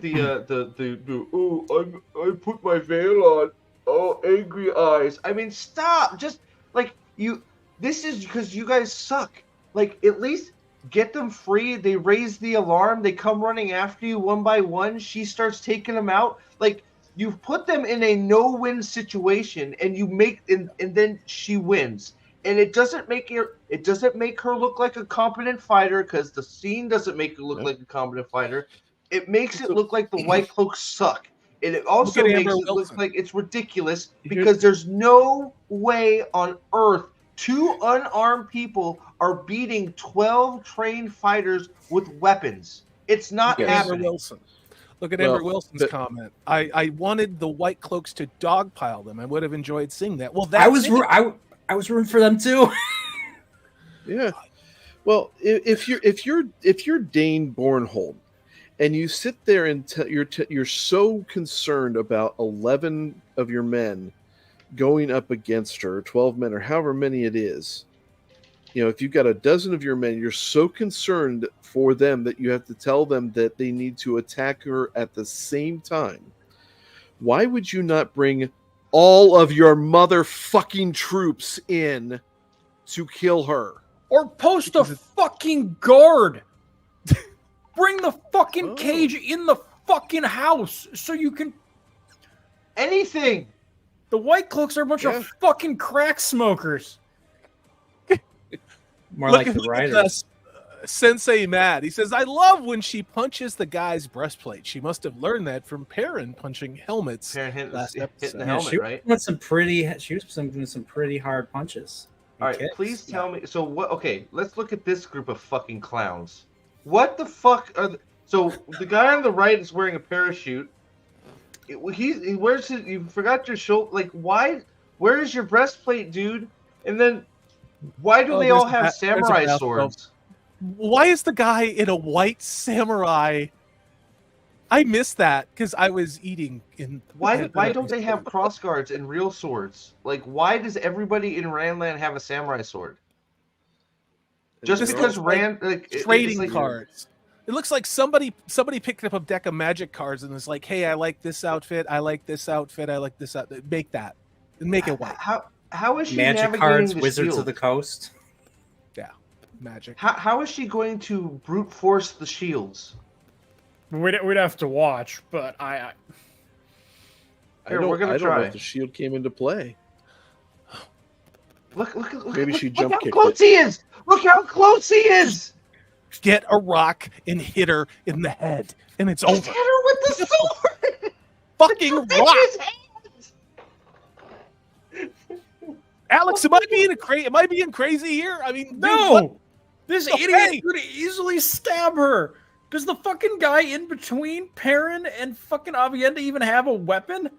S2: the oh, I put my veil on. Oh, angry eyes. I mean, stop. Just like you. This is because you guys suck. Like, at least get them free. They raise the alarm. They come running after you one by one. She starts taking them out. Like, you've put them in a no-win situation, and and then she wins. And it doesn't make her look like a competent fighter because the scene doesn't make her look like a competent fighter. It makes it look like the White Cloaks suck. And it also makes it look like it's ridiculous because there's no way on earth 2 unarmed people are beating 12 trained fighters with weapons. It's not happening.
S1: Wilson. Look at Amber Wilson's comment. I wanted the White Cloaks to dogpile them. I would have enjoyed seeing that. Well,
S5: I was rooting for them too.
S3: Yeah. Well, if you're Dane Bornholm, and you sit there and you're so concerned about 11 of your men going up against her, 12 men or however many it is. If you've got a dozen of your men, you're so concerned for them that you have to tell them that they need to attack her at the same time. Why would you not bring all of your motherfucking troops in to kill her?
S4: Or post a fucking guard. Bring the fucking cage in the fucking house so you can...
S2: Anything.
S4: The White Cloaks are a bunch of fucking crack smokers.
S5: More like the writers.
S1: Sensei Matt. He says, I love when she punches the guy's breastplate. She must have learned that from Perrin punching helmets.
S2: Perrin hitting the
S5: Yeah,
S2: helmet,
S5: she
S2: right?
S5: was doing some pretty hard punches.
S2: All right, please tell me. So what? Okay, let's look at this group of fucking clowns. What the fuck are? So the guy on the right is wearing a parachute. He wears his. You forgot your shoulder. Like, why? Where is your breastplate, dude? And then, why do they all have samurai swords?
S1: Why is the guy in a white samurai? I missed that because I was eating in.
S2: Why don't they have cross guards and real swords? Like, why does everybody in Randland have a samurai sword? Just
S1: This
S2: because
S1: looks like
S2: Rand
S1: trading
S2: like,
S1: cards. It looks like somebody picked up a deck of magic cards and was like, "Hey, I like this outfit. I like this outfit. I like this outfit. Make that and make it white."
S2: How is she
S5: Magic
S2: navigating
S5: cards,
S2: the
S5: Wizards
S2: shield?
S5: of the Coast.
S1: Yeah, magic.
S2: How is she going to brute force the shields?
S4: We'd have to watch, but
S3: I
S2: Here,
S3: don't,
S2: we're gonna
S3: I don't know
S2: try.
S3: if the shield came into play.
S2: Look!
S3: Maybe she jump
S2: Look how
S3: kicked
S2: close he is! Look how close he is!
S1: Get a rock and hit her in the head, and it's
S2: Just
S1: over.
S2: hit her with the sword!
S1: Fucking
S2: It's
S1: rock,
S2: his hand!
S1: Alex. Am I being crazy here? I mean, dude, what?
S4: no, this
S1: Okay.
S4: idiot could easily stab her. Does the fucking guy in between Perrin and fucking Avienda even have a weapon?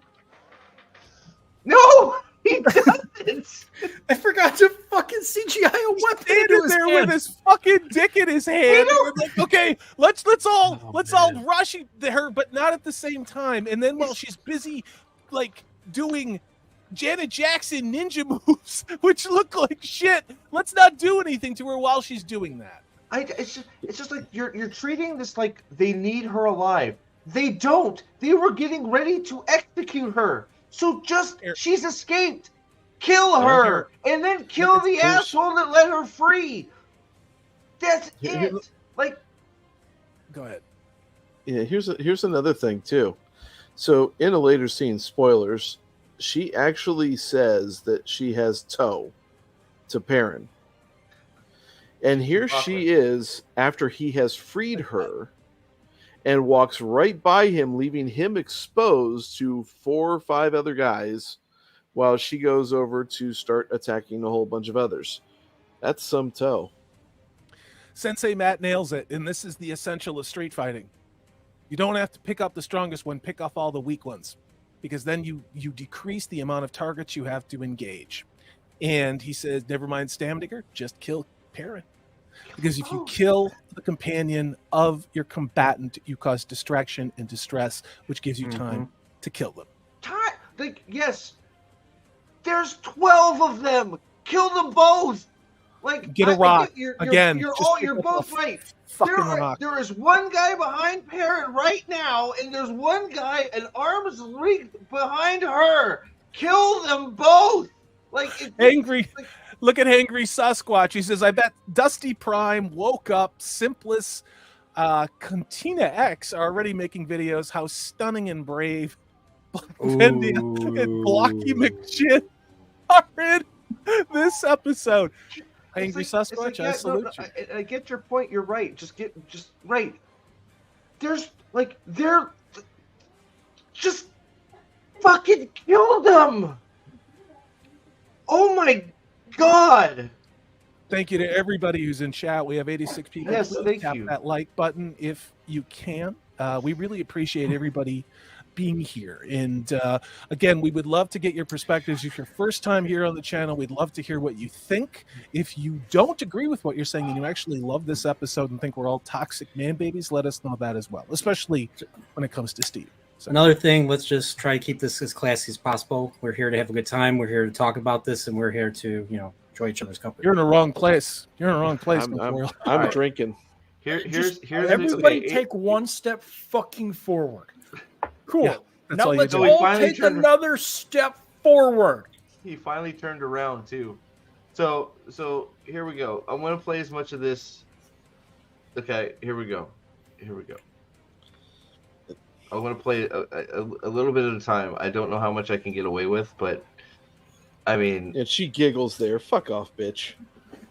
S2: No! He doesn't!
S4: I forgot to fucking CGI a weapon into
S1: Standing
S4: his
S1: there
S4: hand.
S1: with his fucking dick in his hand. And we're like, okay, let's all rush her, but not at the same time. And then while she's busy, like doing Janet Jackson ninja moves, which look like shit, let's not do anything to her while she's doing that.
S2: It's just like you're treating this like they need her alive. They don't. They were getting ready to execute her. So she's escaped. Kill her and then kill the asshole that let her free. That's it. Like,
S1: go ahead.
S3: Yeah, here's another thing too. So in a later scene, spoilers, she actually says that she has toe to Perrin. And here she is after he has freed her and walks right by him, leaving him exposed to 4 or 5 other guys while she goes over to start attacking a whole bunch of others. That's some toe.
S1: Sensei Matt nails it, and this is the essential of street fighting. You don't have to pick up the strongest one, pick off all the weak ones, because then you decrease the amount of targets you have to engage. And he says, never mind Stamdigger, just kill Perrin. Because if you kill the companion of your combatant, you cause distraction and distress, which gives you time to kill them.
S2: Like, yes, there's 12 of them. Kill them both. Like,
S1: get a rock.
S2: You're both right. There is one guy behind Perrin right now, and there's one guy an arm's length behind her. Kill them both. Like,
S1: angry. Look at Angry Sasquatch. He says, I bet Dusty Prime, Woke Up, Simplest, Cantina X are already making videos. How stunning and brave Bendy and Blocky McShit are in this episode. Angry Sasquatch, I salute you.
S2: I get your point. You're right. Just right. They're just fucking kill them. Oh my God.
S1: Thank you to everybody who's in chat. We have 86 people.
S2: Yes,
S1: Please tap that like button if you can. We really appreciate everybody being here. And again, we would love to get your perspectives. If you're first time here on the channel, we'd love to hear what you think. If you don't agree with what you're saying and you actually love this episode and think we're all toxic man babies, let us know that as well, especially when it comes to Steve. So.
S5: Another thing, let's just try to keep this as classy as possible. We're here to have a good time. We're here to talk about this, and we're here to, enjoy each other's company.
S1: You're in the wrong place.
S3: I'm drinking.
S2: Here's
S4: everybody take one step fucking forward. Cool.
S1: Yeah,
S4: now let's all take another step forward.
S2: He finally turned around too. So here we go. I'm gonna play as much of this. Okay, here we go. I'm gonna play a little bit at a time. I don't know how much I can get away with, but I mean.
S3: And she giggles there. Fuck off, bitch.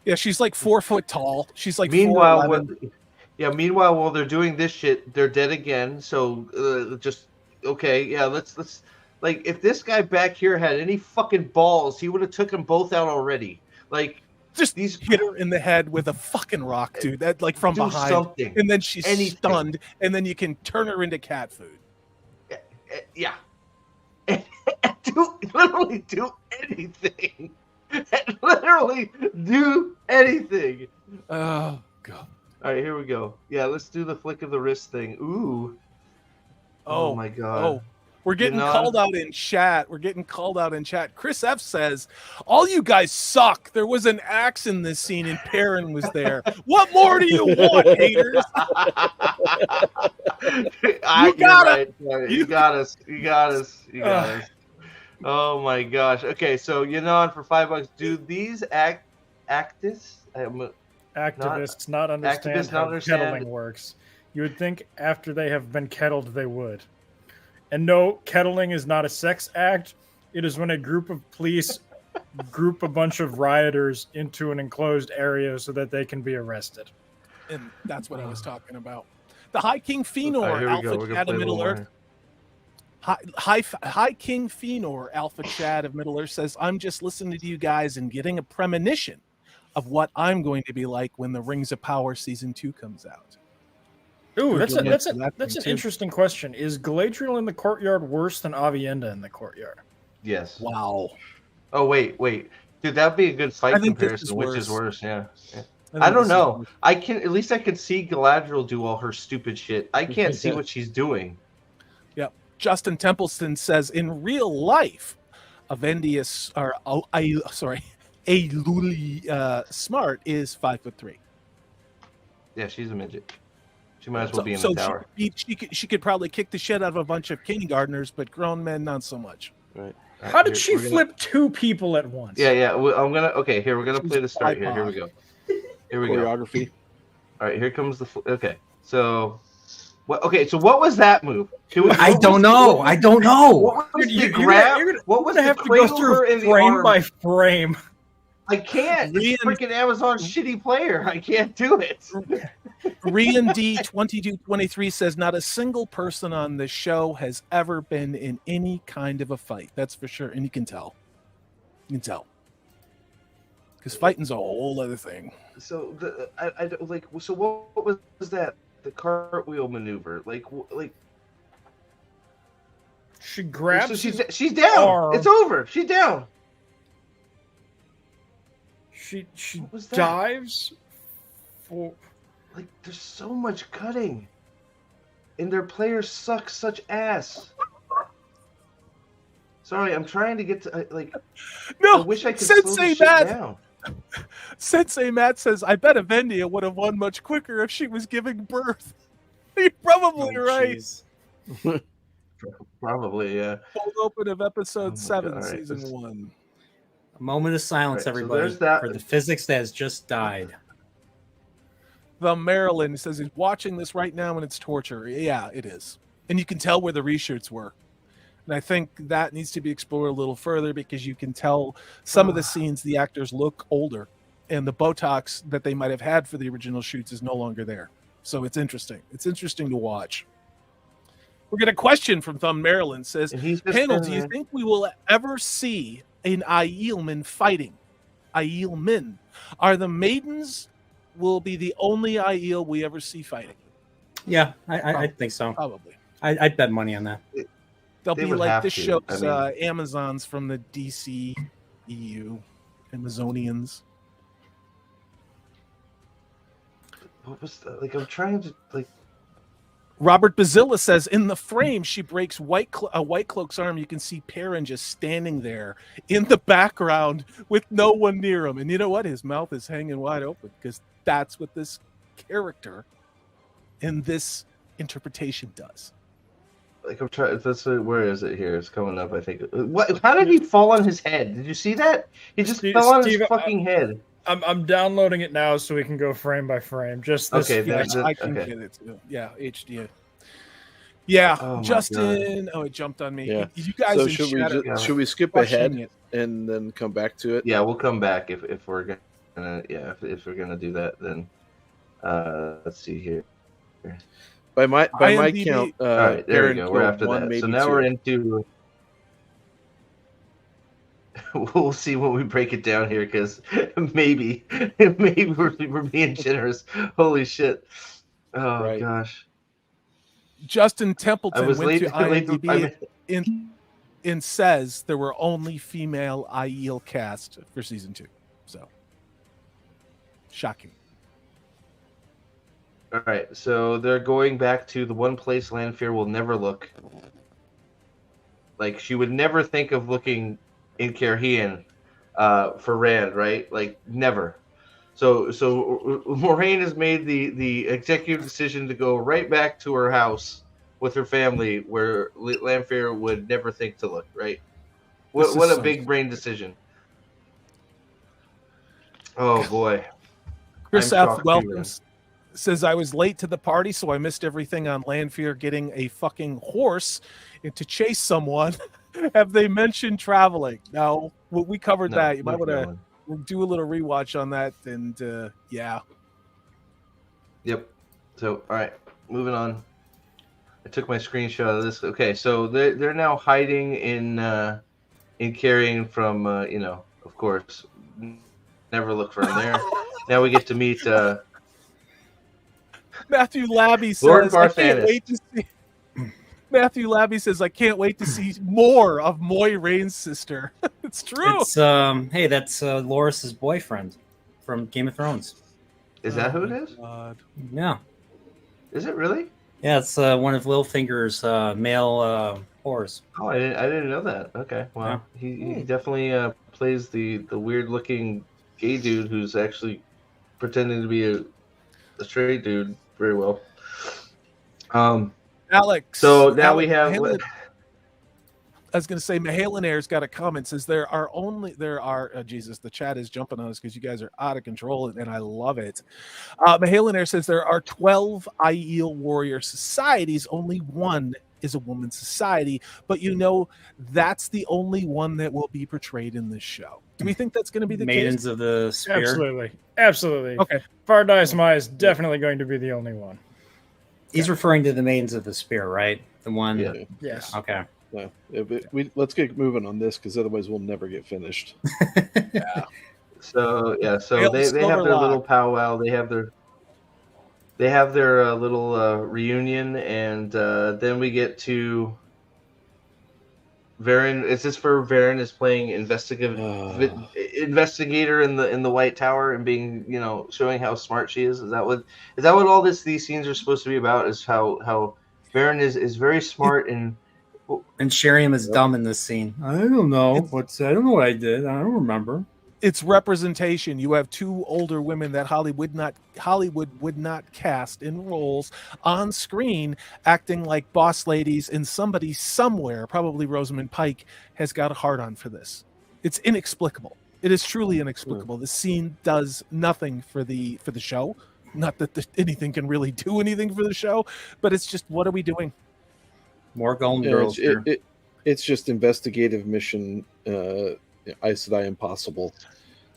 S1: Yeah, she's like 4 foot tall. She's like.
S2: Meanwhile, while they're doing this shit, they're dead again. So just okay. Yeah, let's like if this guy back here had any fucking balls, he would have took them both out already. Like.
S1: Just hit her in the head with a fucking rock, dude. That like from behind,
S2: something.
S1: And then she's stunned, and then you can turn her into cat food.
S2: Yeah, literally do anything. Literally do anything.
S1: Oh god!
S2: All right, here we go. Yeah, let's do the flick of the wrist thing. Ooh, Oh my god.
S1: Oh, we're getting
S2: Ganon?
S1: called out in chat. Chris F says, "All you guys suck. There was an axe in this scene, and Perrin was there. What more do you want, haters?
S2: You're right. You got us. You got us. You got us. Oh my gosh. Okay, so for $5, do these activists
S4: not understand how kettling works. You would think after they have been kettled, they would. And no, kettling is not a sex act. It is when a group of police group a bunch of rioters into an enclosed area so that they can be arrested.
S1: And that's what I was talking about. The High King Fëanor, Alpha Chad of Middle Earth. High King Fëanor, Alpha Chad of Middle Earth says, "I'm just listening to you guys and getting a premonition of what I'm going to be like when the Rings of Power Season 2 comes out."
S4: Ooh, that's an interesting question. Is Galadriel in the courtyard worse than Aviendha in the courtyard?
S2: Yes.
S1: Wow.
S2: Oh wait, dude, that'd be a good fight comparison. Which is worse? Yeah. I don't know. I can see Galadriel do all her stupid shit. I can't see what she's doing.
S1: Yep. Justin Templeton says, in real life, Aeluli Smart is 5'3".
S2: Yeah, she's a midget. She might as well be in the tower.
S1: She could probably kick the shit out of a bunch of kindergartners, but grown men not so much.
S2: Right.
S4: How did she flip two people at once?
S2: Yeah. We're gonna play the start here. Here we go.
S3: Choreography.
S2: All right, here comes the. Okay, so. So what was that move?
S5: I don't know.
S2: What was the grab? What was the
S4: have to go through frame by frame?
S2: I can't. It's freaking Amazon shitty player. I can't do it.
S1: Rian D2223 says, not a single person on the show has ever been in any kind of a fight. That's for sure. And you can tell. Because fighting's a whole other thing.
S2: So So what was that? The cartwheel maneuver,
S4: she grabs.
S2: So she's down. Arm. It's over. She's down.
S4: She dives.
S2: There's so much cutting, and their players suck such ass. Sorry, I'm trying to get to
S1: No,
S2: I wish I could
S1: Sensei
S2: slow Matt down.
S1: Sensei Matt says, I bet Avendia would have won much quicker if she was giving birth. You're probably right.
S2: Probably, yeah.
S1: Cold open of episode 7, season 1.
S5: A moment of silence, everybody, for the physics that has just died.
S1: The Maryland says he's watching this right now and it's torture. Yeah, it is. And you can tell where the reshoots were. And I think that needs to be explored a little further because you can tell some of the scenes the actors look older and the Botox that they might have had for the original shoots is no longer there. So it's interesting. It's interesting to watch. We're getting a question from Thumb Maryland says, panel, do you think we will ever see an Aielman fighting? Aielmen. Are the maidens will be the only Aiel we ever see fighting?
S5: Yeah, I think so.
S1: Probably.
S5: I'd bet money on that.
S1: They'll be like this show's Amazons from the DC EU, Amazonians.
S2: What was that? I'm trying to
S1: Robert Bazilla says in the frame she breaks White Cloak's arm. You can see Perrin just standing there in the background with no one near him, and you know what? His mouth is hanging wide open because that's what this character in this interpretation does.
S2: I'm trying. Where is it here? It's coming up. I think. What? How did he fall on his head? Did you see that? He just fell on his fucking head.
S4: I'm downloading it now so we can go frame by frame. Just this.
S1: Okay, I can get it too. Yeah, HD. Yeah, Justin. Oh, it jumped on me.
S3: Yeah.
S1: You guys.
S3: So should we skip ahead and then come back to it?
S2: Yeah, we'll come back if we're gonna. Yeah, if we're gonna do that, then let's see here.
S3: By my count,
S2: all right, there we go. We're after that. So now we're into. We'll see when we break it down here, because maybe we're being generous. Holy shit! Oh gosh.
S1: Justin Templeton went to IMDb and says there were only female Aiel cast for season 2. So shocking.
S2: All right, so they're going back to the one place Lanfear will never look. Like, she would never think of looking in Carhian for Rand, right? Like, never. So Moraine has made the executive decision to go right back to her house with her family, where Lanfear would never think to look, right? What a big brain decision. Oh boy.
S1: Chris F. welcomes says, I was late to the party, so I missed everything on Lanfear getting a fucking horse to chase someone. Have they mentioned traveling? No, we covered that. You might want to do a little rewatch on that. And yeah.
S2: Yep. So, all right, moving on. I took my screenshot of this. Okay, so they're now hiding in Carrion from, of course, never look for him there. Now we get to meet
S1: Matthew Labby
S2: Lord
S1: says, I can't wait to see. Matthew Labby says, I can't wait to see more of Moiraine's sister. It's true.
S5: It's hey, that's Loris's boyfriend from Game of Thrones.
S2: Is that who it is?
S1: God.
S5: Yeah.
S2: Is it really?
S5: Yeah, it's one of Littlefinger's male whores.
S2: Oh, I didn't know that. Okay, well, yeah. He definitely plays the weird looking gay dude who's actually pretending to be a straight dude very well.
S1: Alex.
S2: So now we have.
S1: I was going to say, Mahalenair's got a comment. Says Jesus, the chat is jumping on us because you guys are out of control, and I love it. Mahalenair says there are 12 Aiel warrior societies. Only one is a woman's society, but that's the only one that will be portrayed in this show. Do we think that's going to be the
S5: Maidens
S1: case?
S5: of the Spear?
S4: Absolutely.
S1: Okay.
S4: Fardias Mai is definitely going to be the only one.
S5: He's referring to the Maidens of the Spear, right? The one.
S2: Yeah.
S4: Yes.
S5: Okay.
S3: Yeah. Let's get moving on this because otherwise we'll never get finished.
S1: Yeah.
S2: So they have their little powwow. They have their little reunion, and then we get to Varen. Is this for Varen is playing investigator in the White Tower and being showing how smart she is? Is that what all these scenes are supposed to be about? Is how Varen is very smart and
S5: Sheriam is dumb in this scene. I don't know. I don't know what I did. I don't remember.
S1: It's representation. You have two older women that Hollywood would not cast in roles on screen, acting like boss ladies, and somebody somewhere, probably Rosamund Pike, has got a hard on for this. It's inexplicable. It is truly inexplicable. The scene does nothing for the show. Not that anything can really do anything for the show, but it's just, what are we doing?
S5: More Golden Girls.
S3: It's just investigative mission. Aes Sedai Impossible.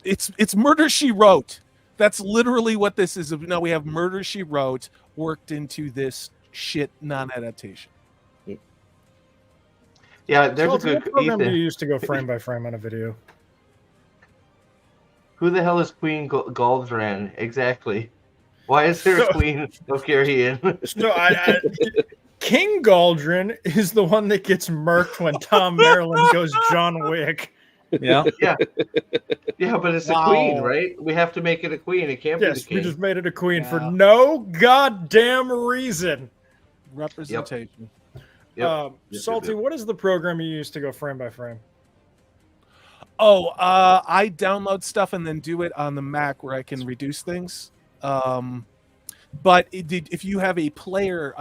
S1: It's Murder, She Wrote. That's literally what this is. Now we have Murder, She Wrote worked into this shit non-adaptation.
S2: Yeah, there's a good.
S4: What program do you use to go frame by frame on a video?
S2: Who the hell is Queen Galdran exactly? Why is there a Queen of Carhian?
S4: King Galdran is the one that gets murked when Tom Maryland goes John Wick.
S5: Yeah.
S2: Yeah, but it's a queen, right? We have to make it a queen. It can't be the king.
S4: We just made it a queen for no goddamn reason.
S1: Representation.
S2: Yep.
S4: Salty, what is the program you use to go frame by frame?
S1: Oh, I download stuff and then do it on the Mac where I can reduce things. But if you have a player,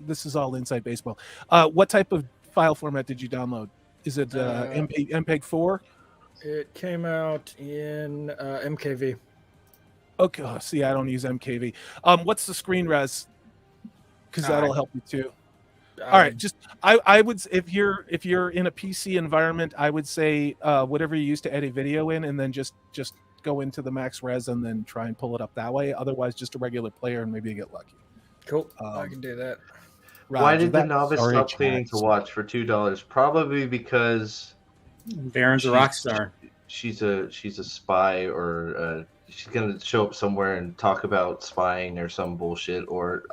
S1: this is all inside baseball. What type of file format did you download? Is it MPEG-4?
S4: It came out in MKV.
S1: Okay. Oh, see, I don't use MKV. What's the screen res? Because that'll help you too. All right. Just I would, if you're in a PC environment, I would say whatever you use to edit video in, and then just go into the max res and then try and pull it up that way. Otherwise, just a regular player, and maybe you get lucky.
S4: Cool. I can do that.
S2: Why did the novice stop cleaning to watch for $2? Probably because
S5: Varen's a rock star.
S2: She's a spy, or she's gonna show up somewhere and talk about spying or some bullshit, or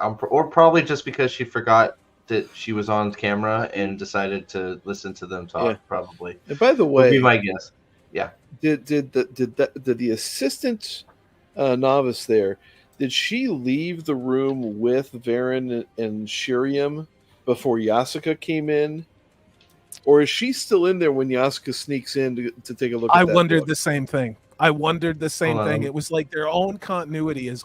S2: probably just because she forgot that she was on camera and decided to listen to them talk. Yeah. Probably.
S3: And by the way,
S2: would be my guess. Yeah.
S3: Did the assistant novice there? did she leave the room with Varen and Shiriam before Yasuka came in? Or is she still in there when Yasuka sneaks in to take a look at
S1: I
S3: that
S1: wondered
S3: book?
S1: the same thing. It was like their own continuity is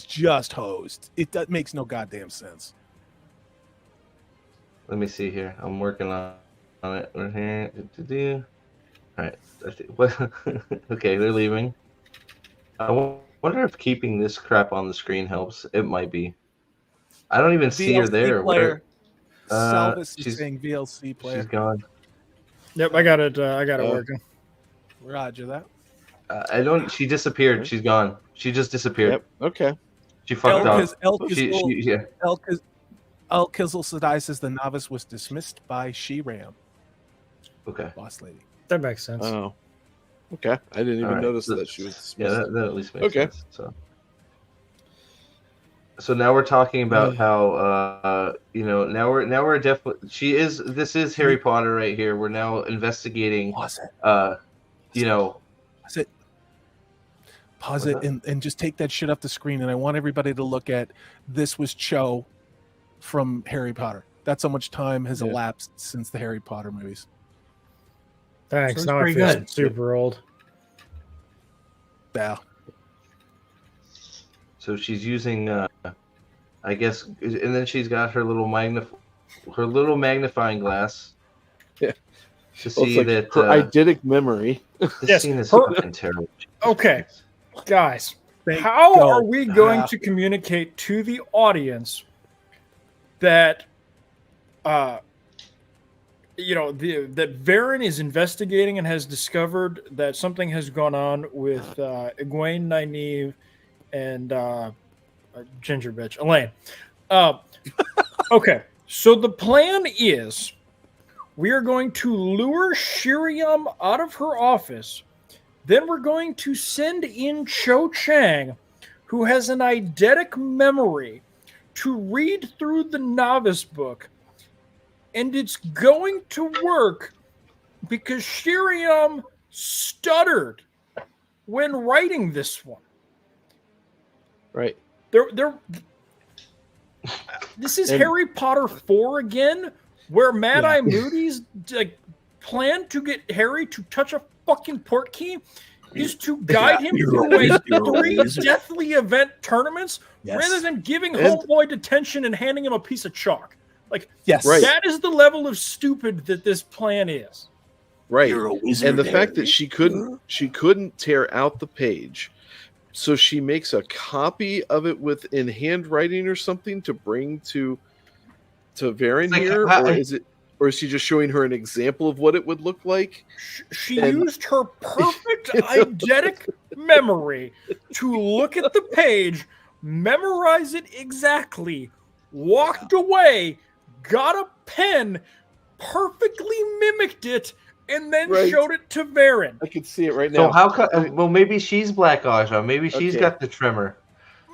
S1: just hosed. That makes no goddamn sense.
S2: Let me see here. I'm working on it. We're here. All right. Okay, they're leaving. I wonder if keeping this crap on the screen helps. It might be. I don't even see her
S1: VLC
S2: there.
S1: player.
S2: Where?
S1: Salvis is saying VLC player.
S2: She's gone.
S4: Yep, I got it. I got it working.
S1: Roger that.
S2: I don't. She disappeared. She's gone. She just disappeared.
S3: Yep. Okay.
S2: She fucked off.
S1: El Kizzle Sadai says the novice was dismissed by Shiram.
S2: Okay.
S1: Boss lady.
S4: That makes sense.
S3: Oh. Okay. I didn't even notice that she was dismissed.
S2: Yeah, that at least makes sense. So now we're talking about how now we're definitely this is Harry Potter right here. We're now investigating
S1: Pause it and just take that shit off the screen, and I want everybody to look at this was Cho from Harry Potter. That's how much time has elapsed since the Harry Potter movies.
S4: Thanks.
S5: So
S4: now I feel super old.
S1: Yeah.
S2: So she's using I guess, and then she's got her little magnifying glass.
S3: Yeah.
S2: To see
S3: like
S2: that
S3: her eidetic memory.
S2: This scene is fucking terrible.
S4: Okay, guys, how are we going to communicate to the audience that, that Varen is investigating and has discovered that something has gone on with Egwene, Nynaeve, and Ginger bitch, Elaine. Okay, so the plan is we are going to lure Shiriam out of her office. Then we're going to send in Cho Chang, who has an eidetic memory, to read through the novice book. And it's going to work because Shiriam stuttered when writing this one.
S3: Right.
S4: This is Harry Potter 4 again, where Mad Eye Moody's plan to get Harry to touch a fucking portkey is to guide him through a 3 deathly event tournaments rather than giving Homeboy detention and handing him a piece of chalk. That is the level of stupid that this plan is.
S3: Right. And the fact that she couldn't tear out the page. So she makes a copy of it in handwriting or something to bring to Varen here, or is she just showing her an example of what it would look like?
S4: She used her perfect eidetic memory to look at the page, memorize it exactly, walked away, got a pen, perfectly mimicked it, and then showed it to Varen.
S3: I can see it right now.
S2: So how come? Well, maybe she's Black Aja. Maybe she's got the tremor.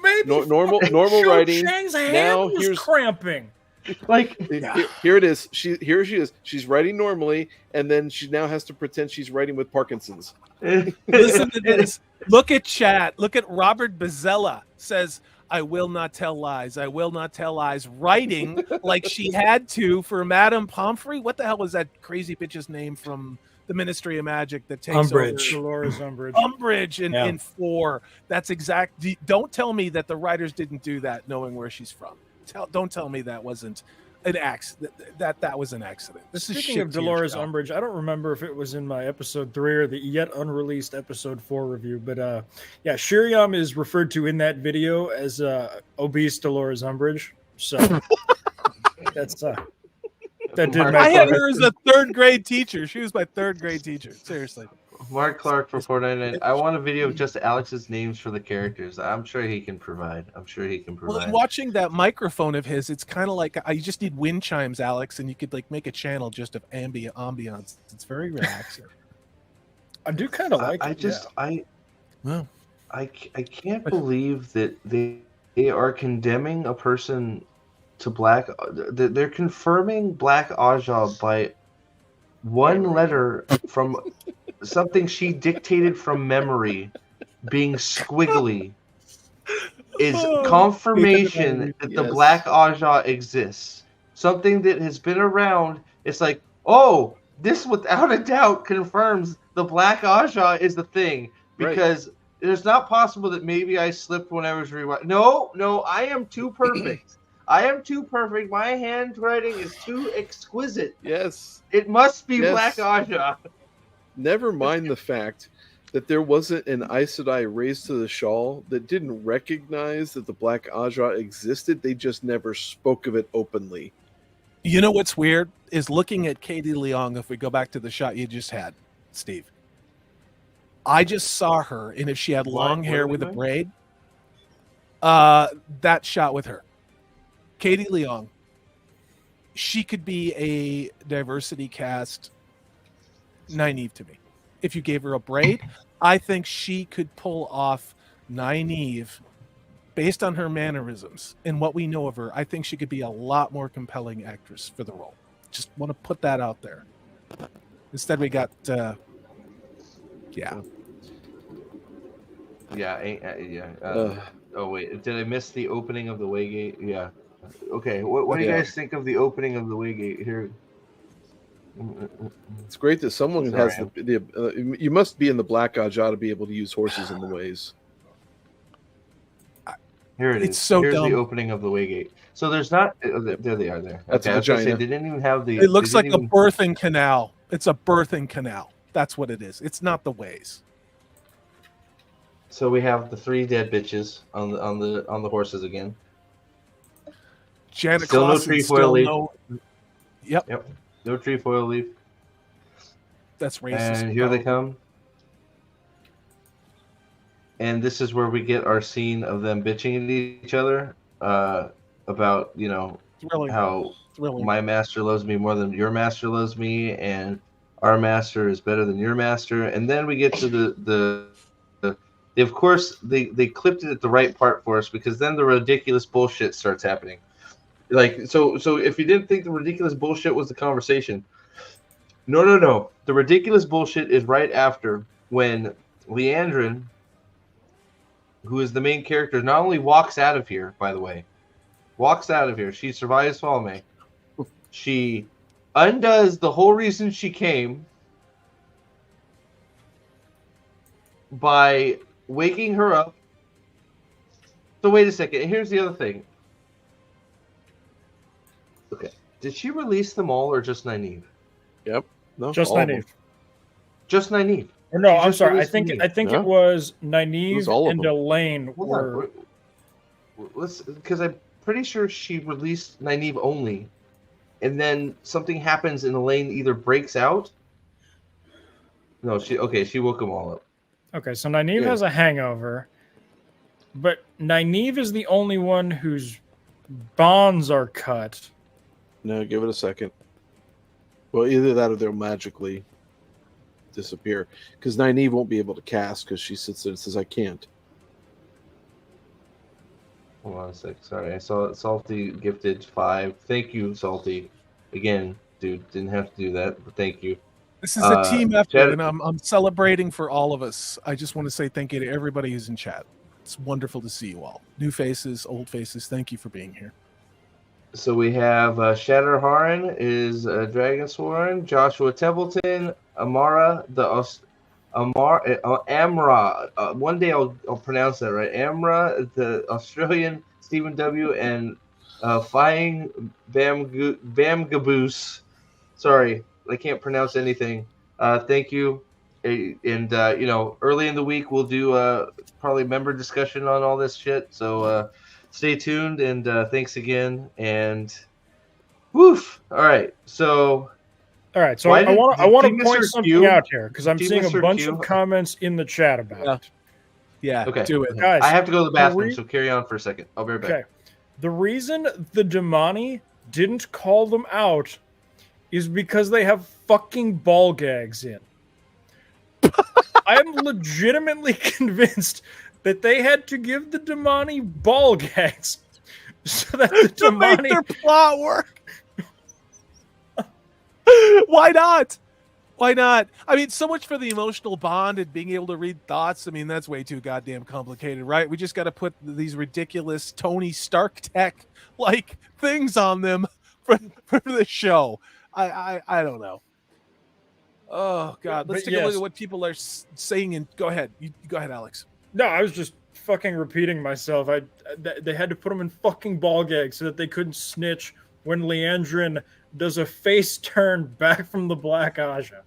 S4: Maybe
S3: normal writing.
S4: Chang's hand was cramping.
S3: Here it is. Here she is. She's writing normally, and then she now has to pretend she's writing with Parkinson's.
S1: Listen to this. Look at chat. Look at Robert Bezella says, "I will not tell lies. I will not tell lies." Writing like she had to for Madame Pomfrey. What the hell was that crazy bitch's name from the Ministry of Magic that takes
S4: Umbridge.
S1: over?
S4: Dolores Umbridge.
S1: Umbridge in 4. That's exact. Don't tell me that the writers didn't do that knowing where she's from. Don't tell me that wasn't an accident. That was an accident.
S4: Speaking of Dolores Umbridge, I don't remember if it was in my episode 3 or the yet unreleased episode 4 review, but Shiriam is referred to in that video as obese Dolores Umbridge. So that's that did.
S1: I had her as a 3rd grade teacher. She was my 3rd grade teacher. Seriously.
S2: Mark Clark for 499. I want a video of just Alex's names for the characters. I'm sure he can provide.
S1: Well, watching that microphone of his, it's kind of like you just need wind chimes, Alex, and you could make a channel just of ambiance. It's very relaxing.
S4: I do kind of like
S2: it. I can't believe that they are condemning a person to black. They're confirming Black Aja by one letter from something she dictated from memory being squiggly. is
S1: Oh,
S2: confirmation that the
S3: yes.
S2: Black Aja exists. Something that has been around. It's like, oh, this without a doubt confirms the Black Aja is the thing. Because it's not possible that maybe I slipped when I was rewriting. No, I am too perfect. I am too perfect. My handwriting is too exquisite.
S3: Yes.
S2: It must be
S3: Yes.
S2: Black Aja.
S3: Never mind the fact that there wasn't an Aes Sedai raised to the shawl that didn't recognize that the Black Aja existed. They just never spoke of it openly.
S1: You know what's weird is looking at Katie Leong. If we go back to the shot you just had, Steve, I just saw her, and if she had long hair with a braid, that shot with her, Katie Leong, she could be a diversity cast Nynaeve to me. If you gave her a braid, I think she could pull off Nynaeve based on her mannerisms and what we know of her. I think she could be a lot more compelling actress for the role. Just want to put that out there. Instead, we got,
S2: Oh wait, did I miss the opening of the Waygate? Yeah. Okay. What do you guys think of the opening of the Waygate here?
S3: It's great that someone has the you must be in the Black Aja to be able to use horses in the ways.
S2: Here it is.
S1: It's so
S2: Here's
S1: dumb.
S2: the opening of the Waygate. So there's not. There they are. There.
S3: That's
S2: okay,
S3: a
S2: I was gonna say,
S3: vagina.
S2: they didn't even have the.
S1: It looks like a birthing canal. It's a birthing canal. That's what it is. It's not the ways.
S2: So we have the 3 dead bitches on the horses again.
S1: Janet
S2: Still no
S1: Clausen,
S2: trefoil leaf.
S1: Yep.
S2: No trefoil leaf.
S1: That's racist.
S2: And here they come. And this is where we get our scene of them bitching at each other about,
S1: Thrilling.
S2: how
S1: Thrilling.
S2: my master loves me more than your master loves me, and our master is better than your master. And then we get to the of course they clipped it at the right part for us, because then the ridiculous bullshit starts happening. Like, so if you didn't think the ridiculous bullshit was the conversation, no. The ridiculous bullshit is right after, when Leandrin, who is the main character, not only walks out of here, by the way, she survives Falme. She undoes the whole reason she came by waking her up. So wait a second. Here's the other thing. Okay. Did she release them all, or just Nynaeve?
S3: Yep. No,
S4: Just
S3: all of them.
S4: Nynaeve.
S2: Just Nynaeve.
S4: Or no,
S2: She
S4: I'm
S2: just
S4: sorry. I
S2: released
S4: think
S2: Nynaeve.
S4: it was
S3: It
S4: Nynaeve
S3: was all of
S4: and
S3: them.
S4: Elaine
S2: Hold
S4: were.
S2: on. Let's, because I'm pretty sure she released Nynaeve only, and then something happens and Elaine either breaks out. No, she woke them all up.
S4: Okay, so Nynaeve
S3: Yeah.
S4: has a hangover, but Nynaeve is the only one whose bonds are cut.
S3: No, give it a second. Well, either that or they'll magically disappear, because Nynaeve won't be able to cast because she sits there and says, "I can't."
S2: Hold on a sec. Sorry, I saw Salty gifted 5. Thank you, Salty. Again, dude, didn't have to do that, but thank you.
S1: This is a team effort,
S2: Chat-
S1: and I'm celebrating for all of us. I just want to say thank you to everybody who's in chat. It's wonderful to see you all. New faces, old faces. Thank you for being here.
S2: So we have Shatterharan is Dragonsworn, Joshua Templeton, Amara, Amra. One day I'll pronounce that right. Amra, the Australian, Stephen W, and Fying Bamgaboose. Sorry, I can't pronounce anything. Thank you. And early in the week we'll do probably member discussion on all this shit. So stay tuned, and thanks again. And woof. All right. So
S4: I
S2: Why
S4: want
S2: did
S4: to
S2: you miss
S4: point
S2: her
S4: something
S2: cue?
S4: out here because I'm
S2: Did you
S4: seeing
S2: miss
S4: a
S2: her
S4: bunch
S2: cue?
S4: of comments in the chat about
S1: Yeah.
S4: it.
S1: Yeah,
S2: Okay.
S1: do it.
S4: Guys,
S2: I have to go to the bathroom,
S4: re-
S2: so carry on for a second. I'll be right back.
S4: okay. The reason the Damani didn't call them out is because they have fucking ball gags in. I am legitimately convinced that they had to give the Damani ball gags so that the
S1: To make
S4: Damani
S1: their plot work. Why not? Why not? I mean, so much for the emotional bond and being able to read thoughts. I mean, that's way too goddamn complicated, right? We just got to put these ridiculous Tony Stark tech like things on them for the show. I don't know. Oh God, let's take a look at what people are saying. And go ahead, go ahead, Alex.
S4: No, I was just fucking repeating myself. They had to put them in fucking ball gags so that they couldn't snitch when Leandrin does a face turn back from the Black Aja.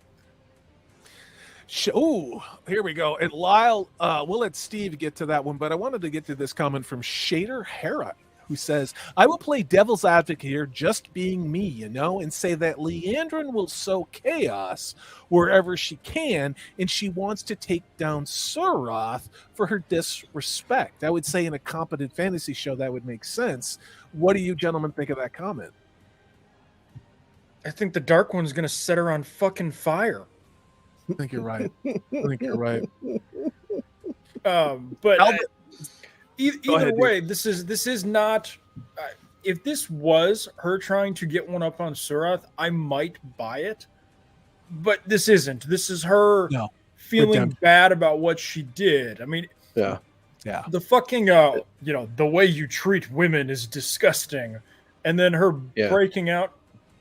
S1: Oh, here we go. And Lyle, we'll let Steve get to that one, but I wanted to get to this comment from Shader Hera, who says, I will play devil's advocate here, just being me, and say that Leandrin will sow chaos wherever she can, and she wants to take down Suroth for her disrespect. I would say in a competent fantasy show that would make sense. What do you gentlemen think of that comment?
S4: I think the Dark One's going to set her on fucking fire.
S1: I think you're right.
S4: But either way, this is not. If this was her trying to get one up on Suroth, I might buy it. But this isn't. This is her feeling bad about what she did. I mean,
S3: yeah.
S4: The fucking the way you treat women is disgusting, and then her breaking out.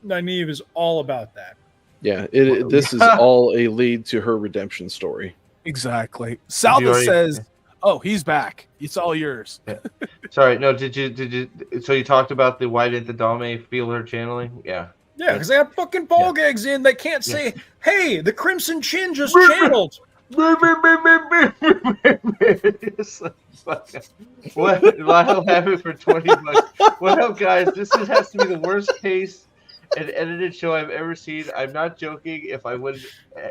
S4: Nynaeve is all about that.
S3: Yeah, this is all a lead to her redemption story.
S1: Exactly. Salva says, "Oh, he's back. It's all yours."
S2: Yeah. Sorry, no. Did you? So you talked about the why didn't the Dame feel her channeling? Yeah.
S4: Yeah, because they have fucking ball gags in. They can't say, "Hey, the Crimson Chin just channeled."
S2: What? I'll have it for $20. What up, guys? This has to be the worst case an edited show I've ever seen. I'm not joking. If I would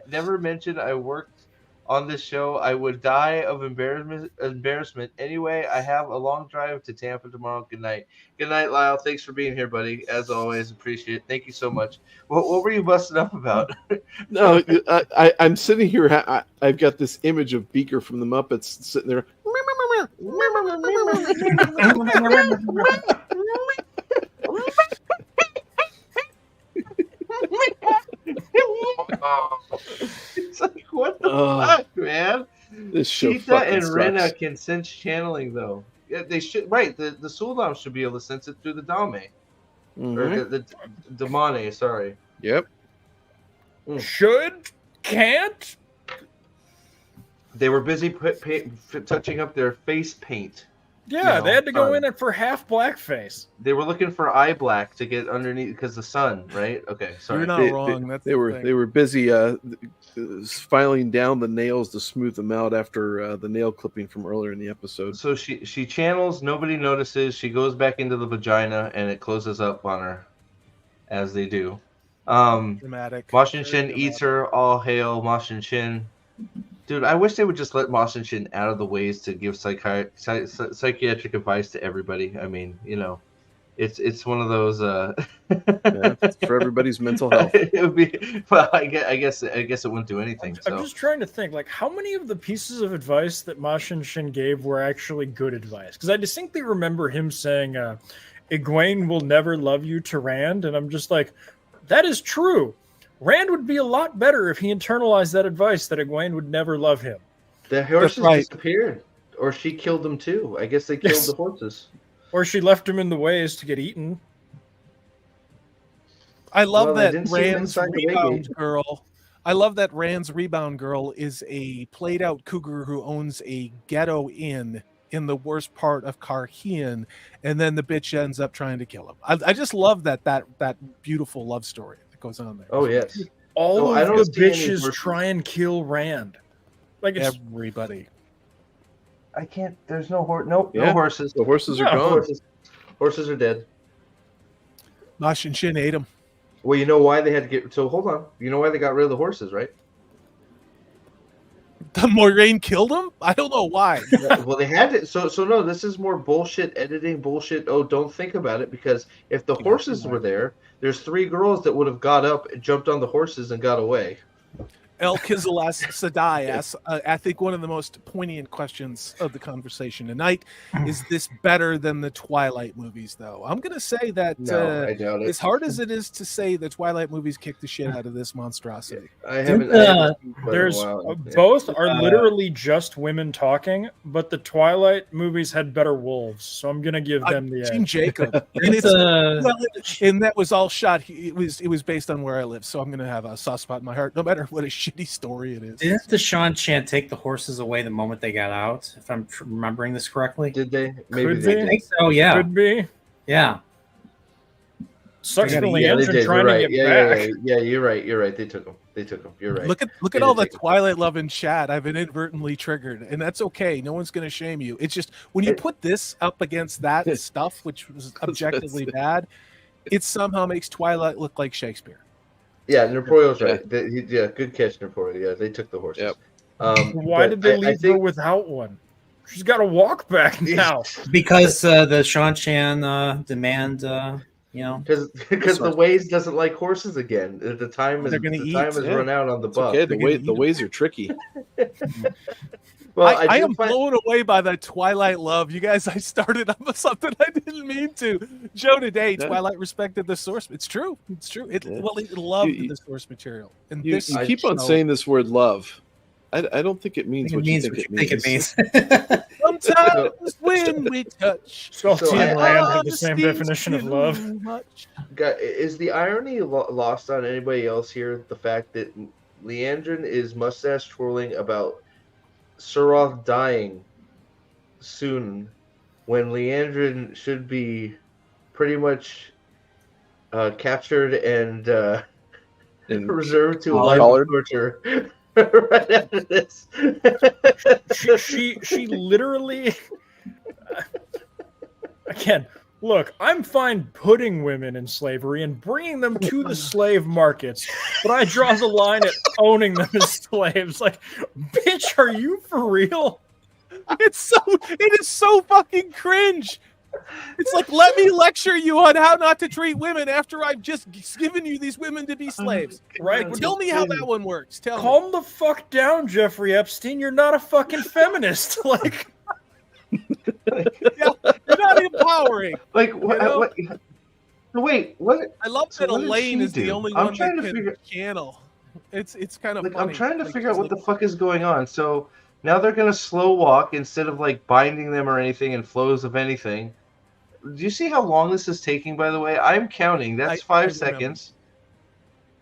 S2: never mention I worked on this show, I would die of embarrassment. Anyway, I have a long drive to Tampa tomorrow. Good night. Good night, Lyle. Thanks for being here, buddy. As always, appreciate it. Thank you so much. What were you busting up about?
S3: No, I'm sitting here. I've got this image of Beaker from the Muppets sitting there.
S2: It's like, what the fuck, man?
S3: This show
S2: Cheetah and Rena can sense channeling, though. Yeah, they should. Right, the Suldam should be able to sense it through the Dame. Or the Damane, sorry.
S3: Yep.
S4: Should? Can't?
S2: They were busy touching up their face paint.
S4: Yeah, they had to go in it for half blackface.
S2: They were looking for eye black to get underneath because the sun, right? Okay, sorry.
S1: You're not wrong.
S3: They were busy filing down the nails to smooth them out after the nail clipping from earlier in the episode.
S2: So she channels, nobody notices. She goes back into the vagina, and it closes up on her, as they do.
S1: Dramatic.
S2: Mashin Shin eats her. All hail Mashin Shin. Dude, I wish they would just let Mashin Shin out of the ways to give psychiatric advice to everybody. I mean, it's one of those.
S3: It's for everybody's mental health.
S2: It would be. Well, I guess it wouldn't do anything.
S4: I'm just trying to think, like, how many of the pieces of advice that Mashin Shin gave were actually good advice? Because I distinctly remember him saying, "Egwene will never love you" to Rand, and I'm just like, that is true. Rand would be a lot better if he internalized that advice that Egwene would never love him.
S2: The horses disappeared, or she killed them too. I guess they killed the horses.
S4: Or she left him in the ways to get eaten.
S1: I love that Rand's rebound girl. I love that Rand's rebound girl is a played-out cougar who owns a ghetto inn in the worst part of Carhean, and then the bitch ends up trying to kill him. I just love that beautiful love story that goes on there.
S2: Oh yes,
S4: all of the bitches try and kill Rand. Like
S1: everybody.
S2: I can't. There's no horse. Nope, no horses.
S3: The horses are gone.
S2: Horses are dead.
S1: Mashin Shin ate them.
S2: Well, you know why they had to get. So hold on. You know why they got rid of the horses, right?
S1: The Moiraine killed him? I don't know why.
S2: Well, they had to. So no. This is more bullshit editing. Bullshit. Oh, don't think about it, because if the horses were there, there's 3 girls that would have got up and jumped on the horses and got away.
S1: El Kizalas Sadai asks, I think one of the most poignant questions of the conversation tonight is this better than the Twilight movies, though? I'm going to say that
S2: No, I doubt it.
S1: as hard as it is to say the Twilight movies kicked the shit out of this monstrosity.
S2: I haven't seen it in a
S4: There's
S2: while.
S4: both are literally just women talking, but the Twilight movies had better wolves, so I'm gonna give them the
S1: Team
S4: edge.
S1: Jacob, and that was all shot. It was based on where I live, so I'm going to have a soft spot in my heart, no matter what a shitty story it is.
S5: Didn't the Sean Chan take the horses away the moment they got out? If I'm remembering this correctly,
S2: Did they? Maybe
S4: Could
S2: they
S4: they?
S5: I
S2: did.
S5: think so. Yeah,
S4: Could be.
S5: yeah.
S4: Sucks for
S1: Yeah,
S4: the
S2: Yeah, they
S4: engine
S2: did.
S4: trying
S2: You're
S4: to
S2: right.
S4: get back.
S2: Yeah, you're right. You're right. They took them. You're right.
S1: Look
S2: They
S1: at all
S2: did
S1: the
S2: take 'em.
S1: Twilight love in chat. I've inadvertently triggered, and that's okay. No one's going to shame you. It's just when you put this up against that stuff, which was objectively bad, it somehow makes Twilight look like Shakespeare.
S2: Yeah, Napoleon's right. Good catch, Napoleon. Yeah, they took the horses.
S3: Yep.
S4: Why
S2: but
S4: did they
S2: I
S4: leave her
S2: think-
S4: without one? She's got to walk back now.
S5: Because the Sean Chan demand,
S2: Because the Ways doesn't like horses again. The time
S1: They're gonna eat,
S2: has
S3: yeah.
S2: run out on the
S3: It's
S2: buff.
S3: okay.
S1: They're gonna eat
S3: The
S1: them.
S3: ways are tricky.
S2: Well,
S1: I
S2: do
S1: am
S2: find-
S1: blown away by that Twilight love. You guys, I started up with something I didn't mean to. Joe today,
S3: Yeah.
S1: Twilight respected the source. It's true. It's true. It
S3: Yeah.
S1: it loved
S3: You-
S1: the source material. And
S3: You
S1: this
S3: keep on
S1: show-
S3: saying this word love. I don't think it means
S5: it
S3: what
S5: means
S3: you
S5: what you
S3: think it means.
S1: Sometimes when we touch,
S4: Salty
S2: So
S4: and
S2: I-
S4: Rand have the same
S1: honesty's
S4: definition of love.
S1: too much.
S2: Is the irony lost on anybody else here? The fact that Leandrin is mustache twirling about Suroth dying soon, when Leandrin should be pretty much captured and
S3: And
S2: reserved to a
S3: Collared.
S2: life of torture right after this.
S4: She literally again. Look, I'm fine putting women in slavery and bringing them to the slave markets, but I draw the line at owning them as slaves. Like, bitch, are you for real?
S1: It is so fucking cringe. It's like, let me lecture you on how not to treat women after I've just given you these women to be slaves.
S4: Right?
S1: Tell me how that one works. Tell me.
S4: Calm the fuck down, Jeffrey Epstein. You're not a fucking feminist. Like,
S1: You're not empowering.
S2: Like what?
S1: You know?
S2: What? Wait, what?
S1: I love
S2: So
S1: that
S2: what did
S1: Elaine
S2: she
S1: is the
S2: do?
S1: only
S2: I'm
S1: one
S2: trying
S1: that
S2: to
S1: can
S2: figure-
S1: channel. It's kind of
S2: Like
S1: funny.
S2: I'm trying to
S1: Like,
S2: figure out
S1: she's
S2: what the
S1: like,
S2: fuck is going on. So now they're gonna slow walk instead of like binding them or anything in flows of anything. Do you see how long this is taking? By the way, I'm counting. That's
S1: I
S2: 5
S1: remember.
S2: seconds.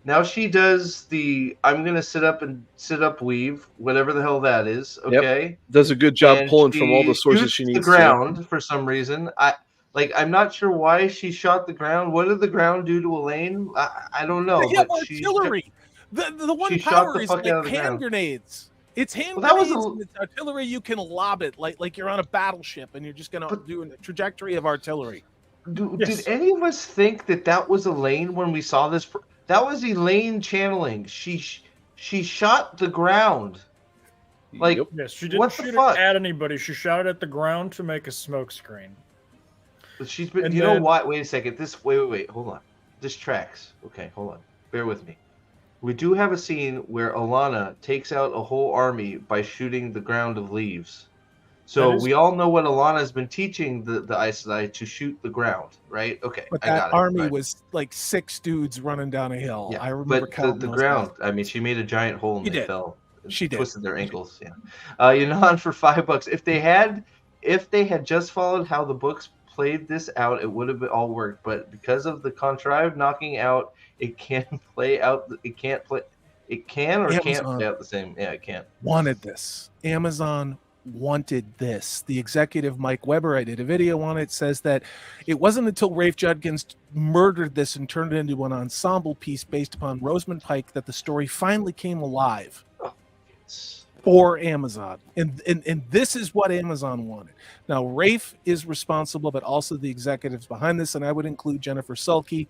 S2: Now she does the I'm gonna sit up weave, whatever the hell that is. Okay.
S3: does a good job
S2: And
S3: pulling from all the sources
S2: shoots
S3: she needs.
S2: the ground for some reason. I'm not sure why she shot the ground. What did the ground do to Elaine? I don't know.
S1: They have
S2: but she-
S1: artillery. The one
S2: she shot
S1: power
S2: the
S1: is
S2: fuck
S1: like
S2: out of the
S1: hand
S2: ground.
S1: grenades. It's hand
S2: Well, that was
S1: grenades
S2: a-
S1: and it's artillery. You can lob it like you're on a battleship and you're just gonna
S2: But-
S1: do a trajectory of artillery.
S4: Yes.
S2: Did any of us think that was Elaine when we saw this? That was Elaine channeling. She shot the ground. Like,
S3: Yep.
S4: yes, she didn't
S2: What the
S4: shoot
S2: fuck?
S4: it at anybody. She shot it at the ground to make a smoke screen.
S2: she's been.
S4: And
S2: You know
S4: then-
S2: what? Wait a second. Wait. Hold on. This tracks. Okay, hold on. Bear with me. We do have a scene where Alana takes out a whole army by shooting the ground of leaves. So
S4: That is-
S2: we all know what Alana's been teaching the Aes Sedai to shoot the ground, right? Okay,
S1: But
S2: I got
S1: that
S2: it.
S1: army
S2: Right.
S1: was like 6 dudes running down a hill.
S2: Yeah,
S1: I remember
S2: but
S1: counting
S2: the
S1: those
S2: ground.
S1: guys.
S2: I mean, she made a giant hole and
S1: She
S2: they
S1: did.
S2: fell. And
S1: She did.
S2: Twisted their ankles. Yeah. Yanan for $5. If they had just followed how the books played this out, it would have all worked. But because of the contrived knocking out, it can't play out. It can't play. It can or can't
S1: Amazon.
S2: play out the same. Yeah, it can't.
S1: Wanted this. Amazon wanted this. The executive Mike Weber, I did a video on it, says that it wasn't until Rafe Judkins murdered this and turned it into an ensemble piece based upon Rosamund Pike that the story finally came alive for Amazon. And this is what Amazon wanted. Now, Rafe is responsible, but also the executives behind this, and I would include Jennifer Sulky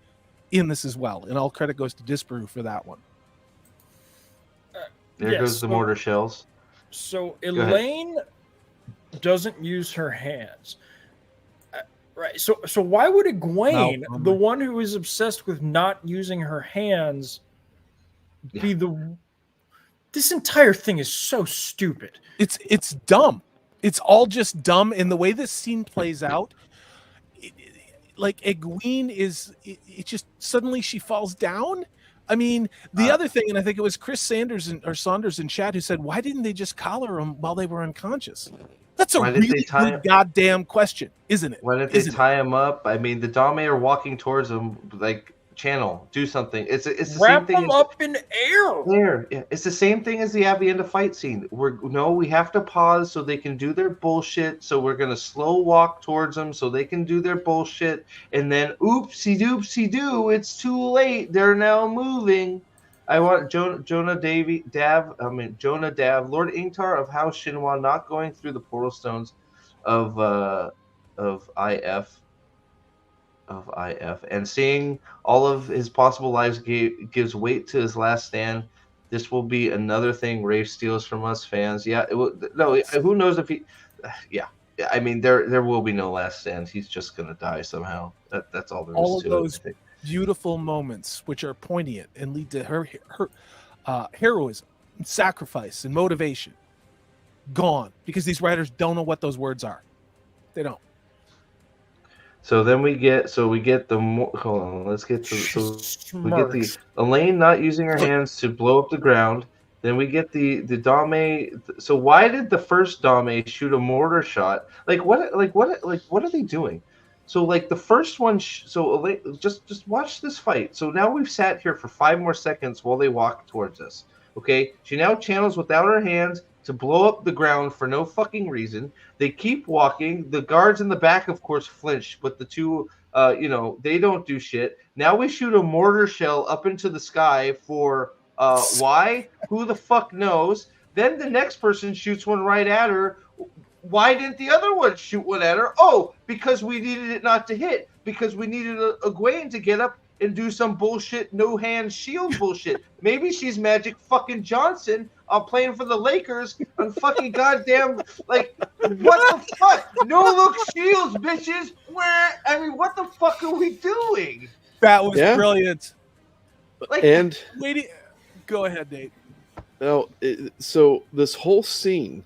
S1: in this as well. And all credit goes to Disparu for that one.
S2: There
S4: Yes,
S2: goes the
S4: so-
S2: mortar shells.
S4: So
S2: ahead.
S4: Elaine doesn't use her hands. Right. So why would Egwene,
S1: No,
S4: the one who is obsessed with not using her hands, be the This entire thing is so stupid.
S1: It's dumb. It's all just dumb. And the way this scene plays out, like Egwene it just suddenly she falls down. I mean, the other thing, and I think it was Chris Saunders in chat who said, why didn't they just collar them while they were unconscious? That's a really good goddamn question, isn't it?
S2: Why didn't they tie him up? I mean, the Dame are walking towards him, like, channel, do something. It's the
S4: Wrap
S2: same thing.
S4: Them up in air.
S2: Yeah. It's the same thing as the Abby end of fight scene. We have to pause so they can do their bullshit. So we're gonna slow walk towards them so they can do their bullshit. And then oopsie doopsie doo, it's too late. They're now moving. I want Jonah Dav, Lord Ingtar of House Shinwa not going through the portal stones of IF. And seeing all of his possible lives gives weight to his last stand. This will be another thing Rafe steals from us fans. Yeah, who knows if he? Yeah, I mean there will be no last stands. He's just gonna die somehow. That's all there is
S1: all
S2: to
S1: of those
S2: it.
S1: Beautiful moments, which are poignant and lead to her heroism, and sacrifice, and motivation, gone because these writers don't know what those words are. They don't.
S2: So then we get the hold on. Let's get to we get the Elaine not using her hands to blow up the ground. Then we get the Dame. So why did the first Dame shoot a mortar shot? What are they doing? So like the first one. So Elaine, just watch this fight. So now we've sat here for 5 more seconds while they walk towards us. Okay, she now channels without her hands to blow up the ground for no fucking reason. They keep walking. The guards in the back, of course, flinch, but the two, they don't do shit. Now we shoot a mortar shell up into the sky for why? Who the fuck knows? Then the next person shoots one right at her. Why didn't the other one shoot one at her? Oh, because we needed it not to hit. Because we needed Egwene to get up and do some bullshit, no hand shield bullshit. Maybe she's Magic fucking Johnson playing for the Lakers on fucking goddamn, what the fuck? No look shields, bitches. What the fuck are we doing?
S1: That was brilliant. Go ahead, Nate.
S3: No, so this whole scene,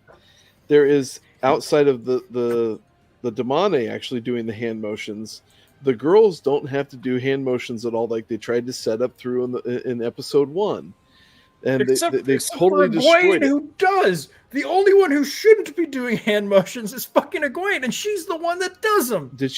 S3: there is outside of the Damane actually doing the hand motions. The girls don't have to do hand motions at all, like they tried to set up through in episode 1, and they totally destroyed it.
S4: Who does? The only one who shouldn't be doing hand motions is fucking Egwene, and she's the one that does them.
S3: Did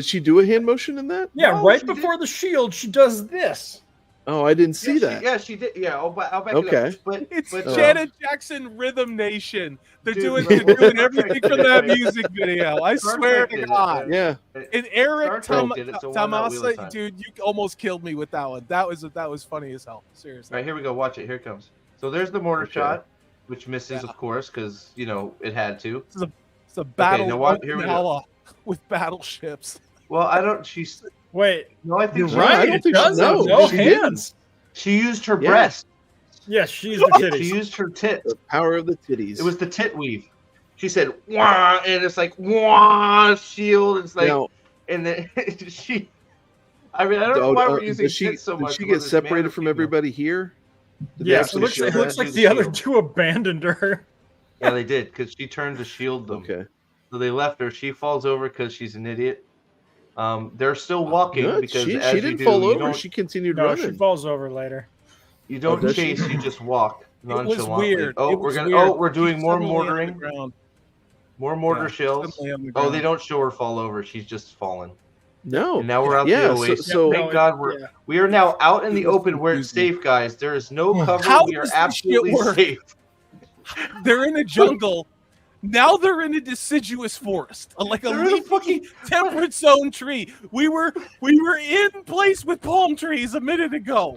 S3: she do a hand motion in that?
S4: Yeah, right before the shield, she does this.
S3: Oh, I didn't see that.
S2: She did. Yeah, I'll back
S3: it
S2: up. But
S1: Janet Jackson Rhythm Nation. They're doing everything from that music video. I swear to God.
S3: Yeah.
S1: And Eric Tamasa, dude, you almost killed me with that one. That was funny as hell. Seriously.
S2: All right, here we go. Watch it. Here it comes. So there's the mortar shot, which misses, of course, because it had to.
S1: It's a battle with battleships.
S2: Well, I don't. She's.
S4: Wait,
S2: no, I think
S4: you're right.
S3: I don't think no hands.
S2: She used her breast.
S4: Yes, she used the titties.
S2: She used her tit.
S3: The power of the titties.
S2: It was the tit weave. She said, "Wah," and it's like, "Wah," shield. It's like, and then she. I mean, I don't know why we're using tit so much.
S3: Did she get separated from everybody here?
S4: Yes, it looks like the other two abandoned her.
S2: Yeah, they did because she turned to shield them.
S3: Okay.
S2: So they left her. She falls over because she's an idiot. They're still walking because
S3: she didn't fall over. She continued running.
S4: She falls over later.
S2: You don't chase. You just walk nonchalantly.
S1: It was weird.
S2: We're doing more mortaring. More mortar shells. Oh, they don't show her fall over. She's just fallen.
S3: No.
S2: And now we're out the oasis.
S3: So
S2: thank God we are now out in the open where it's safe, guys. There is no cover. We are absolutely safe.
S1: They're in a jungle. Now they're in a deciduous forest, like a leafy temperate zone tree. We were in place with palm trees a minute ago.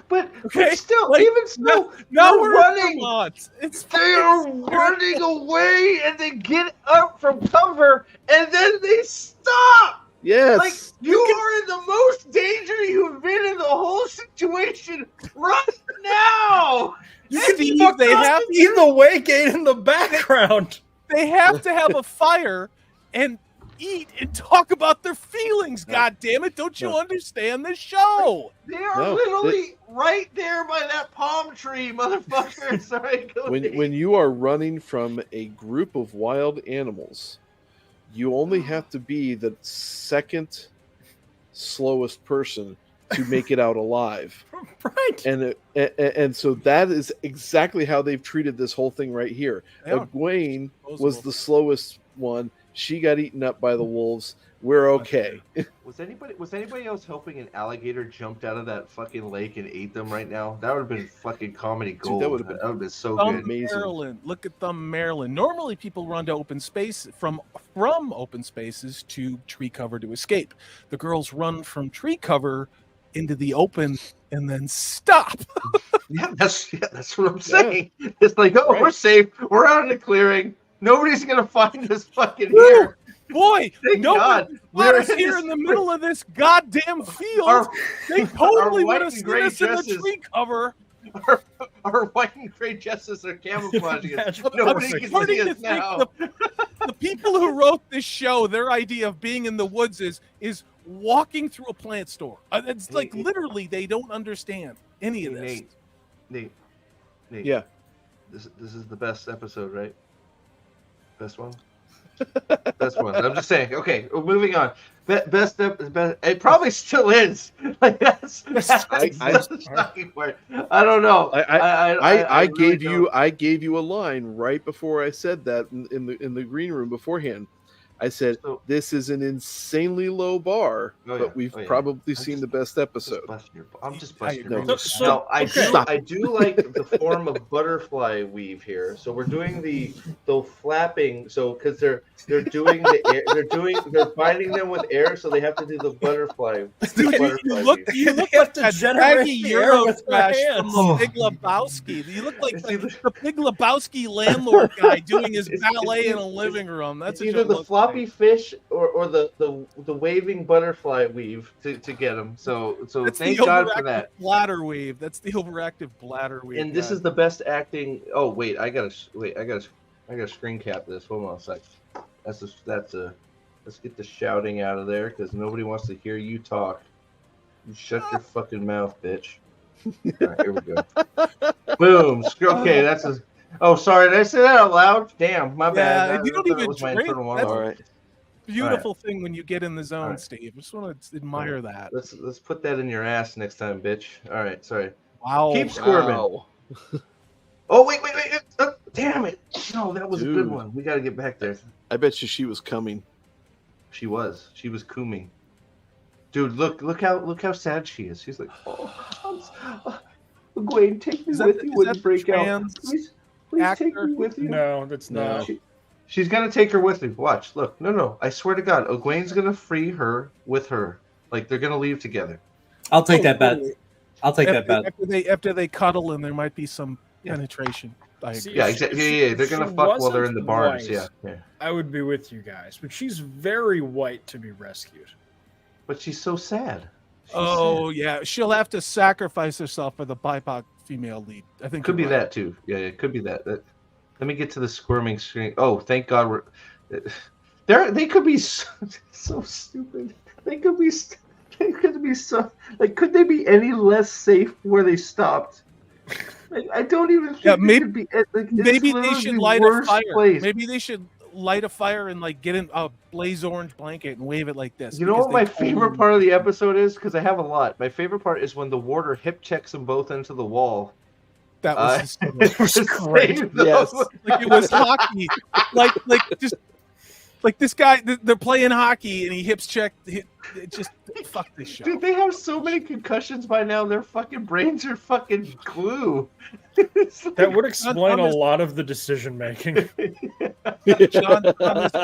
S2: But still, even still,
S1: now we're
S2: running.
S1: They
S2: are running away, and they get up from cover, and then they stop.
S3: Yes.
S2: Like you are in the most danger you've been in the whole situation right now.
S4: You can see they have in the way gate in the background.
S1: They have to have a fire, and eat and talk about their feelings. God damn it! Don't you understand the show?
S2: They are literally right there by that palm tree, motherfucker. Sorry,
S3: when you are running from a group of wild animals, you only have to be the second slowest person to make it out alive.
S4: Right.
S3: And so that is exactly how they've treated this whole thing right here. Egwene was the slowest one. She got eaten up by the wolves. We're okay.
S2: Was anybody else hoping an alligator jumped out of that fucking lake and ate them right now? That would have been fucking comedy gold.
S3: Dude, that would have
S2: been so good.
S1: Maryland. Look at Maryland. Normally people run to open space from open spaces to tree cover to escape. The girls run from tree cover into the open and then stop.
S2: That's what I'm saying. It's like, we're safe. We're out in the clearing. Nobody's gonna find us fucking here.
S1: Boy, nobody was here in the middle of this goddamn field. They totally would have seen us in the tree cover.
S2: Our white and gray dresses are camouflaging us. Nobody can see us now.
S1: The people who wrote this show, their idea of being in the woods is walking through a plant store. It's like literally they don't understand any of this.
S2: Nate.
S3: Yeah.
S2: This is the best episode, right? Best one. I'm just saying. Okay, moving on. Best. It probably still is. Like that's the shocking part. I don't know.
S3: I
S2: really
S3: gave you I gave you a line right before I said that in the green room beforehand. I said this is an insanely low bar, but we've probably seen the best episode.
S2: I'm just busting your
S3: balls.
S2: Now, I do like the form of butterfly weave here. So we're doing the flapping. So because they're doing the air, they're binding them with air, so they have to do the butterfly.
S1: You look like that shaggy Euro trash from the Big Lebowski. You look like the Big Lebowski landlord guy doing his ballet in a living room. That's
S2: either the floppy fish or the waving butterfly weave to get them. So thank God for that.
S1: Bladder weave. That's the overactive bladder weave.
S2: And this is the best acting. Oh wait, I gotta screen cap this. Hold on a sec. Let's get the shouting out of there because nobody wants to hear you talk. You shut your fucking mouth, bitch. All right, here we go. Boom. Okay, that's a. Oh, sorry. Did I say that out loud? Damn, my bad.
S1: You don't even drink. That's
S2: all right.
S1: Beautiful thing when you get in the zone, Steve. I just want to admire that.
S2: Let's put that in your ass next time, bitch. All right, sorry.
S1: Wow.
S2: Keep squirming. Wow. Oh wait. Damn it. No, that was a good one. We got to get back there.
S3: I bet you she was coming.
S2: She was cooming. Dude, look how sad she is. She's like, Gwen, take me with you when you break out. Please take me with you.
S4: No, that's not.
S2: She's gonna take her with me. Watch, look. No. I swear to God, Egwene's gonna free her with her. Like they're gonna leave together.
S5: I'll take that bet. I'll take that bet.
S1: After they cuddle and there might be some penetration.
S2: Yeah, exactly. Yeah, they're gonna fuck while they're in the bars. Yeah.
S4: I would be with you guys, but she's very white to be rescued.
S2: But she's so sad.
S1: Yeah, she'll have to sacrifice herself for the BIPOC female lead. I think
S2: could be that too. Yeah, it could be that. Let me get to the squirming screen. Oh, thank God they could be so stupid. They could be so like. Could they be any less safe where they stopped? I don't even think
S1: maybe they should light a fire. Place. Maybe they should light a fire and like get in a blaze orange blanket and wave it like this.
S2: You know what my favorite part of the episode is? Because I have a lot. My favorite part is when the warder hip checks them both into the wall.
S1: That was great. Yes, like it was hockey. Like this guy, they're playing hockey and he hips checked. Just fuck this show.
S2: Dude, they have so many concussions by now. Their fucking brains are fucking glue.
S4: That would explain a lot of the decision making.
S1: John,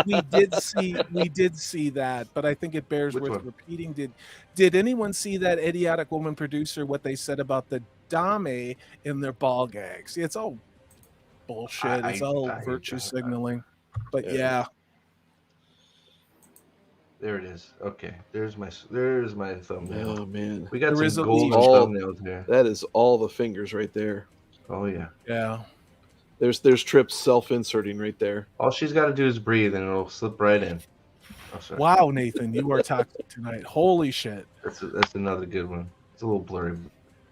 S1: we did see that, but I think it bears worth repeating. Did anyone see that idiotic woman producer? What they said about the dame in their ball gags? It's all bullshit. It's all virtue signaling. But yeah.
S2: There it is. Okay, there's my thumbnail.
S3: Oh man,
S2: we got some golden thumbnails here.
S3: That is all the fingers right there.
S2: Oh yeah.
S1: Yeah.
S3: There's Trips self-inserting right there.
S2: All she's got to do is breathe, and it'll slip right in. Oh, sorry.
S1: Wow, Nathan, you are toxic tonight. Holy shit.
S2: That's another good one. It's a little blurry,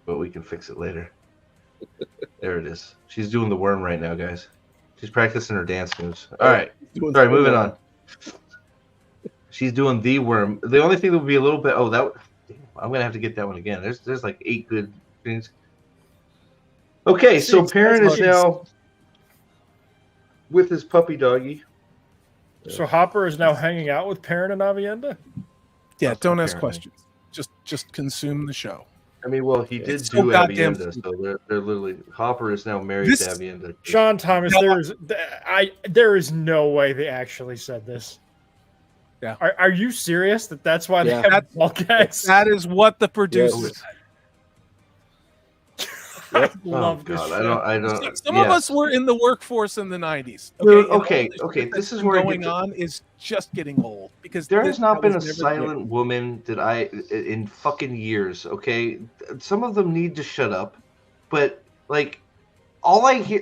S2: but we can fix it later. There it is. She's doing the worm right now, guys. She's practicing her dance moves. All right. Sorry, moving on. She's doing the worm. The only thing that would be a little bit. Oh, that. I'm gonna have to get that one again. There's like 8 good things. Okay, so Perrin is now with his puppy doggy.
S4: So Hopper is now hanging out with Perrin and Avienda?
S1: Yeah, don't ask questions. Just consume the show.
S2: I mean, well, he did
S1: so
S2: do
S1: goddamn
S2: Avienda, so they're literally Hopper is now married to Avienda.
S4: Sean Thomas, there is no way they actually said this.
S1: Yeah.
S4: Are you serious that's why they have ball gags?
S1: That is what the producers said.
S4: I love this.
S2: I don't.
S1: Some of us were in the workforce in the 90s.
S2: Okay. This is where
S1: going on is just getting old because
S2: there has not been a silent woman that in fucking years. Okay, some of them need to shut up, but like all I hear,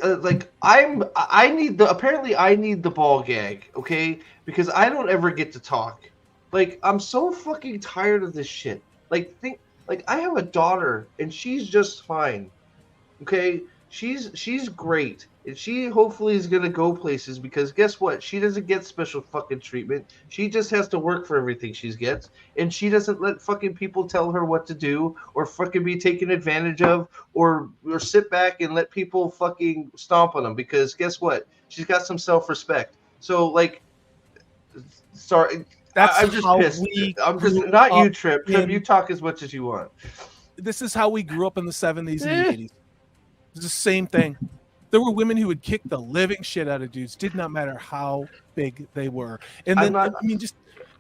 S2: I need the ball gag. Okay, because I don't ever get to talk. Like I'm so fucking tired of this shit. Like I have a daughter and she's just fine. Okay, she's great, and she hopefully is gonna go places because guess what? She doesn't get special fucking treatment. She just has to work for everything she gets, and she doesn't let fucking people tell her what to do or fucking be taken advantage of or sit back and let people fucking stomp on them because guess what? She's got some self-respect. So like, sorry, I'm just pissed. I'm just not you, Trip. Trip, you talk as much as you want.
S1: This is how we grew up in the 70s and the 80s. It's the same thing. There were women who would kick the living shit out of dudes. Did not matter how big they were. And then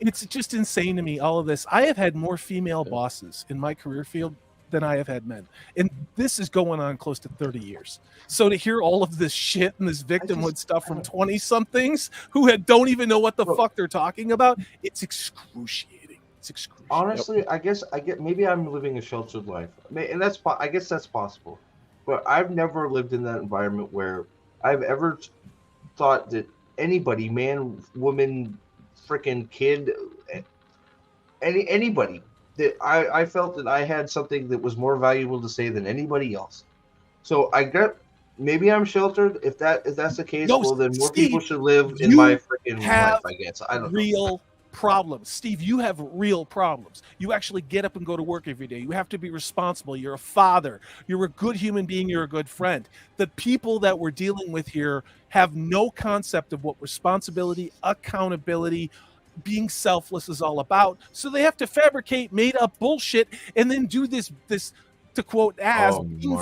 S1: it's just insane to me. All of this. I have had more female bosses in my career field than I have had men, and this is going on close to 30 years. So to hear all of this shit and this victimhood stuff from 20-somethings who don't even know what the fuck they're talking about, it's excruciating. It's excruciating.
S2: Honestly, I get maybe I'm living a sheltered life, and I guess that's possible. But I've never lived in that environment where I've ever thought that anybody, man, woman, freaking kid, anybody, that I felt that I had something that was more valuable to say than anybody else. So maybe I'm sheltered. If that's the case, well then more people should live in my freaking life. I guess I don't know.
S1: Problems. Steve, you have real problems. You actually get up and go to work every day. You have to be responsible. You're a father. You're a good human being. You're a good friend. The people that we're dealing with here have no concept of what responsibility, accountability, being selfless is all about. So they have to fabricate made up bullshit and then do this to quote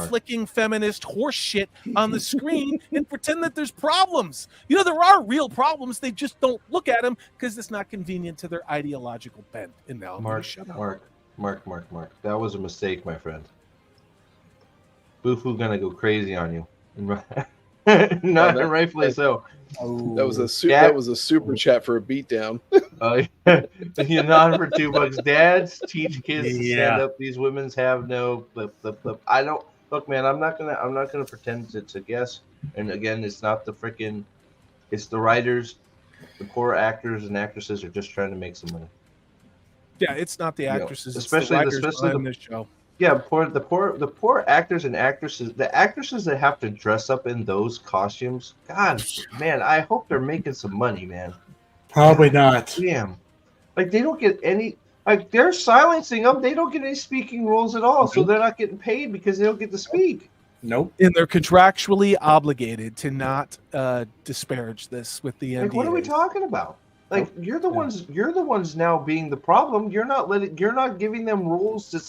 S1: flicking feminist horse shit on the screen and pretend that there's problems. You know, there are real problems. They just don't look at them because it's not convenient to their ideological bent. And now
S2: Mark, that was a mistake, my friend. Boo-foo gonna go crazy on you. Not rightfully so.
S3: That was a super chat for a beatdown.
S2: You nod for $2. Dads teach kids to stand up. These women's have no. I don't look, man. I'm not gonna pretend to guess. And again, it's not the freaking. It's the writers, the poor actors and actresses are just trying to make some money.
S1: Yeah, it's not the actresses,
S2: especially
S1: the show.
S2: Yeah, the poor actors and actresses, the actresses that have to dress up in those costumes. God, man, I hope they're making some money, man.
S5: Probably not.
S2: Damn, like they don't get any. Like they're silencing them. They don't get any speaking roles at all, so they're not getting paid because they don't get to speak.
S5: Nope.
S1: And they're contractually obligated to not disparage this with the NDA.
S2: Like, what are we talking about? Like you're the ones now being the problem. You're not giving them roles to.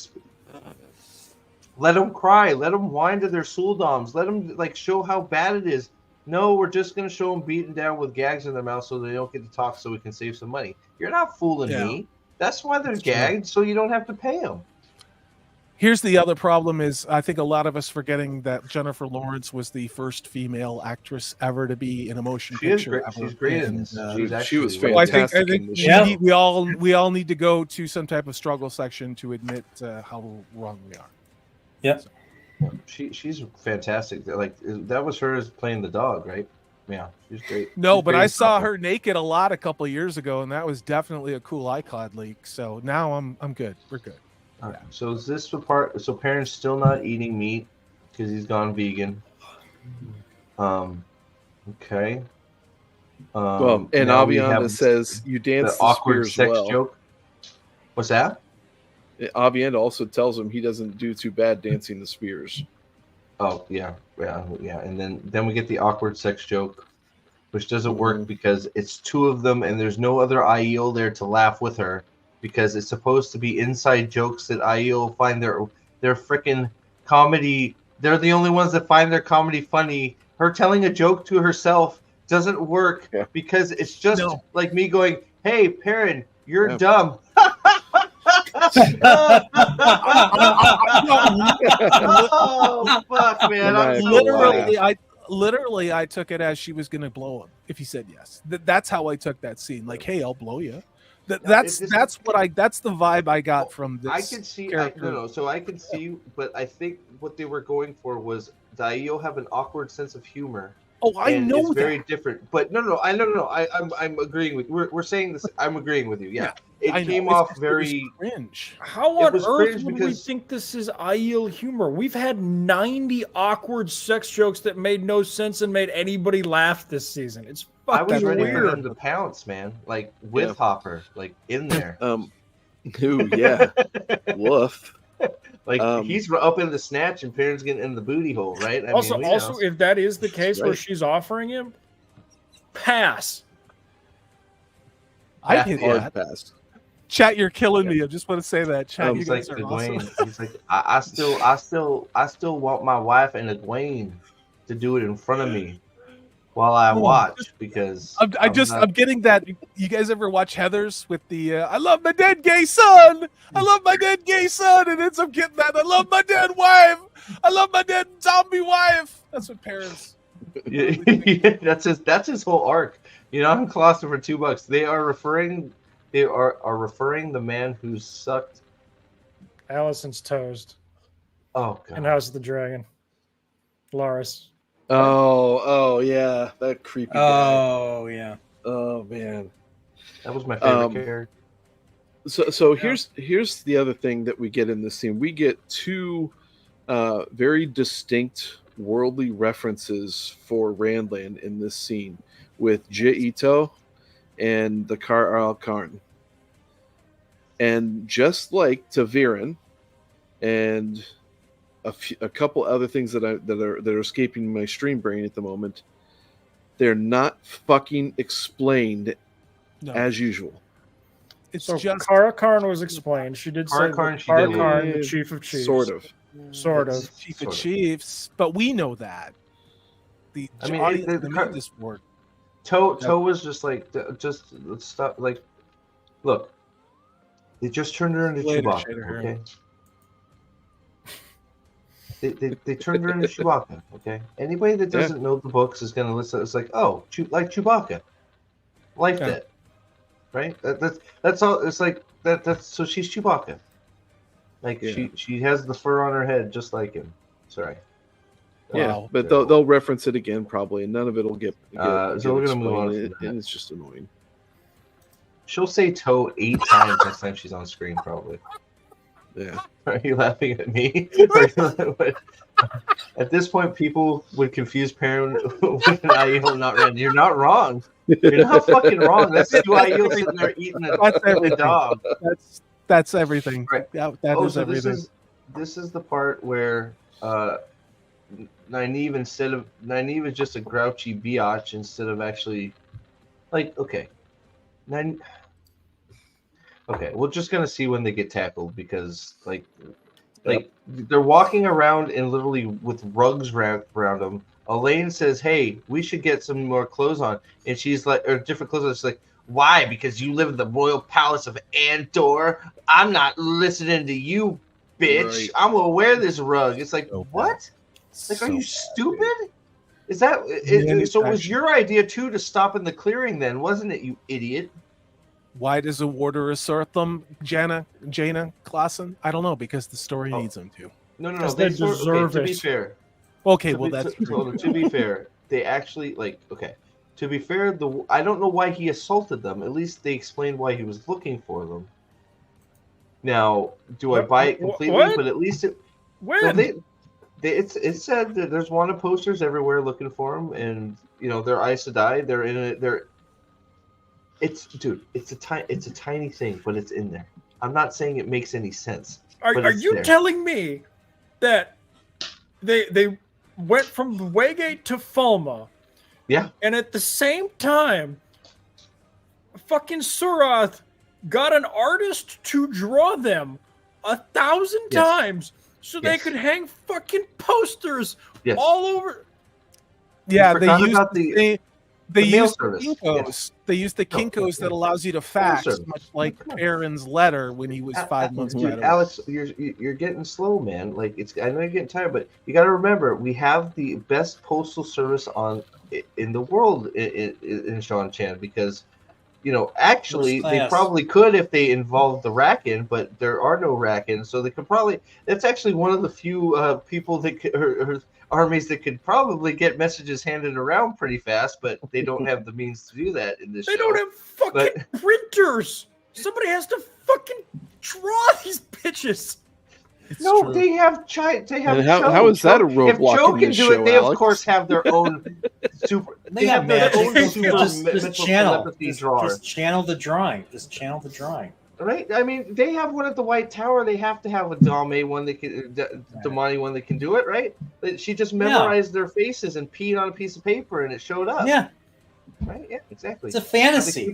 S2: Let them cry. Let them whine to their souldoms. Let them show how bad it is. No, we're just going to show them beaten down with gags in their mouth so they don't get to talk so we can save some money. You're not fooling me. That's why they're gagged, so you don't have to pay them.
S1: Here's the other problem is I think a lot of us forgetting that Jennifer Lawrence was the first female actress ever to be in a motion picture.
S2: She's great in this.
S3: She was fantastic.
S1: I think we all need to go to some type of struggle section to admit how wrong we are.
S5: Yeah.
S2: She's fantastic. Like that was her as playing the dog, right? Yeah, she's great.
S1: No,
S2: She's
S1: but
S2: great
S1: I
S2: in
S1: saw
S2: Hopper.
S1: her naked a lot a couple of years ago, and that was definitely a cool iCloud leak. So now I'm good. We're good.
S2: All right, so is this the part? So Perrin's still not eating meat because he's gone vegan. Okay.
S3: Well, and
S2: now we
S3: Avienda
S2: have
S3: says you dance
S2: the
S3: the
S2: awkward
S3: spears
S2: sex
S3: well.
S2: joke. What's that?
S3: Avienda also tells him he doesn't do too bad dancing the spears.
S2: Oh yeah. And then we get the awkward sex joke, which doesn't work because it's two of them and there's no other Aiel there to laugh with her because it's supposed to be inside jokes that Aiel find their freaking comedy. They're the only ones that find their comedy funny. Her telling a joke to herself doesn't work because it's just like me going, "Hey, Perrin, you're dumb." Oh fuck, man!
S1: Literally, I took it as she was going to blow him if he said yes. That's how I took that scene. Like, hey, I'll blow you. That's the vibe I got from this.
S2: I could see. So I could see, but I think what they were going for was Aiel have an awkward sense of humor.
S1: Oh, I know
S2: it's
S1: that.
S2: very different. But I'm agreeing with. We're saying this. I'm agreeing with you. Yeah. It came off very
S1: cringe.
S4: How on earth would we think this is Aiel humor? We've had 90 awkward sex jokes that made no sense and made anybody laugh this season. It's
S2: I was
S4: fucking
S2: ready
S4: weird.
S2: for them to pounce, man. Like with Hopper, like in there.
S3: Woof.
S2: Like he's up in the snatch and Perrin's getting in the booty hole, right? I
S4: Also,
S2: mean,
S4: if that is the case where she's offering him, pass.
S1: I did that.
S3: Pass.
S1: Chat, you're killing me. I just want to say that. Chat, you guys are awesome.
S2: He's like, I still want my wife and Egwene to do it in front of me while I watch because
S1: I'm getting that. You guys ever watch Heathers with the I love my dead gay son. I love my dead gay son, and ends up getting that. I love my dead wife. I love my dead zombie wife. That's what parents.
S2: Yeah, that's his whole arc. You know, I'm Colossal for $2. They are referring the man who sucked
S4: Allison's toast.
S2: Oh god.
S4: And House of the Dragon. Loris.
S3: Oh yeah, that creepy guy.
S5: Yeah.
S3: Oh man,
S2: that was my favorite character.
S3: So here's the other thing that we get in this scene. We get two very distinct worldly references for Randland in this scene with Ito and the Kar Al-Karn. And just like Taviran and a couple other things that are escaping my stream brain at the moment, they're not fucking explained as usual.
S1: It's
S4: so
S1: just
S4: Kara Karn was explained. She did say Kara Karn, the chief of chiefs.
S3: Sort of.
S1: Chief of chiefs, but we know that. The word.
S2: Toe was just like, let's stop. Like, look, they just turned her into Chewbacca. Okay. They turned her into Chewbacca. Okay. Anybody that doesn't know the books is gonna listen. It's like, oh, like Chewbacca, life debt, right? That's all. It's like that. That's so she's Chewbacca. Like she has the fur on her head just like him. Sorry.
S3: Yeah, but they'll reference it again probably, and none of it will get
S2: so we're gonna move on.
S3: And it's just annoying.
S2: She'll say toe 8 times next time she's on screen, probably.
S3: Yeah.
S2: Are you laughing at me? At this point, people would confuse Perrin with an Aiel, not Ren. You're not wrong. You're not fucking wrong. That's two Aiel sitting there eating a dog.
S1: That's everything.
S2: Right.
S1: That is everything.
S2: This is the part where Nynaeve is just a grouchy biatch instead of actually like okay. Okay, we're just gonna see when they get tackled because like they're walking around and literally with rugs around them. Elaine says, "Hey, we should get some more clothes on," and she's like, or different clothes on. She's like, "Why? Because you live in the royal palace of Andor. I'm not listening to you, bitch.
S3: Right.
S2: I'm gonna wear this rug." It's like, what? Like, are you stupid? Is that so? It was your idea too to stop in the clearing, then, wasn't it? You idiot.
S1: Why does a warder assert them, Jaina Klassen? I don't know, because the story needs them to.
S2: No.
S4: They deserve
S2: to
S4: it.
S2: be fair.
S1: Okay, well, that's
S2: to be fair. they actually okay. To be fair, I don't know why he assaulted them. At least they explained why he was looking for them. Now, do I buy it completely?
S4: What?
S2: But at least it said that there's wanted posters everywhere looking for them, and they're Aes Sedai. They're in it. It's a tiny thing, but it's in there. I'm not saying it makes any sense.
S4: Are you telling me that they went from the Waygate to Falma?
S2: Yeah.
S4: And at the same time, fucking Surath got an artist to draw them 1,000 times so they could hang fucking posters all over.
S1: Yeah, they used
S2: the mail
S1: used
S2: service.
S1: Kinkos. They used the Kinkos that allows you to fax, much like Perrin's letter when he was 5 months
S2: Dude,
S1: better.
S2: Alex, you're getting slow, man. I know you're getting tired, but you got to remember we have the best postal service in the world in Sean Chan, because actually they probably could if they involved the Rakan, but there are no Rakan, so they could probably. That's actually one of the few people that armies that could probably get messages handed around pretty fast, but they don't have the means to do that in this show.
S4: They don't have fucking printers. Somebody has to fucking draw these bitches.
S2: True. They have
S3: how is that a roadblock?
S2: If Joe can do
S3: show,
S2: it, they
S3: Alex?
S2: of course have their own super.
S5: They have their own
S2: just
S5: channel.
S2: drawer.
S5: Just channel the drawing. Just channel the drawing.
S2: Right? I mean, they have one at the White Tower. They have to have a Dame one that can, Damani one that can do it, right? She just memorized their faces and peed on a piece of paper, and it showed up.
S5: Yeah.
S2: Right? Yeah, exactly.
S5: It's a fantasy.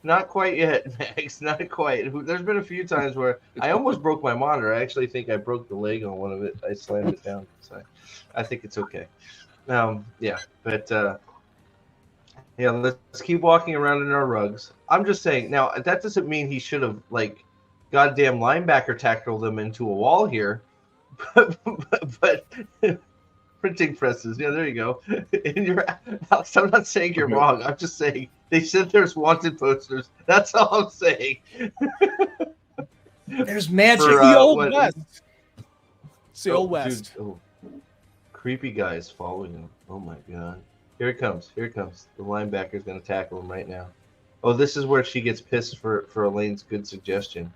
S2: Not quite yet, Max. Not quite. There's been a few times where I almost broke my monitor. I actually think I broke the leg on one of it. I slammed it down. So I think it's okay. Yeah, but let's keep walking around in our rugs. I'm just saying. Now that doesn't mean he should have goddamn linebacker tackled them into a wall here, but printing presses. Yeah, there you go. Alex, I'm not saying you're wrong. I'm just saying they said there's wanted posters. That's all I'm saying.
S5: There's magic.
S1: The Old West. It's the Old West.
S2: Dude, creepy guys following him. Oh my god. Here it comes. The linebacker's going to tackle him right now. Oh, this is where she gets pissed for Elaine's good suggestion.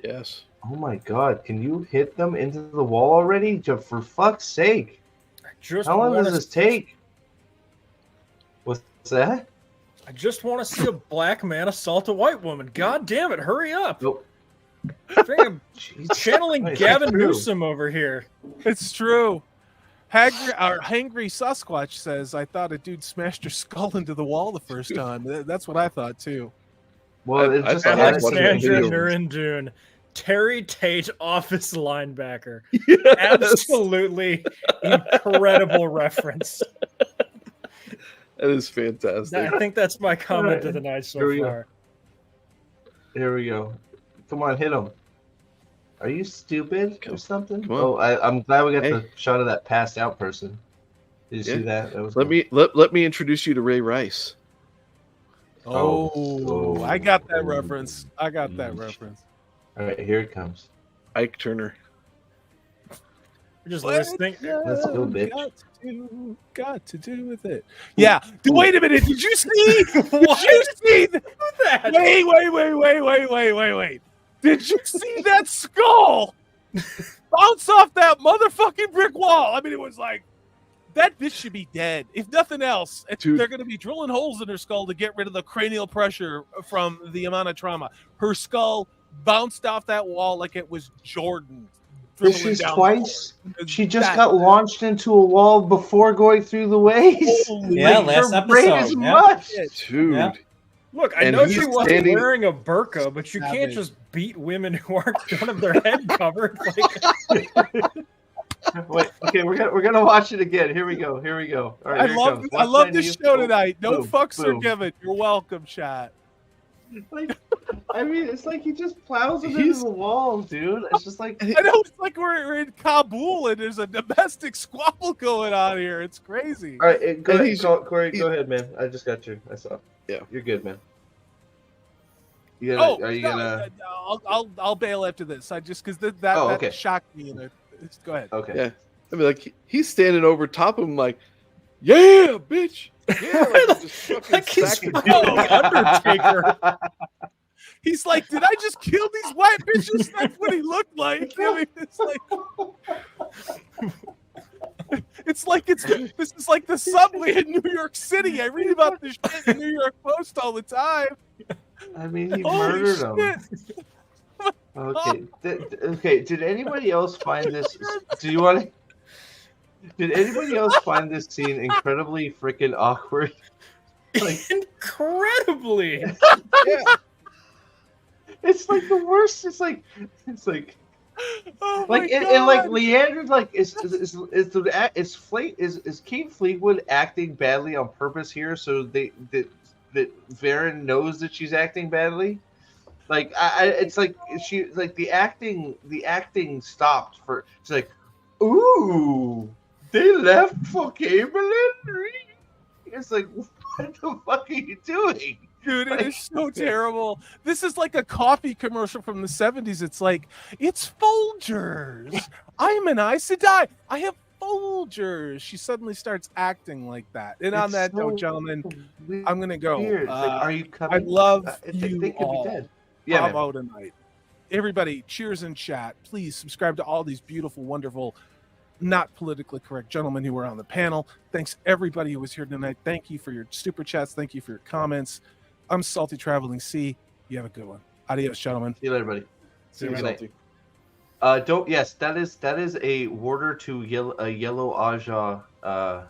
S3: Yes.
S2: Oh my god, can you hit them into the wall already? For fuck's sake. How long does this take? What's that?
S4: I just want to see a black man assault a white woman. God damn it, hurry up.
S2: Nope.
S4: I'm channeling Gavin Newsom over here.
S1: It's true. Hangry Sasquatch says, I thought a dude smashed her skull into the wall the first time. That's what I thought, too.
S2: Well, it's just
S4: Alexandra Nurendune, Terry Tate, office linebacker.
S3: Yes.
S4: Absolutely incredible reference.
S3: That is fantastic.
S4: I think that's my comment of the night so far.
S2: Here we go. Come on, hit him. Are you stupid or something?
S3: Oh,
S2: I'm glad we got the shot of that passed out person. Did you see that? That was
S3: let me introduce you to Ray Rice.
S1: Oh, I got that reference.
S2: All right, here it comes.
S3: Ike Turner.
S4: We're just listening.
S2: Let's go, bitch.
S1: Got to do with it. Yeah. Wait a minute. Did you see? Did you see that? Wait. Did you see that skull bounce off that motherfucking brick wall? I mean, it was like that bitch should be dead. If nothing else, they're going to be drilling holes in her skull to get rid of the cranial pressure from the amount of trauma. Her skull bounced off that wall like it was Jordan.
S2: She's twice. She just got launched into a wall before going through the waves.
S5: Yeah, last
S2: her brain is
S5: episode.
S2: much.
S3: Dude.
S5: Yeah.
S4: Look, I know she wasn't wearing a burqa, but you can't just beat women who aren't don't have their head covered.
S2: Wait, okay, we're gonna watch it again. Here we go. All right,
S1: I love this show tonight. No fucks are given. You're welcome, chat.
S2: I mean, it's like he just plows him into the wall, dude. It's just like
S1: I know it's like we're in Kabul and there's a domestic squabble going on here. It's crazy.
S2: All right, go ahead, Corey. Go ahead, man. I just got you. I saw. Yeah, you're good, man. Are you gonna?
S1: I'll bail after this. I just because that shocked me. Go ahead.
S2: Okay.
S3: Yeah, I mean, like he's standing over top of him, like, Yeah, bitch. Yeah, like, just fucking
S4: Like he's
S3: sacking
S4: fucking the Undertaker.
S1: He's like, did I just kill these white bitches? That's what he looked like. I mean, this is like the subway in New York City. I read about this shit in the New York Post all the time.
S2: I mean, he
S1: Holy
S2: murdered him.
S1: shit.
S2: Okay. Okay. Did anybody else find this? Do you want to? Did anybody else find this scene incredibly freaking awkward? Like,
S4: incredibly.
S3: Yeah.
S2: It's like the worst. It's like
S1: Oh
S2: like
S1: my
S2: and like
S1: God.
S2: Leander, like is Keith Fleetwood acting badly on purpose here, so that Varen knows that she's acting badly. Like it's like she like the acting stopped for. It's like, ooh, they left for Caitlin. It's like, what the fuck are you doing?
S1: Dude, it
S2: Like,
S1: is so terrible. This is like a coffee commercial from the 70s. It's like, it's Folgers. I'm an Aes Sedai. I have Folgers. She suddenly starts acting like that. And on
S2: it's
S1: that
S2: so
S1: note, gentlemen,
S2: weird.
S1: I'm going to go.
S2: Like, are you
S1: I
S2: coming?
S1: love
S2: They
S1: you
S2: could
S1: all.
S2: be dead. Yeah, man.
S1: Bravo tonight. Everybody, cheers in chat. Please subscribe to all these beautiful, wonderful, not politically correct gentlemen who were on the panel. Thanks everybody who was here tonight. Thank you for your super chats. Thank you for your comments. I'm Salty Traveling C. You have a good one. Adios, gentlemen.
S2: See you later, buddy.
S3: See you,
S2: Good night.
S3: Salty.
S2: Don't. Yes, that is a warder to yellow Aja.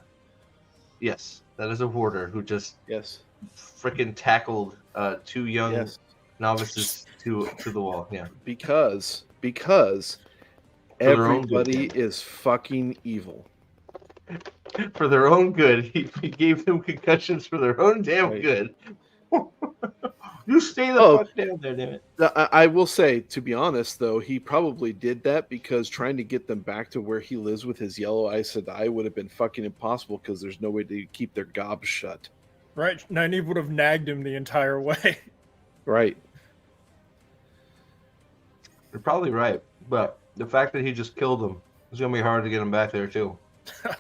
S2: Yes, that is a warder who just
S3: Yes.
S2: freaking tackled two young
S3: Yes.
S2: novices to the wall. Yeah.
S3: Because
S2: their own good,
S3: everybody
S2: yeah.
S3: is fucking evil.
S2: For their own good, he gave them concussions for their own damn
S3: Right.
S2: good. You stay the fuck down there, damn it.
S3: I will say, to be honest, though, he probably did that because trying to get them back to where he lives with his yellow Aes Sedai would have been fucking impossible because there's no way to keep their gobs shut.
S4: Right, Nynaeve would have nagged him the entire way.
S3: Right.
S2: You're probably right, but the fact that he just killed them is gonna be hard to get him back there too.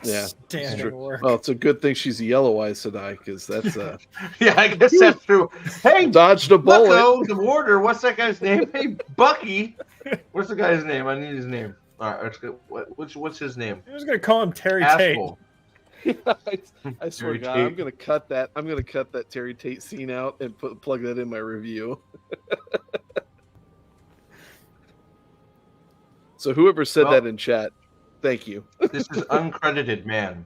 S3: Yeah.
S4: Standing
S3: True.
S4: work.
S3: Well, it's a good thing she's a yellow Aes Sedai because that's
S2: Yeah, I guess that's true. Hey,
S3: dodged a bullet.
S2: Bucko, the warder. What's that guy's name? Hey, Bucky. What's the guy's name? I need his name. All right, let's go. What's his name?
S4: I was gonna call him Terry
S2: Asshole.
S3: I swear to
S2: Terry
S3: God,
S2: Tate.
S3: I'm gonna cut that. I'm gonna cut that Terry Tate scene out and plug that in my review. So whoever said
S2: Well-
S3: that in chat, thank you.
S2: This is uncredited man.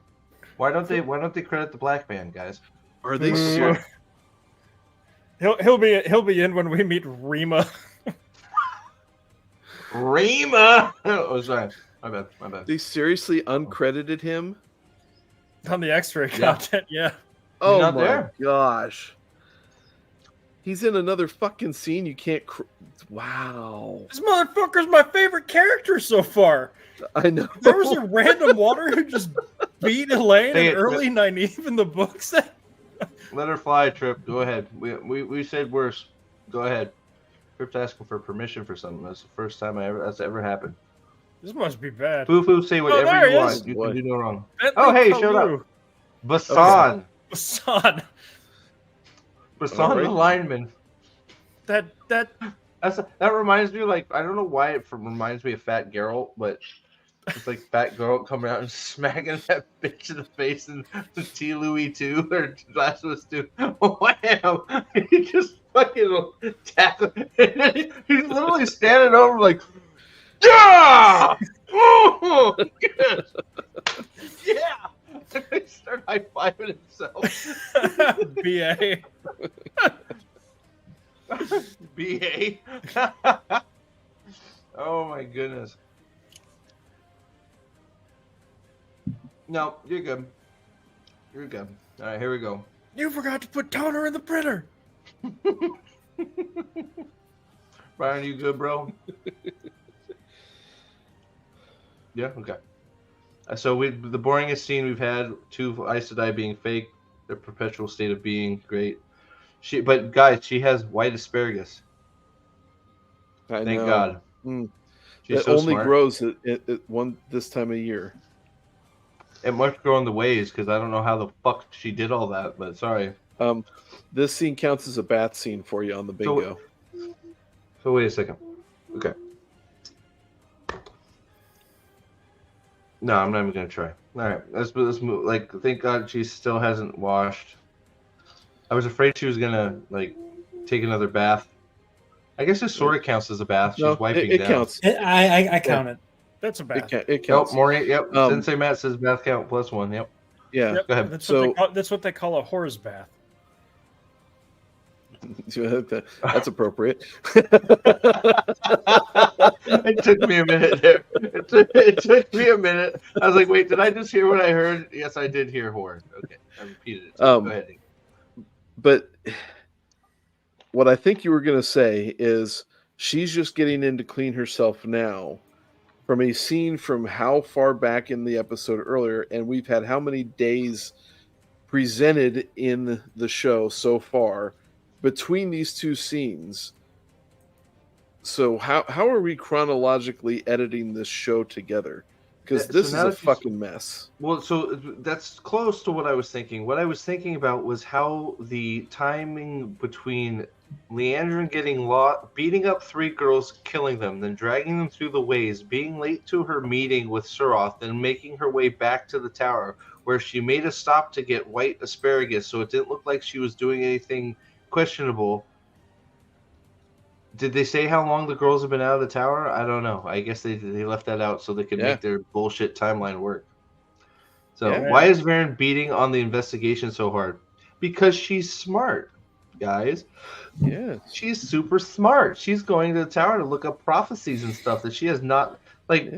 S2: Why don't they credit the black man, guys?
S3: Are they
S4: Mm.
S3: serious?
S4: He'll be in when we meet Rima.
S2: Rima. Oh, sorry. My bad.
S3: They seriously uncredited him?
S4: On the X-ray
S2: Yeah.
S4: content, yeah.
S3: Oh
S2: not
S3: my
S2: there.
S3: gosh. He's in another fucking scene. You can't. Wow.
S4: This motherfucker's my favorite character so far.
S3: I know.
S4: There was a random water who just beat Elaine
S2: Say
S4: and
S2: it,
S4: early Nynaeve in the books.
S2: Let her fly, Trip. Go ahead. We said worse. Go ahead. Trip's asking for permission for something. That's the first time that's ever happened.
S4: This must be bad.
S2: Foo, say whatever
S4: there
S2: you
S4: he
S2: want.
S4: is.
S2: You can do no wrong.
S4: Bentley
S2: Oh, hey, showed up.
S4: Kalu.
S2: Basan.
S4: Son,
S2: Basan
S3: Alright.
S2: the lineman.
S4: that
S2: That reminds me, like, I don't know why it reminds me of Fat Geralt, but it's like Fat Geralt coming out and smacking that bitch in the face in the T. Louis 2 or Last of Us 2. Wham! He just fucking tackle. He's literally standing over like, yeah! Oh, yes! Yeah! He started high fiving himself.
S4: BA.
S2: BA. Oh my goodness. No, you're good. You're good. All right, here we go.
S4: You forgot to put toner in the printer.
S2: Brian, you good, bro? Yeah. Okay. So the boringest scene we've had, two Aes Sedai being fake, the perpetual state of being, great. But guys, she has white asparagus.
S3: I
S2: Thank
S3: know.
S2: God.
S3: Mm.
S2: She's
S3: It
S2: so
S3: only
S2: smart.
S3: grows at this time of year.
S2: it must go on the ways because I don't know how the fuck she did all that. But sorry.
S3: This scene counts as a bath scene for you on the bingo.
S2: So wait a second. Okay. No, I'm not even gonna try. All right, let's move. Like, thank God she still hasn't washed. I was afraid she was gonna like take another bath. I guess this sort of counts as a bath. She's wiping
S3: it
S2: down.
S3: counts.
S5: I count it.
S4: That's a bath.
S3: It counts.
S2: Yep, Maureen. Yep. Sensei Matt says bath count +1. Yep.
S3: Yeah.
S2: Go ahead.
S4: That's what they call a whore's bath.
S3: That's appropriate.
S2: It took me a minute there. It took me a minute. I was like, wait, did I just hear what I heard? Yes, I did hear whore. Okay, I repeated it. Go ahead.
S3: But what I think you were going to say is she's just getting in to clean herself now from a scene from how far back in the episode earlier, and we've had how many days presented in the show so far between these two scenes. So how are we chronologically editing this show together? Because this is a fucking mess.
S2: Well, so that's close to what I was thinking. What I was thinking about was how the timing between Leandrin getting lost, beating up 3 girls, killing them, then dragging them through the ways, being late to her meeting with Suroth, then making her way back to the tower, where she made a stop to get white asparagus so it didn't look like she was doing anything questionable. Did they say how long the girls have been out of the tower? I don't know. I guess they left that out so they could make their bullshit timeline work. So why is Varen beating on the investigation so hard? Because she's smart, guys.
S3: Yeah.
S2: She's super smart. She's going to the tower to look up prophecies and stuff that she has not like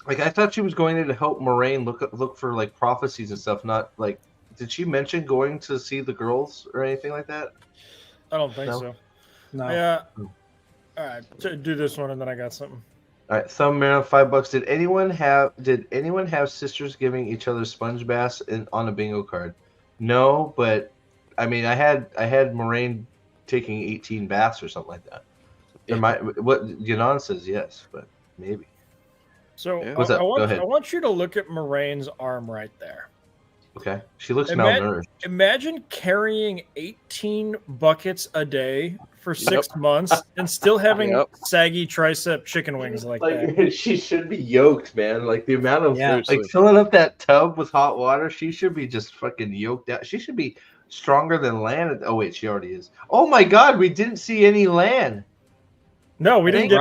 S2: I thought she was going there to help Moraine look for like prophecies and stuff, not like did she mention going to see the girls or anything like that?
S4: I don't think so.
S5: No.
S4: Yeah. All right. Do this one, and then I got something.
S2: All right. Thumb Marilyn, $5. Did anyone have sisters giving each other sponge baths on a bingo card? No, but I mean, I had Moraine taking 18 baths or something like that. What Yanon says yes, but maybe.
S4: So
S2: what's up? Go ahead.
S4: I want you to look at Moraine's arm right there.
S2: Okay. She looks malnourished.
S4: Imagine carrying 18 buckets a day for 6 months and still having saggy tricep chicken wings like that.
S2: She should be yoked, man. Like the amount of
S3: Seriously.
S2: filling up that tub with hot water, she should be just fucking yoked out. She should be stronger than Lan. Oh wait, she already is. Oh my God, we didn't see any Lan.
S4: No, we didn't
S5: get.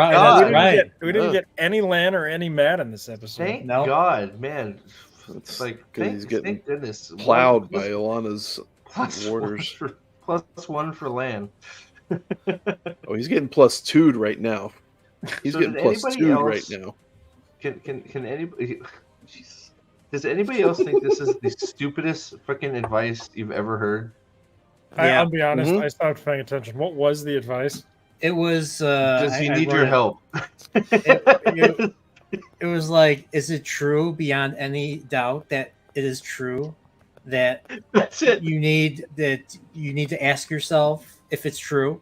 S4: We didn't get any Lan or any Matt in this episode.
S2: Thank God, man. It's like
S3: he's getting
S2: thank goodness.
S3: plowed by Ilana's orders.
S2: +1 for Lan.
S3: Oh, he's getting +2'd right now. He's getting +2'd right now.
S2: Can anybody? Jeez. Does anybody else think this is the stupidest freaking advice you've ever heard?
S4: I'll be honest. I stopped paying attention. What was the advice?
S5: It was.
S2: Does he need your help?
S5: It was like, is it true beyond any doubt that it is true that
S2: That's it.
S5: you need to ask yourself if it's true?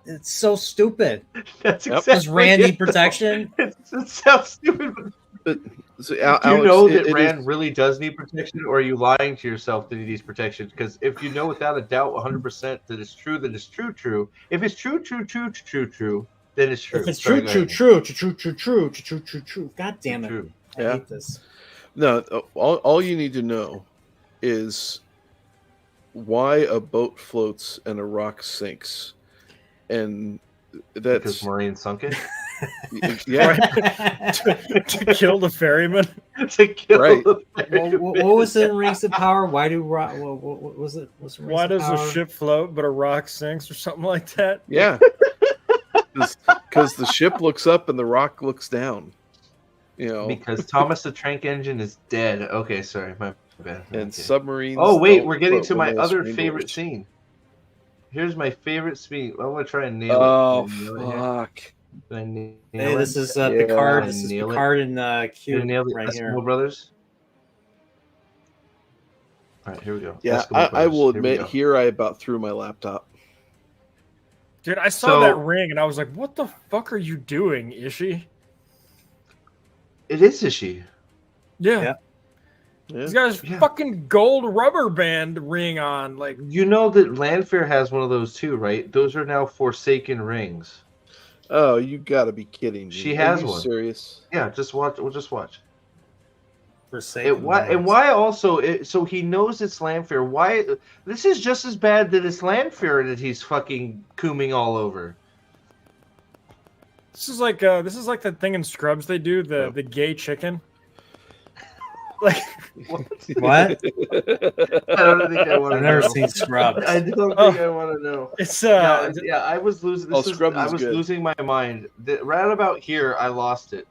S5: It's so stupid.
S2: That's
S5: Does
S2: exactly
S5: Rand
S2: it.
S5: need protection?
S2: It sounds stupid.
S3: But,
S2: Do you know that Rand really does need protection, or are you lying to yourself that he needs protection? Because if you know without a doubt 100% that it's true, then it's true. If it's true, then it's true.
S5: If it's
S2: Sorry,
S5: true. God damn it.
S2: True.
S5: I hate this.
S3: No, all you need to know is why a boat floats and a rock sinks. And that's
S2: Because Moraine sunk it?
S4: to kill the ferryman.
S2: To kill
S3: Right.
S5: What was it in Rings of Power? Why do what was it?
S4: Why does a ship float but a rock sinks or something like that?
S3: Yeah. Because the ship looks up and the rock looks down. You know.
S2: Because Thomas the Tank Engine is dead. Okay, sorry, my bad.
S3: And
S2: Okay.
S3: submarines.
S2: Oh wait,
S3: don't
S2: we're getting
S3: float
S2: to
S3: when
S2: my
S3: they
S2: other
S3: swing
S2: favorite
S3: doors.
S2: scene. Here's my favorite scene. I'm gonna try and nail it.
S3: Oh
S2: Can I nail it here?
S3: fuck!
S2: Can I nail
S5: Hey,
S2: it?
S5: this is Picard.
S2: Yeah,
S5: This is
S2: nail it.
S5: Picard and
S2: Can I
S5: Q
S2: nail the
S5: right here.
S2: Eskimo Brothers? All right, here we go.
S3: Yeah,
S2: Eskimo
S3: I
S2: Brothers.
S3: will
S2: Here we
S3: admit
S2: go.
S3: here I about threw my laptop.
S4: Dude, I saw
S2: So-
S4: that ring and I was like, what the fuck are you doing, Ishii?
S2: It is Ishii.
S4: Yeah.
S5: Yeah.
S3: Yeah.
S4: He's got his fucking gold rubber band ring on. Like,
S2: you know that Lanfear has one of those too, right? Those are now Forsaken rings.
S3: Oh, you gotta be kidding me!
S2: She
S3: Are
S2: has
S3: you
S2: one.
S3: serious?
S2: Yeah, just watch. We'll just watch.
S5: Forsaken
S2: And why also? So he knows it's Lanfear. Why? This is just as bad that it's Lanfear that he's fucking cooming all over.
S4: this is like that thing in Scrubs they do, the gay chicken. Like
S5: What?
S2: I don't think I want to
S5: I've
S2: know.
S5: never seen Scrubs.
S2: I don't think I want to know.
S4: It's
S2: yeah, I was losing.
S3: Scrubs
S2: I
S3: is
S2: was
S3: good.
S2: losing my mind. Right about here, I lost it.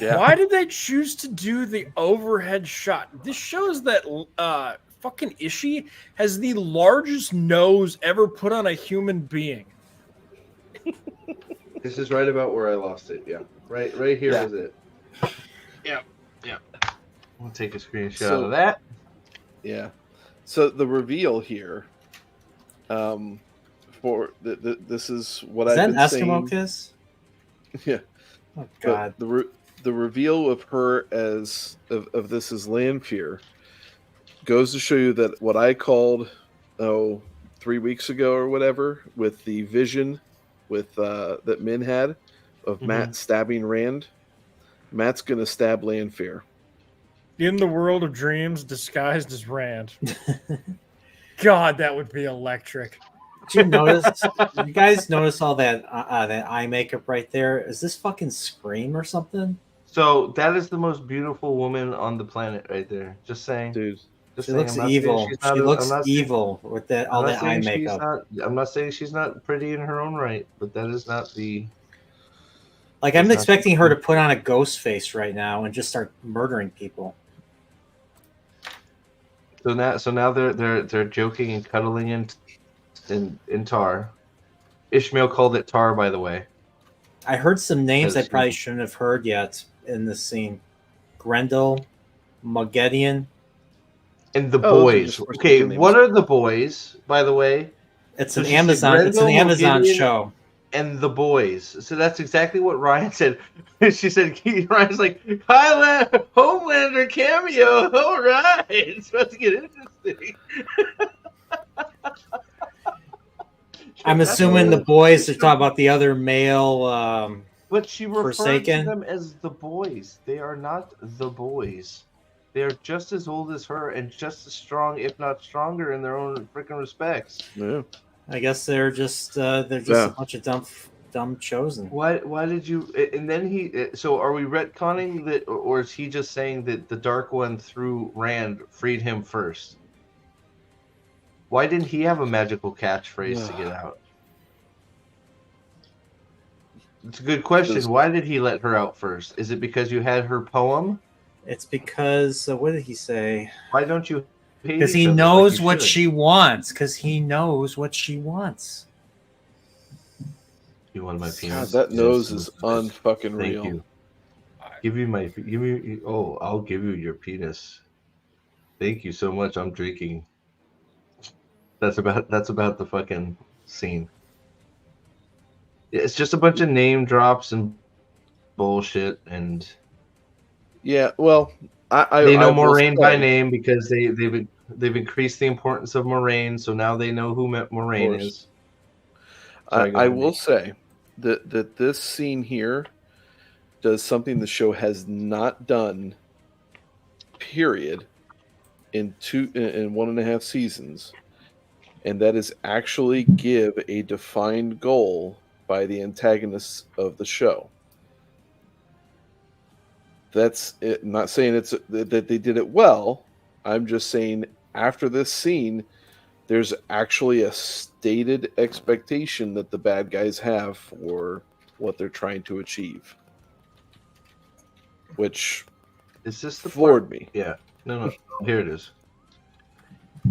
S3: Yeah.
S4: Why did they choose to do the overhead shot? This shows that fucking Ishii has the largest nose ever put on a human being.
S2: This is right about where I lost it. Yeah, right here
S3: Yeah.
S2: was it. Yeah. We'll take a screenshot of that.
S3: Yeah. So the reveal here, for this is what
S5: Is
S3: I've
S5: that
S3: been
S5: an Eskimo
S3: saying.
S5: kiss?
S3: Yeah.
S5: Oh God.
S3: But the reveal of her as of this as Lanfear goes to show you that what I called 3 weeks ago or whatever with the vision with that Min had of Matt stabbing Rand. Matt's gonna stab Lanfear.
S4: In the world of dreams, disguised as Rand. God, that would be electric.
S5: Did you notice? You guys notice all that that eye makeup right there? Is this fucking Scream or something?
S2: So that is the most beautiful woman on the planet, right there. Just saying,
S3: Dude.
S2: Just
S5: She
S2: saying,
S5: looks
S2: I'm not saying
S5: evil.
S2: she's not
S5: She
S2: a-
S5: looks
S2: I'm not saying-
S5: evil with that all
S2: I'm not
S5: that eye
S2: saying she's
S5: makeup.
S2: I'm not saying she's not pretty in her own right, but that is not the.
S5: Like I'm
S2: That's not
S5: expecting
S2: the-
S5: her to put on a ghost face right now and just start murdering people.
S2: So now they're joking and cuddling in Tar. Ishmael called it Tar, by the way.
S5: I heard some names I
S2: Yes,
S5: probably
S2: yes.
S5: shouldn't have heard yet in this scene. Grendel, Muggedian.
S2: And the
S3: Oh, those are
S2: boys.
S3: just first
S2: Okay,
S3: names.
S2: what are the boys, by the way?
S5: It's
S2: So
S5: an
S2: she said
S5: Amazon. It's an
S2: Grendel,
S5: Amazon
S2: Muggedian,
S5: show.
S2: And the boys. So that's exactly what Ryan said. She said, Ryan's like, Highlander, Homelander cameo. All right. It's about to get interesting.
S5: I'm assuming the boys are talking about the other male.
S2: But she refers to
S5: Forsaken?
S2: them as the boys. They are not the boys. They are just as old as her and just as strong, if not stronger, in their own freaking respects.
S3: Yeah.
S5: I guess they're just a bunch of dumb chosen.
S2: Why did you? And then he. So are we retconning that, or is he just saying that the Dark One through Rand freed him first? Why didn't he have a magical catchphrase to get out? It's a good question. Why did he let her out first? Is it because you had her poem?
S5: It's because what did he say?
S2: Why don't you?
S5: Because he knows what she wants. Because he knows what she wants.
S2: You want my
S3: God,
S2: penis?
S3: that nose
S2: Yes.
S3: is unfucking
S2: Thank
S3: real.
S2: you. Give me. Oh, I'll give you your penis. Thank you so much. I'm drinking. That's about the fucking scene. It's just a bunch of name drops and bullshit, and
S3: Yeah, well,
S2: they know
S3: I will
S2: Moraine by
S3: say-
S2: name because they've increased the importance of Moraine, so now they know who Moraine
S3: course.
S2: is. Sorry, go
S3: I
S2: ahead,
S3: will
S2: Nate.
S3: say that this scene here does something the show has not done, period, in 1.5 seasons, and that is actually give a defined goal by the antagonists of the show. That's it. I'm not saying that they did it well. I'm just saying after this scene, there's actually a stated expectation that the bad guys have for what they're trying to achieve, which
S2: Is this the
S3: floored me.
S2: Yeah. No. Here it is.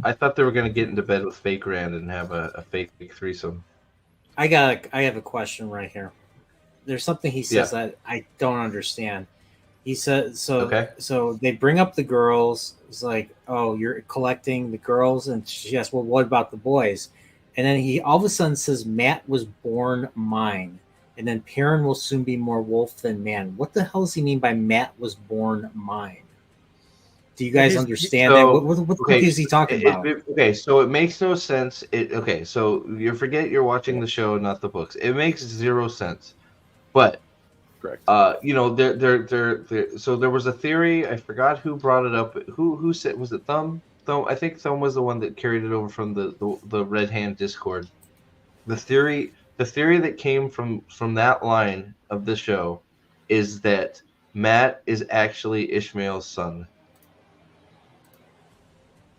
S2: I thought they were going to get into bed with fake Rand and have a fake threesome.
S5: I have a question right here. There's something he says that I don't understand. He said so they bring up the girls. It's like, oh, you're collecting the girls, and she asks, well, what about the boys? And then he all of a sudden says, Matt was born mine. And then Perrin will soon be more wolf than man. What the hell does he mean by Matt was born mine? Do you guys understand that?
S2: So,
S5: What is he talking about?
S2: Okay, so it makes no sense. Okay, so you forget you're watching the show, not the books. It makes zero sense. But
S3: Correct.
S2: so there was a theory. I forgot who brought it up. Who said, was it Thumb? Thumb. I think Thumb was the one that carried it over from the Red Hand Discord. The theory that came from that line of the show is that Matt is actually Ishmael's son.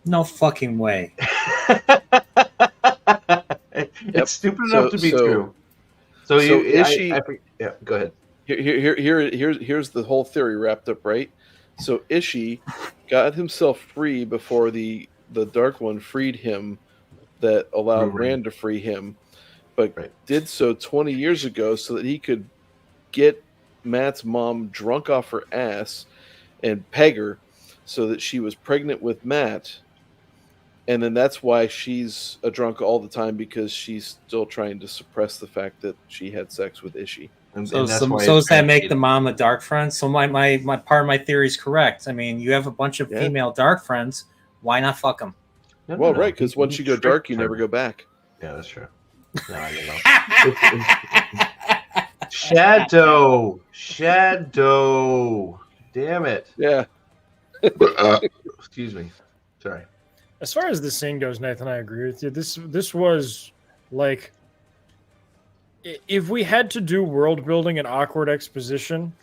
S5: No fucking way.
S2: It's stupid enough to be true. So
S3: Ishii,
S2: yeah, go ahead.
S3: Here's the whole theory wrapped up, right? So Ishii got himself free before the Dark One freed him, that allowed Rand to free him, but did so 20 years ago so that he could get Matt's mom drunk off her ass and peg her so that she was pregnant with Matt. And then that's why she's a drunk all the time, because she's still trying to suppress the fact that she had sex with Ishii.
S5: So does that make the mom a dark friend? So my part of my theory is correct. I mean, you have a bunch of female dark friends. Why not fuck them?
S3: No, right, because once you go dark, you never go back.
S2: Yeah, that's true. No, I don't know. Shadow. Damn it.
S3: Yeah.
S2: Excuse me. Sorry.
S4: As far as the scene goes, Nathan, I agree with you. This was like, if we had to do world building and awkward exposition,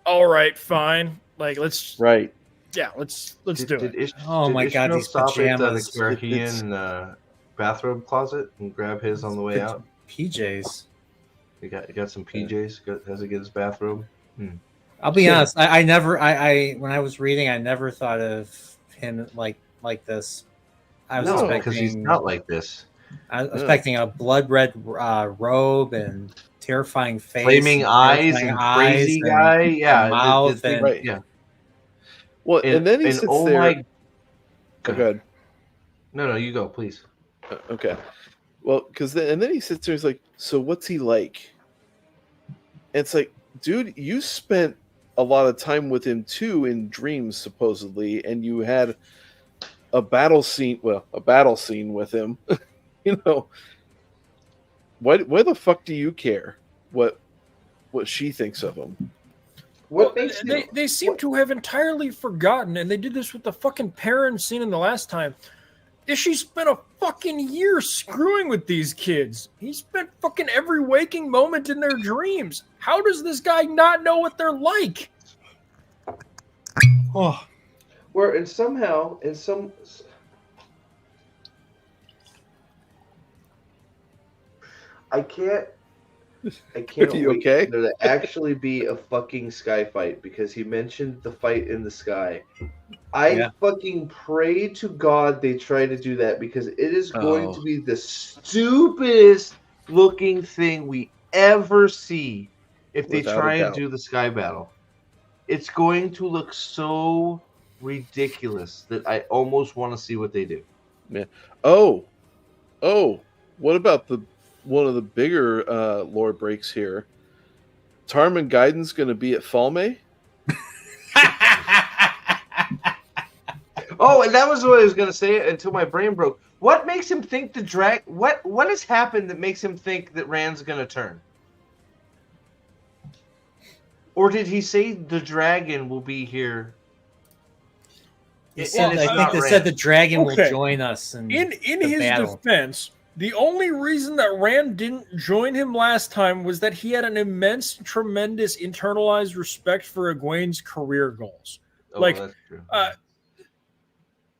S4: all right, fine. Like let's do it.
S5: Oh my god, these pajamas!
S2: The Karahian bathrobe closet and grab his on the way out.
S5: PJs.
S2: You got some PJs. Has to get his bathrobe.
S5: I'll be honest. I never. When I was reading, I never thought of him like this. I was expecting,
S2: because he's not like this.
S5: I was expecting a blood red robe and terrifying face,
S2: flaming eyes, and crazy guy. Yeah,
S5: mouth,
S2: yeah.
S3: Well, and then he sits there.
S2: Go ahead. No, you go, please.
S3: Okay. Well, then he sits there. He's like, "So what's he like?" And it's like, dude, you spent a lot of time with him too in dreams, supposedly, and you had a battle scene with him. You know, why the fuck do you care what she thinks of him?
S4: They seem to have entirely forgotten, and they did this with the fucking Perrin scene in the last time. She spent a fucking year screwing with these kids. He spent fucking every waking moment in their dreams. How does this guy not know what they're like?
S2: Oh. And somehow, I can't
S3: Are you
S2: wait
S3: okay?
S2: for there to actually be a fucking sky fight, because he mentioned the fight in the sky. I fucking pray to God they try to do that, because it is going to be the stupidest looking thing we ever see if they try and do the sky battle. It's going to look so ridiculous that I almost want to see what they do.
S3: Yeah. Oh, what about one of the bigger lore breaks here? Tarman Guyden's going to be at Falme?
S2: And that was what I was going to say until my brain broke. What makes him think what has happened that makes him think that Rand's going to turn? Or did he say the dragon will be here?
S5: I think they said the dragon will join us. In
S4: his defense, the only reason that Rand didn't join him last time was that he had an immense, tremendous internalized respect for Egwene's career goals.
S2: That's true.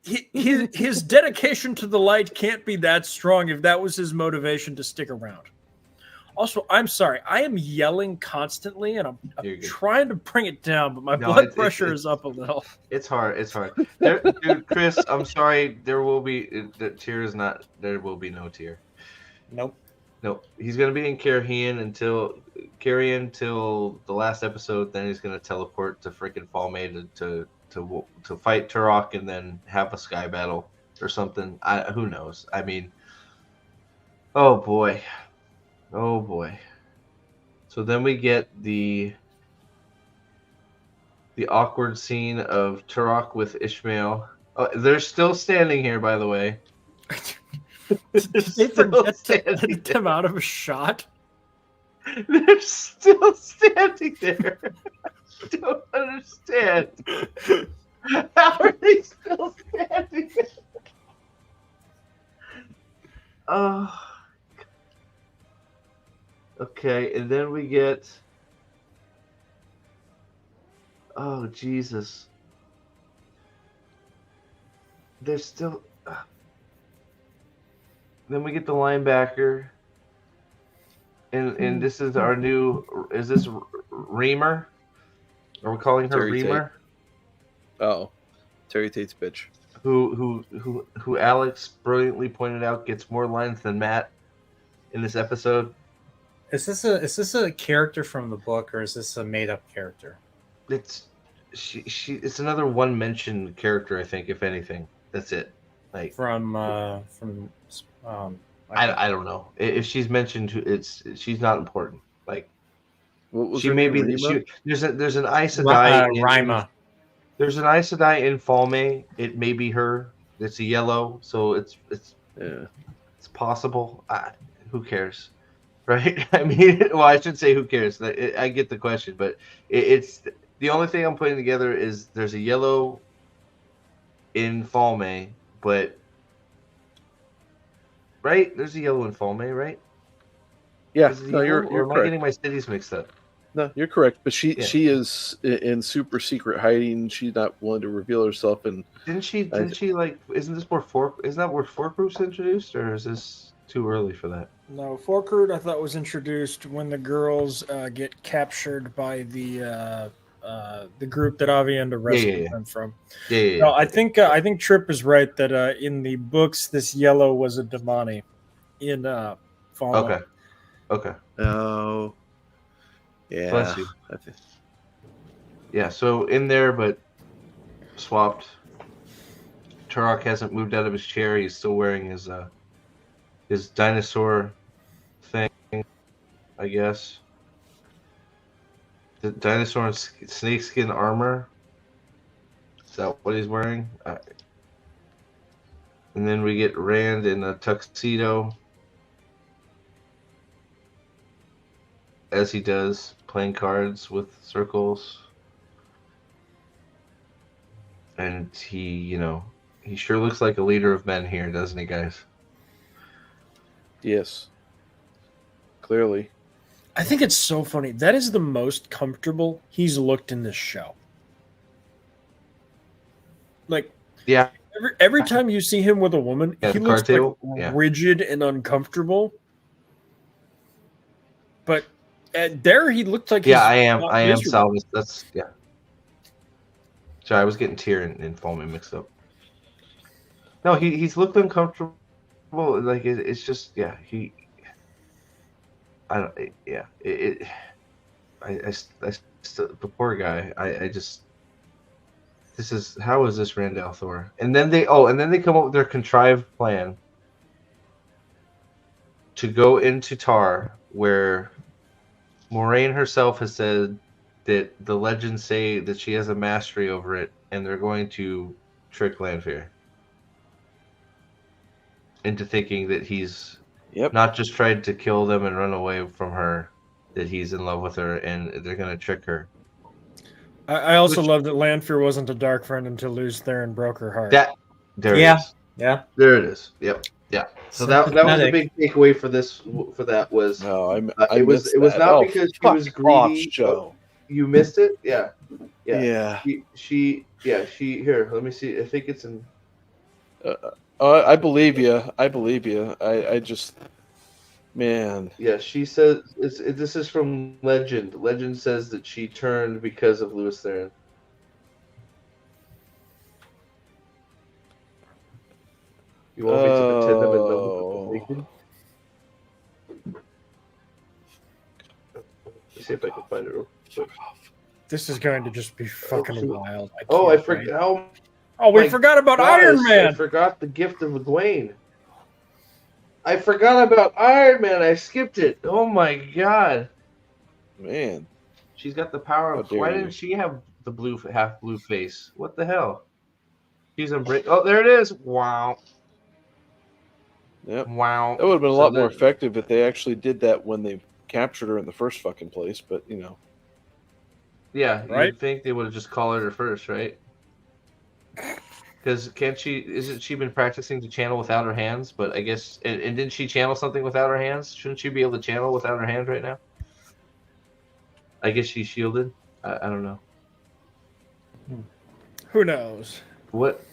S4: His dedication to the light can't be that strong if that was his motivation to stick around. Also, I'm sorry. I am yelling constantly, and I'm trying to bring it down, but my blood pressure is up a little.
S2: It's hard. Dude, Chris, I'm sorry. There will be no tear.
S5: Nope.
S2: He's going to be in Carrion until the last episode. Then he's going to teleport to freaking Falme to fight Turok and then have a sky battle or something. Who knows? I mean, oh boy. So then we get the the awkward scene of Turok with Ishmael. Oh, they're still standing here, by the way.
S4: Did they forget to edit them out of a shot?
S2: They're still standing there. I don't understand. How are they still standing there? Oh. Okay, and then we get. Oh, Jesus. They're still. Then we get the linebacker. And this is our new. Is this Reamer? Are we calling her
S3: Terry
S2: Reamer?
S3: Oh, Terry Tate's bitch.
S2: Who Alex brilliantly pointed out gets more lines than Matt in this episode.
S5: Is this a character from the book, or is this a made up character?
S2: It's it's another one mentioned character, I think, if anything. That's it. Like
S5: From
S2: I don't know. If she's mentioned, she's not important. Like
S3: What was
S2: she
S3: her
S2: may
S3: name?
S2: be
S3: Rima?
S2: there's an Aes Sedai
S5: Rima.
S2: There's an Aes Sedai in Falme. It may be her. It's a yellow, so it's possible. Who cares, right? I mean, well, I should say who cares. I get the question, but it's the only thing I'm putting together is there's a yellow in Falme, but right there's a yellow in Falme, right?
S3: Yeah, no, you're
S2: am I
S3: correct.
S2: getting my cities mixed up?
S3: No, you're correct. But she is in super secret hiding. She's not willing to reveal herself. And
S2: Didn't she like? Isn't that where Fork Group's introduced, or is this too early for that?
S4: No, Forkroot I thought was introduced when the girls get captured by the group that Avienda rescued them from.
S2: Yeah.
S4: No, I think Tripp is right that in the books this yellow was a Damani in Falme.
S2: Okay.
S3: oh, yeah.
S2: Bless you. Yeah, so in there, but swapped. Turok hasn't moved out of his chair. He's still wearing his dinosaur thing, I guess. The dinosaur and snakeskin armor. Is that what he's wearing? And then we get Rand in a tuxedo, as he does, playing cards with circles. And he sure looks like a leader of men here, doesn't he, guys?
S3: Yes. Clearly.
S4: I think it's so funny. That is the most comfortable he's looked in this show. Like,
S2: yeah.
S4: Every time you see him with a woman, he looks like rigid and uncomfortable. But there, he looked like
S2: I am Salvis. That's Sorry, I was getting Tyr and Falme mixed up. No, he's looked uncomfortable. Like it's just the poor guy. How is this Rand al'Thor? And then they come up with their contrived plan to go into Tar, where Moraine herself has said that the legends say that she has a mastery over it, and they're going to trick Lanfear into thinking that he's not just tried to kill them and run away from her, that he's in love with her, and they're going to trick her.
S4: I also love that Lanfear wasn't a dark friend until Luz Theron broke her heart.
S2: There it is.
S5: Yeah.
S2: There it is. Yep. Yeah. So that was the big takeaway for that was it was not because she was greedy. You missed it? Yeah. She here, let me see. I think it's in
S3: I believe you. I just man.
S2: Yeah, she says this is from Legend. Legend says that she turned because of Luz Theron. You want me to pretend I'm in love with the bacon? Let's see if I can find it real quick.
S4: This is going to just be fucking wild.
S2: I forgot.
S4: We forgot about Iron Man.
S2: I forgot the gift of Egwene. I forgot about Iron Man. I skipped it. Oh my god.
S3: Man.
S2: She's got the power of. Why didn't she have the blue half blue face. What the hell? She's embraced. Oh, there it is. Wow.
S3: Yep.
S2: Wow.
S3: That would have been a
S2: So
S3: lot more effective if they actually did that when they captured her in the first fucking place. But you know.
S2: Yeah,
S4: Right?
S2: you'd think they would have just collared her first, right? Because isn't she been practicing to channel without her hands? But I guess, and didn't she channel something without her hands? Shouldn't she be able to channel without her hands right now? I guess she's shielded. I don't know.
S4: Who knows?
S2: What?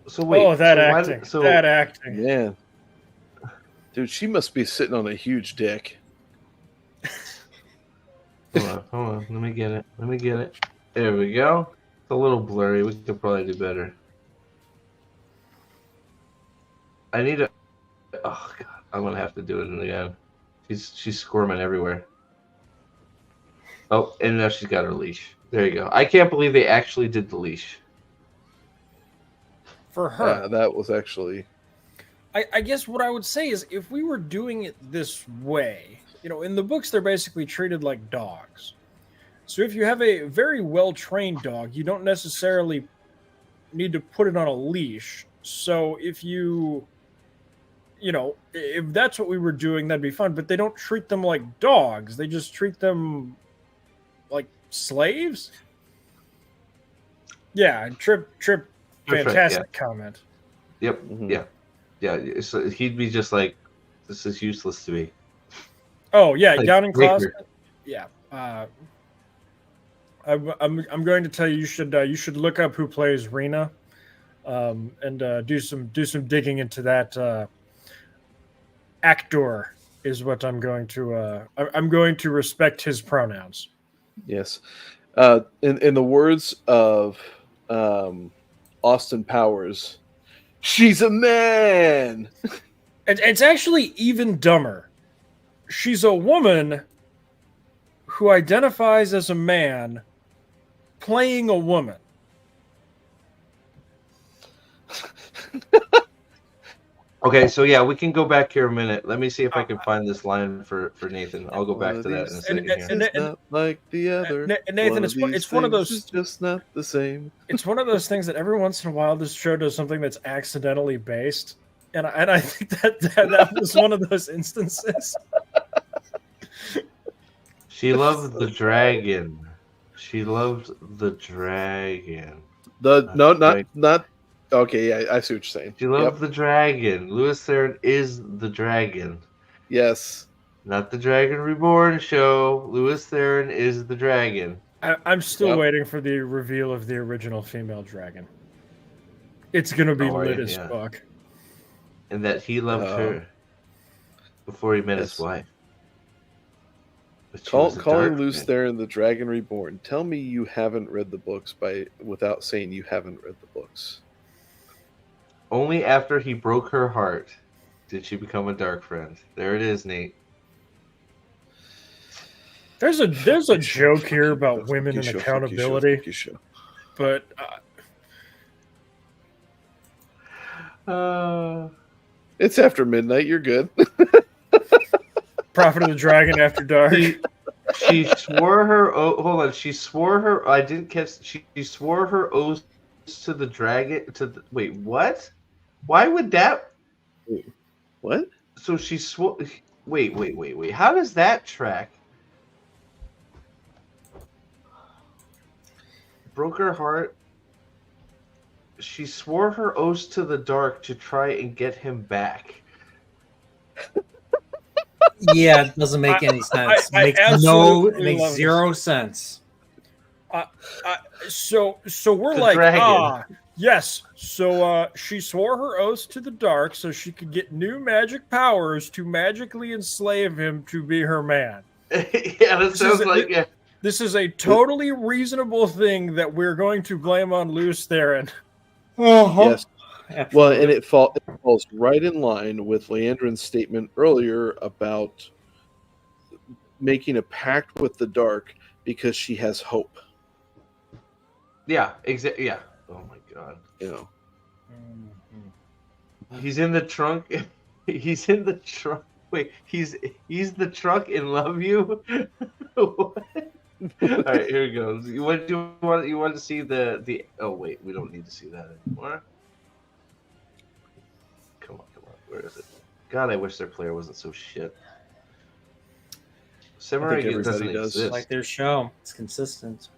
S2: So wait.
S4: Oh, that
S2: so
S4: acting. That acting.
S3: Yeah. Dude, she must be sitting on a huge dick.
S2: Hold on. Let me get it. There we go. It's a little blurry. We could probably do better. I need a. Oh god, I'm gonna have to do it again. She's squirming everywhere. Oh, and now she's got her leash. There you go. I can't believe they actually did the leash.
S4: For her.
S3: That was actually.
S4: I guess what I would say is if we were doing it this way, you know, in the books, they're basically treated like dogs. So if you have a very well-trained dog, you don't necessarily need to put it on a leash. So if you know, if that's what we were doing, that'd be fun. But they don't treat them like dogs. They just treat them like slaves. Yeah, Trip, fantastic comment.
S2: Yep. Mm-hmm. Yeah. So he'd be just like, this is useless to me.
S4: Oh yeah,
S2: like,
S4: down in closet. Yeah. I'm going to tell you you should look up who plays Rena, and do some digging into that. Actor is what I'm going to. I'm going to respect his pronouns.
S3: Yes, in the words of Austin Powers, she's a man.
S4: It's actually even dumber. She's a woman who identifies as a man playing a woman.
S2: Okay, so yeah, we can go back here a minute. Let me see if I can find this line for Nathan. I'll go back to that in a second.
S3: It's not like the other.
S4: Nathan, it's one of those.
S3: It's just not the same.
S4: It's one of those things that every once in a while this show does something that's accidentally based, and I think that was one of those instances.
S2: She loved the dragon. She loved the dragon.
S3: Not. Okay, yeah, I see what you're saying.
S2: She loved the dragon. Louis Theron is the dragon.
S3: Yes.
S2: Not the Dragon Reborn show. Louis Theron is the dragon.
S4: I'm still waiting for the reveal of the original female dragon. It's going to be lit as fuck.
S2: And that he loved her before he met his wife.
S3: Calling Louis Theron the Dragon Reborn. Tell me you haven't read the books without saying you haven't read the books.
S2: Only after he broke her heart did she become a dark friend. There it is, Nate.
S4: There's a joke here about women and accountability, but
S3: it's after midnight. You're good.
S4: Prophet of the Dragon After Dark.
S2: She swore her. Hold on. She swore her. I didn't catch. She swore her oath to the dragon. Wait, what? Why would that?
S3: What?
S2: So she swore. Wait. How does that track? Broke her heart. She swore her oath to the dark to try and get him back.
S5: Yeah, it doesn't make any sense. It makes zero sense.
S4: So we're the like, dragon. Yes. So she swore her oath to the dark so she could get new magic powers to magically enslave him to be her man.
S2: Yeah, that sounds like it.
S4: This is a totally reasonable thing that we're going to blame on Louis Theron.
S3: Yes. Well, and it falls right in line with Leandrin's statement earlier about making a pact with the dark because she has hope.
S2: Yeah, exactly. Yeah. Oh my god.
S3: You know.
S2: He's in the trunk. He's in the trunk. Wait, he's the trunk in Love You? What? All right, here we go. What do you want? You want to see the? Oh wait, we don't need to see that anymore. Come on. Where is it? God, I wish their player wasn't so shit. Samurai doesn't
S3: does.
S2: exist.
S5: Like their show, it's consistent.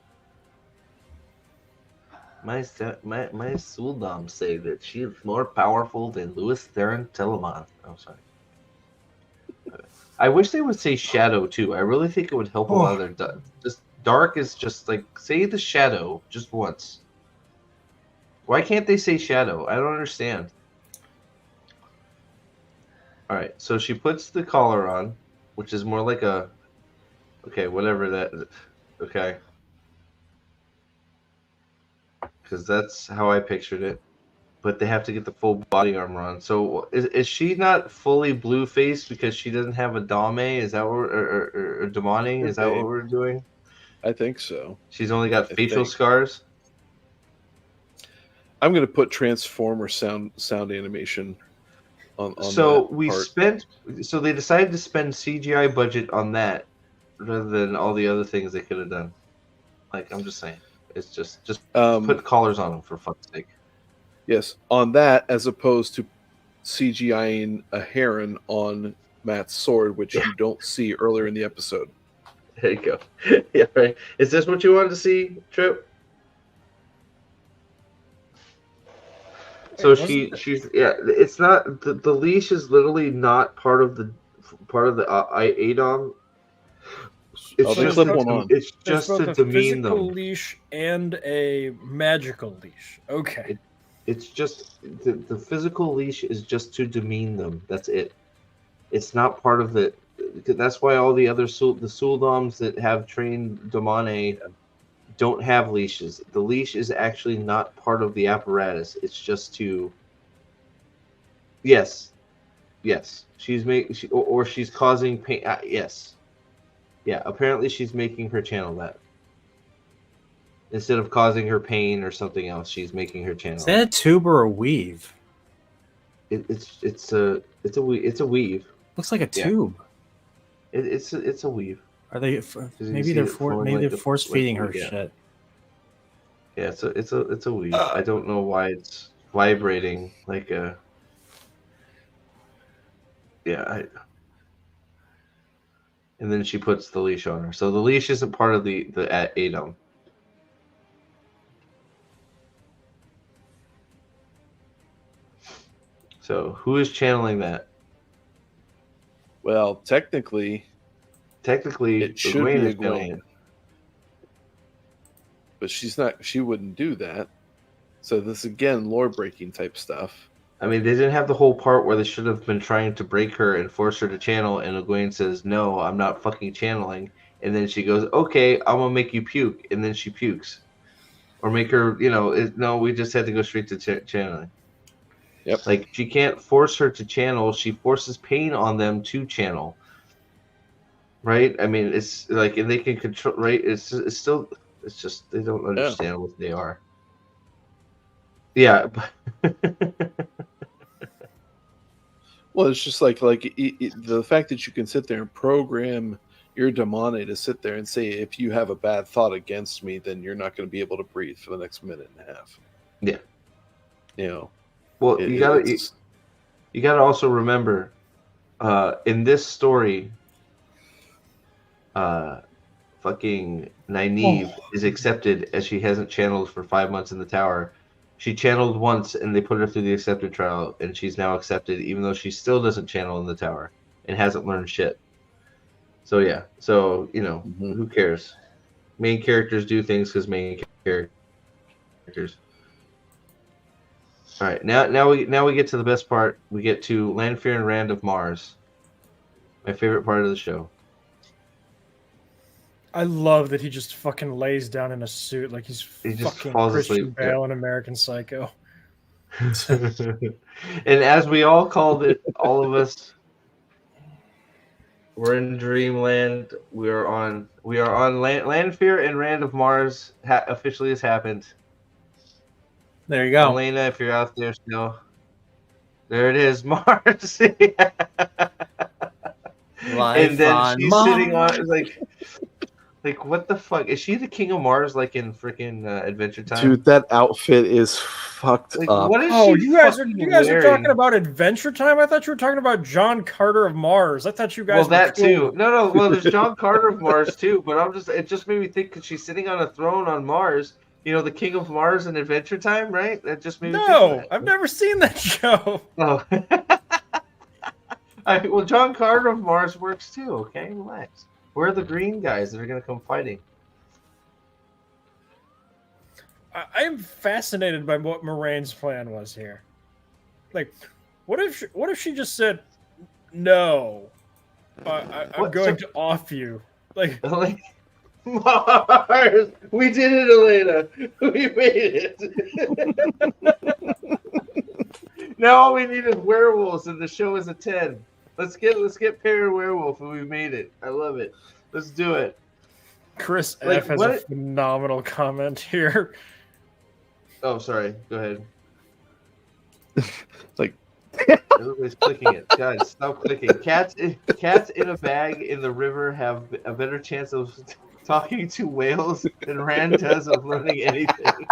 S2: My Suldam say that she is more powerful than Louis Theron Telemann. Oh, sorry. I wish they would say shadow too. I really think it would help a lot of their just dark is just like say the shadow just once. Why can't they say shadow? I don't understand. All right, so she puts the collar on, which is more like a okay, whatever that okay. Because that's how I pictured it. But they have to get the full body armor on. So is she not fully blue faced because she doesn't have a dame? Is that what or demonic? Is that what we're doing?
S3: I think so.
S2: She's only got facial scars.
S3: I'm going to put Transformer sound animation on.
S2: So
S3: that part.
S2: So they decided to spend CGI budget on that rather than all the other things they could have done. Like I'm just saying, it's just put collars on them for fuck's sake.
S3: Yes, on that as opposed to CGIing a heron on Matt's sword, which you don't see earlier in the episode.
S2: There you go. Yeah, right. Is this what you wanted to see, Trip? So she's It's not the leash is literally not part of the ADOM. It's just
S3: clip one on.
S2: It's just to demean them.
S4: A physical leash and a magical leash. Okay.
S2: It's just the physical leash is just to demean them. That's it. It's not part of the. That's why all the other the Sul'dams that have trained Damane don't have leashes. The leash is actually not part of the apparatus. It's just to. Yes. She's causing pain. Yes. Yeah. Apparently, she's making her channel that. Instead of causing her pain or something else, she's making her channel.
S5: Is that a tube or a weave?
S2: It's a weave.
S5: Looks like a tube.
S2: It's a weave.
S5: Are they? Maybe they're force feeding her shit.
S2: Yeah, it's a weave. I don't know why it's vibrating like a. Yeah. And then she puts the leash on her. So the leash isn't part of the ADOM. So who is channeling that?
S3: Well, technically, it should be Egwene. But she's not. She wouldn't do that. So this again, lore breaking type stuff.
S2: I mean, they didn't have the whole part where they should have been trying to break her and force her to channel, and Egwene says, "No, I'm not fucking channeling." And then she goes, "Okay, I'm gonna make you puke," and then she pukes, or make her, no, we just had to go straight to channeling.
S3: Yep.
S2: Like she can't force her to channel; she forces pain on them to channel. Right? I mean, it's like, and they can control. Right? It's just they don't understand what they are. Yeah.
S3: Well, it's just like the fact that you can sit there and program your Damane to sit there and say, if you have a bad thought against me, then you're not going to be able to breathe for the next minute and a half.
S2: Yeah. Well, you gotta also remember, in this story, fucking Nynaeve is accepted as she hasn't channeled for 5 months in the tower. She channeled once, and they put her through the accepted trial, and she's now accepted, even though she still doesn't channel in the tower and hasn't learned shit. So yeah, who cares? Main characters do things because main characters. All right, now we get to the best part. We get to Lanfear and Rand of Mars. My favorite part of the show.
S4: I love that he just fucking lays down in a suit like he's fucking Christian Bale in American Psycho.
S2: And as we all called it, all of us, we're in dreamland. We are on Lanfear and Rand of Mars. Officially has happened.
S5: There you go,
S2: Elena. If you're out there still, there it is, Mars.
S5: Life
S2: and then
S5: on
S2: she's
S5: Mars.
S2: sitting on Like, what the fuck? Is she the King of Mars, like in freaking Adventure Time?
S3: Dude, that outfit is fucked
S2: Like,
S3: up.
S2: what is
S4: Oh,
S2: she
S4: you guys
S2: fucking
S4: are
S2: wearing?
S4: talking about Adventure Time? I thought you were talking about John Carter of Mars. I thought you guys
S2: Well,
S4: were
S2: that
S4: cool.
S2: too. No. Well, there's John Carter of Mars too. But it just made me think because she's sitting on a throne on Mars. You know, the King of Mars in Adventure Time, right? That just made me think of
S4: No,
S2: that.
S4: I've never seen that show.
S2: Oh. Well, John Carter of Mars works too. Okay, relax. Where are the green guys that are gonna come fighting?
S4: I am fascinated by what Moraine's plan was here. Like, what if she just said, "No, I'm going to off you"? Like,
S2: Mars, we did it, Elena. We made it. Now all we need is werewolves, and the show is a 10. Let's get Perry Werewolf, and we made it. I love it. Let's do it.
S4: Chris
S2: Like,
S4: F has
S2: what?
S4: a phenomenal comment here.
S2: Oh, sorry. Go ahead.
S3: Like,
S2: Everybody's clicking it. Guys, stop clicking. Cats in a bag in the river have a better chance of talking to whales than Rand does of learning anything.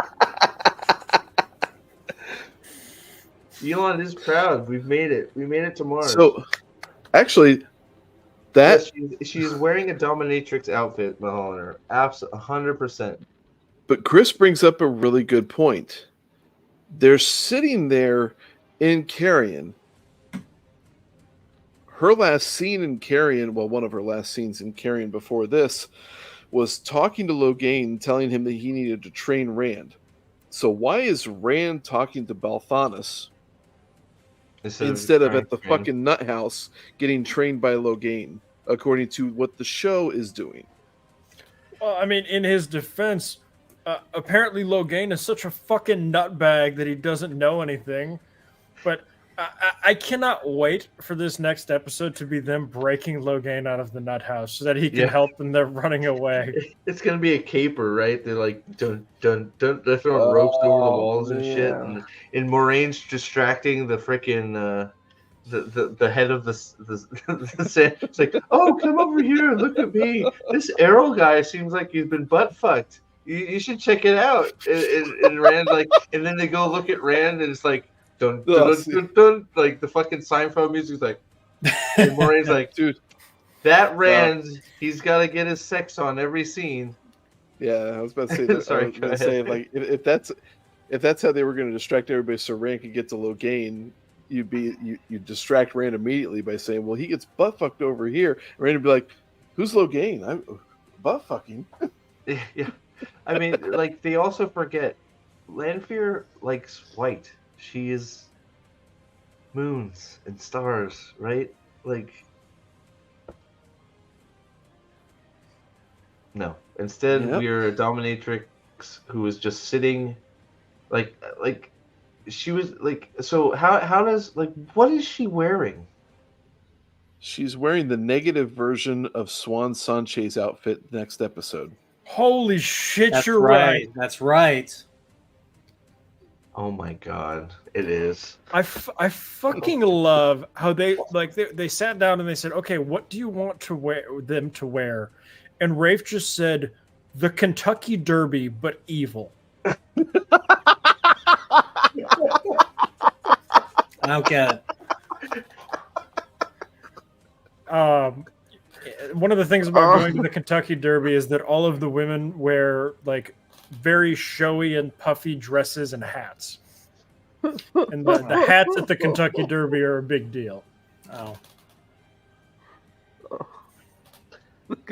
S2: Elon is proud. We've made it. We made it to Mars.
S3: so actually, that
S2: Yes, she is wearing a dominatrix outfit, Mahalaner. Absolutely, 100%.
S3: but Chris brings up a really good point. They're sitting there in Carrion. Her last scene in Carrion, well, one of her last scenes in Carrion before this, was talking to Logain, telling him that he needed to train Rand. So why is Rand talking to Balthanos instead of at the fucking nut house getting trained by Logain, according to what the show is doing?
S4: Well, I mean, in his defense, apparently Logain is such a fucking nutbag that he doesn't know anything. But I cannot wait for this next episode to be them breaking Logain out of the nut house so that he can help them. They're running away.
S2: It's gonna be a caper, right? They're like dun dun dun. They're throwing ropes over the walls and shit, and Moraine's distracting the freaking the head of the sand. It's like, oh, come over here, look at me. This Arrow guy seems like he's been butt fucked. You should check it out. And Rand like, and then they go look at Rand, and it's like. Dun, dun, dun, dun, dun, like the fucking Seinfeld music's like, and Moraine's like,
S3: dude,
S2: that Rand, he's got to get his sex on every scene.
S3: Yeah, I was about to say that.
S2: Sorry,
S3: I was going to say, like, if that's how they were going to distract everybody, so Rand could get to Logain, you distract Rand immediately by saying, well, he gets butt fucked over here. And Rand would be like, who's Logain? I'm butt fucking.
S2: Yeah, I mean, like they also forget, Lanfear likes white. She is moons and stars, right? Like, no. Instead, we're a dominatrix who is just sitting, like she was like. So how does like what is she wearing?
S3: She's wearing the negative version of Swan Sanche's outfit next episode.
S4: Holy shit!
S5: That's
S4: you're
S5: right. That's right.
S2: Oh my god, it is.
S4: I fucking love how they sat down and they said, okay, what do you want them to wear? And Rafe just said, the Kentucky Derby, but evil.
S5: I don't get
S4: it. One of the things about going to the Kentucky Derby is that all of the women wear like very showy and puffy dresses and hats. And the hats at the Kentucky Derby are a big deal.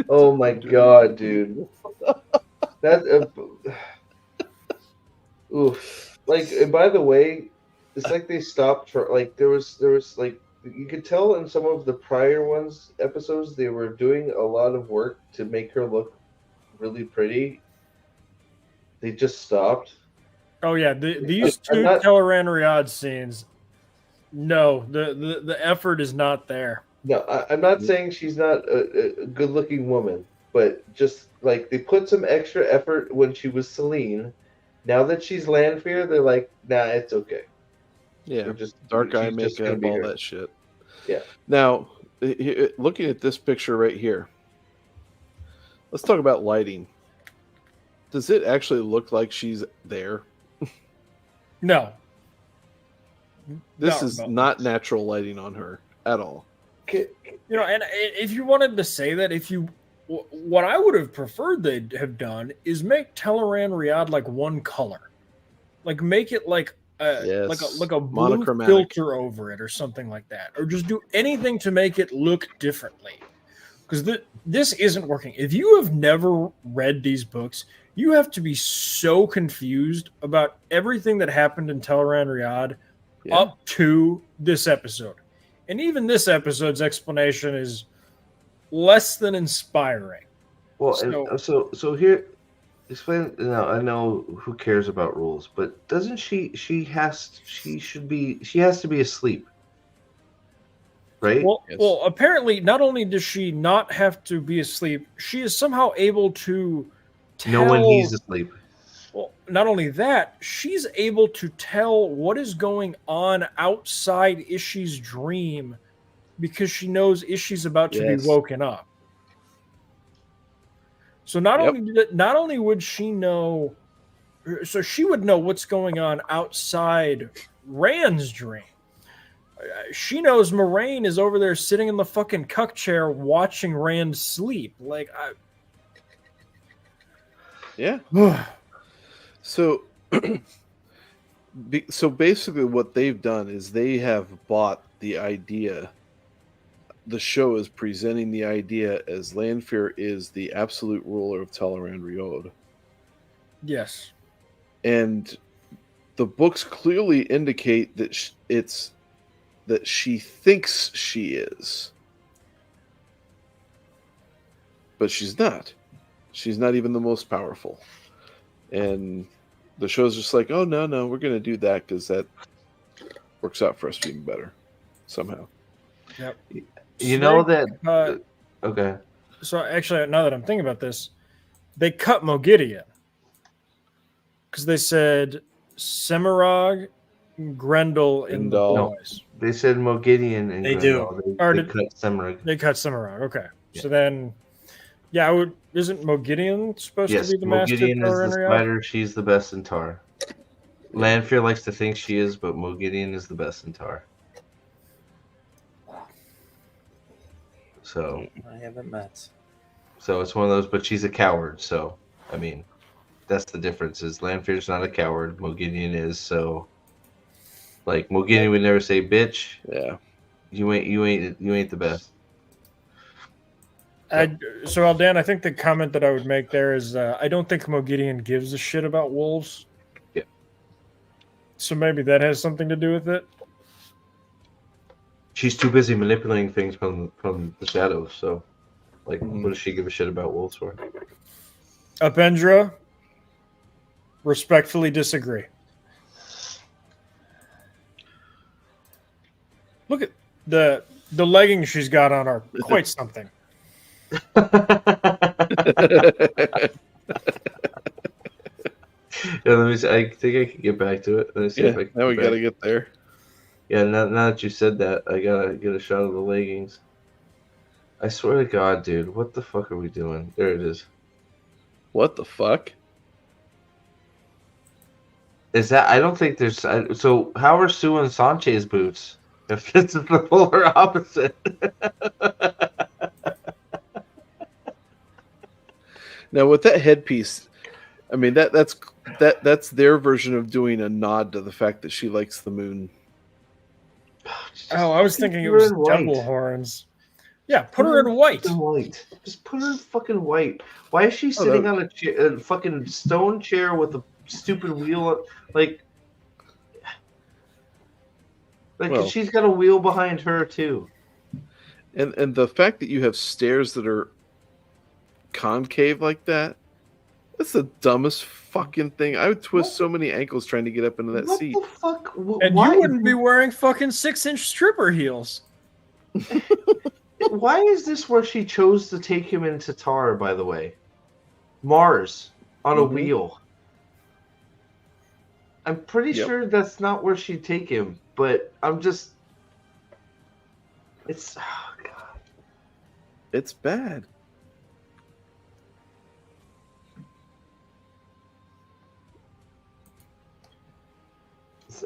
S2: Oh my god, dude. That oof. Like, and by the way, it's like they stopped for like there was like you could tell in some of the prior episodes they were doing a lot of work to make her look really pretty. They just stopped.
S4: Oh yeah, these two Teleran Riyadh scenes. No, the effort is not there.
S2: No, I'm not saying she's not a good-looking woman, but just like they put some extra effort when she was Celine. Now that she's Lanfear, they're like, nah, it's okay.
S3: Yeah, just dark eye makeup, all that shit.
S2: Yeah.
S3: Now, looking at this picture right here, Let's talk about lighting. Does it actually look like she's there?
S4: No.
S3: This
S4: No,
S3: is
S4: no.
S3: not natural lighting on her at all.
S4: You know, and if you wanted to say that, what I would have preferred they'd have done is make Teleran Riyadh like one color, like make it like a blue
S3: Monochromatic.
S4: filter over it or something like that, or just do anything to make it look differently. Because this isn't working. If you have never read these books, you have to be so confused about everything that happened in Teleran Riyadh up to this episode. And even this episode's explanation is less than inspiring.
S2: Well, so here, explain. Now I know who cares about rules, but doesn't she? She has to be asleep, right?
S4: Well, apparently, not only does she not have to be asleep, she is somehow able to tell
S2: know when he's asleep.
S4: Well, not only that, she's able to tell what is going on outside Ishi's dream because she knows Ishi's about to be woken up. So not only would she know, so she would know what's going on outside Rand's dream. She knows Moraine is over there sitting in the fucking cuck chair watching Rand sleep. Like,
S3: yeah. So basically what they've done is they have bought the idea. The show is presenting the idea as Lanfear is the absolute ruler of Teleran Riyadh.
S4: Yes.
S3: And the books clearly indicate that that she thinks she is. But she's not. She's not even the most powerful. And the show's just like, oh, no, we're going to do that because that works out for us being better somehow.
S4: Yep.
S2: You know that... okay.
S4: So actually, now that I'm thinking about this, they cut Mogideon. Because they said Semirog, Grendel, and the boys.
S2: They said Mogideon and
S5: they
S2: Grendel.
S5: do.
S2: They cut Semirog.
S4: They cut Semirog, okay.
S2: Yeah.
S4: So then... Yeah, isn't Mogideon supposed to be the master?
S2: Mogideon is the spider. She's the best in Tar. Lanfear likes to think she is, but Mogideon is the best in Tar. So
S5: I haven't met.
S2: So it's one of those, but she's a coward. So I mean, that's the difference. Is Lanfear's not a coward. Mogideon is. So like Mogideon would never say, "Bitch."
S3: Yeah.
S2: You ain't the best.
S4: So Aldan, I think the comment that I would make there is I don't think Mogideon gives a shit about wolves.
S2: Yeah.
S4: So maybe that has something to do with it.
S2: She's too busy manipulating things from the shadows. So, like, what does she give a shit about wolves for?
S4: Upendra, respectfully disagree. Look at the leggings she's got on are quite something.
S2: Yeah, let me see. I think I can get back to it. Let me see if I can
S3: now we gotta get there.
S2: Yeah, now that you said that, I gotta get a shot of the leggings. I swear to God, dude, what the fuck are we doing? There it is.
S3: What the fuck?
S2: Is that? I don't think there's. So how are Sue and Sanche's boots? If this is the polar opposite.
S3: Now with that headpiece, I mean that's their version of doing a nod to the fact that she likes the moon.
S4: Oh, I was thinking it was devil horns. Yeah, put her in white.
S2: Just put her in fucking white. Why is she sitting on a fucking stone chair with a stupid wheel? Like well, she's got a wheel behind her too.
S3: And the fact that you have stairs that are concave like that's the dumbest fucking thing. I would twist so many ankles trying to get up into that seat.
S2: What the fuck?
S4: And you wouldn't be wearing fucking 6-inch stripper heels.
S2: Why is this where she chose to take him into Tar, by the way? Mars on a wheel. I'm pretty sure that's not where she'd take him, but I'm just... It's... Oh, God.
S3: It's bad.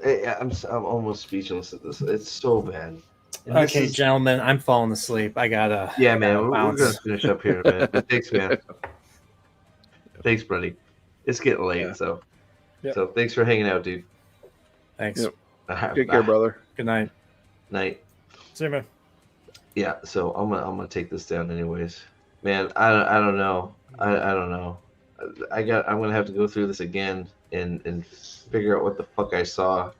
S2: I'm almost speechless at this. It's so bad. And
S5: Okay, gentlemen, I'm falling asleep. I gotta.
S2: Yeah, man, we're
S5: bounce.
S2: gonna finish up here in a minute. But thanks, man. Thanks, buddy. It's getting late, so thanks for hanging out, dude.
S5: Thanks.
S3: Yep. Take care, brother.
S5: Good night.
S2: Night.
S4: See you, man.
S2: Yeah, so I'm gonna take this down anyways. Man, I don't know. I don't know. I'm gonna have to go through this again and figure out what the fuck I saw.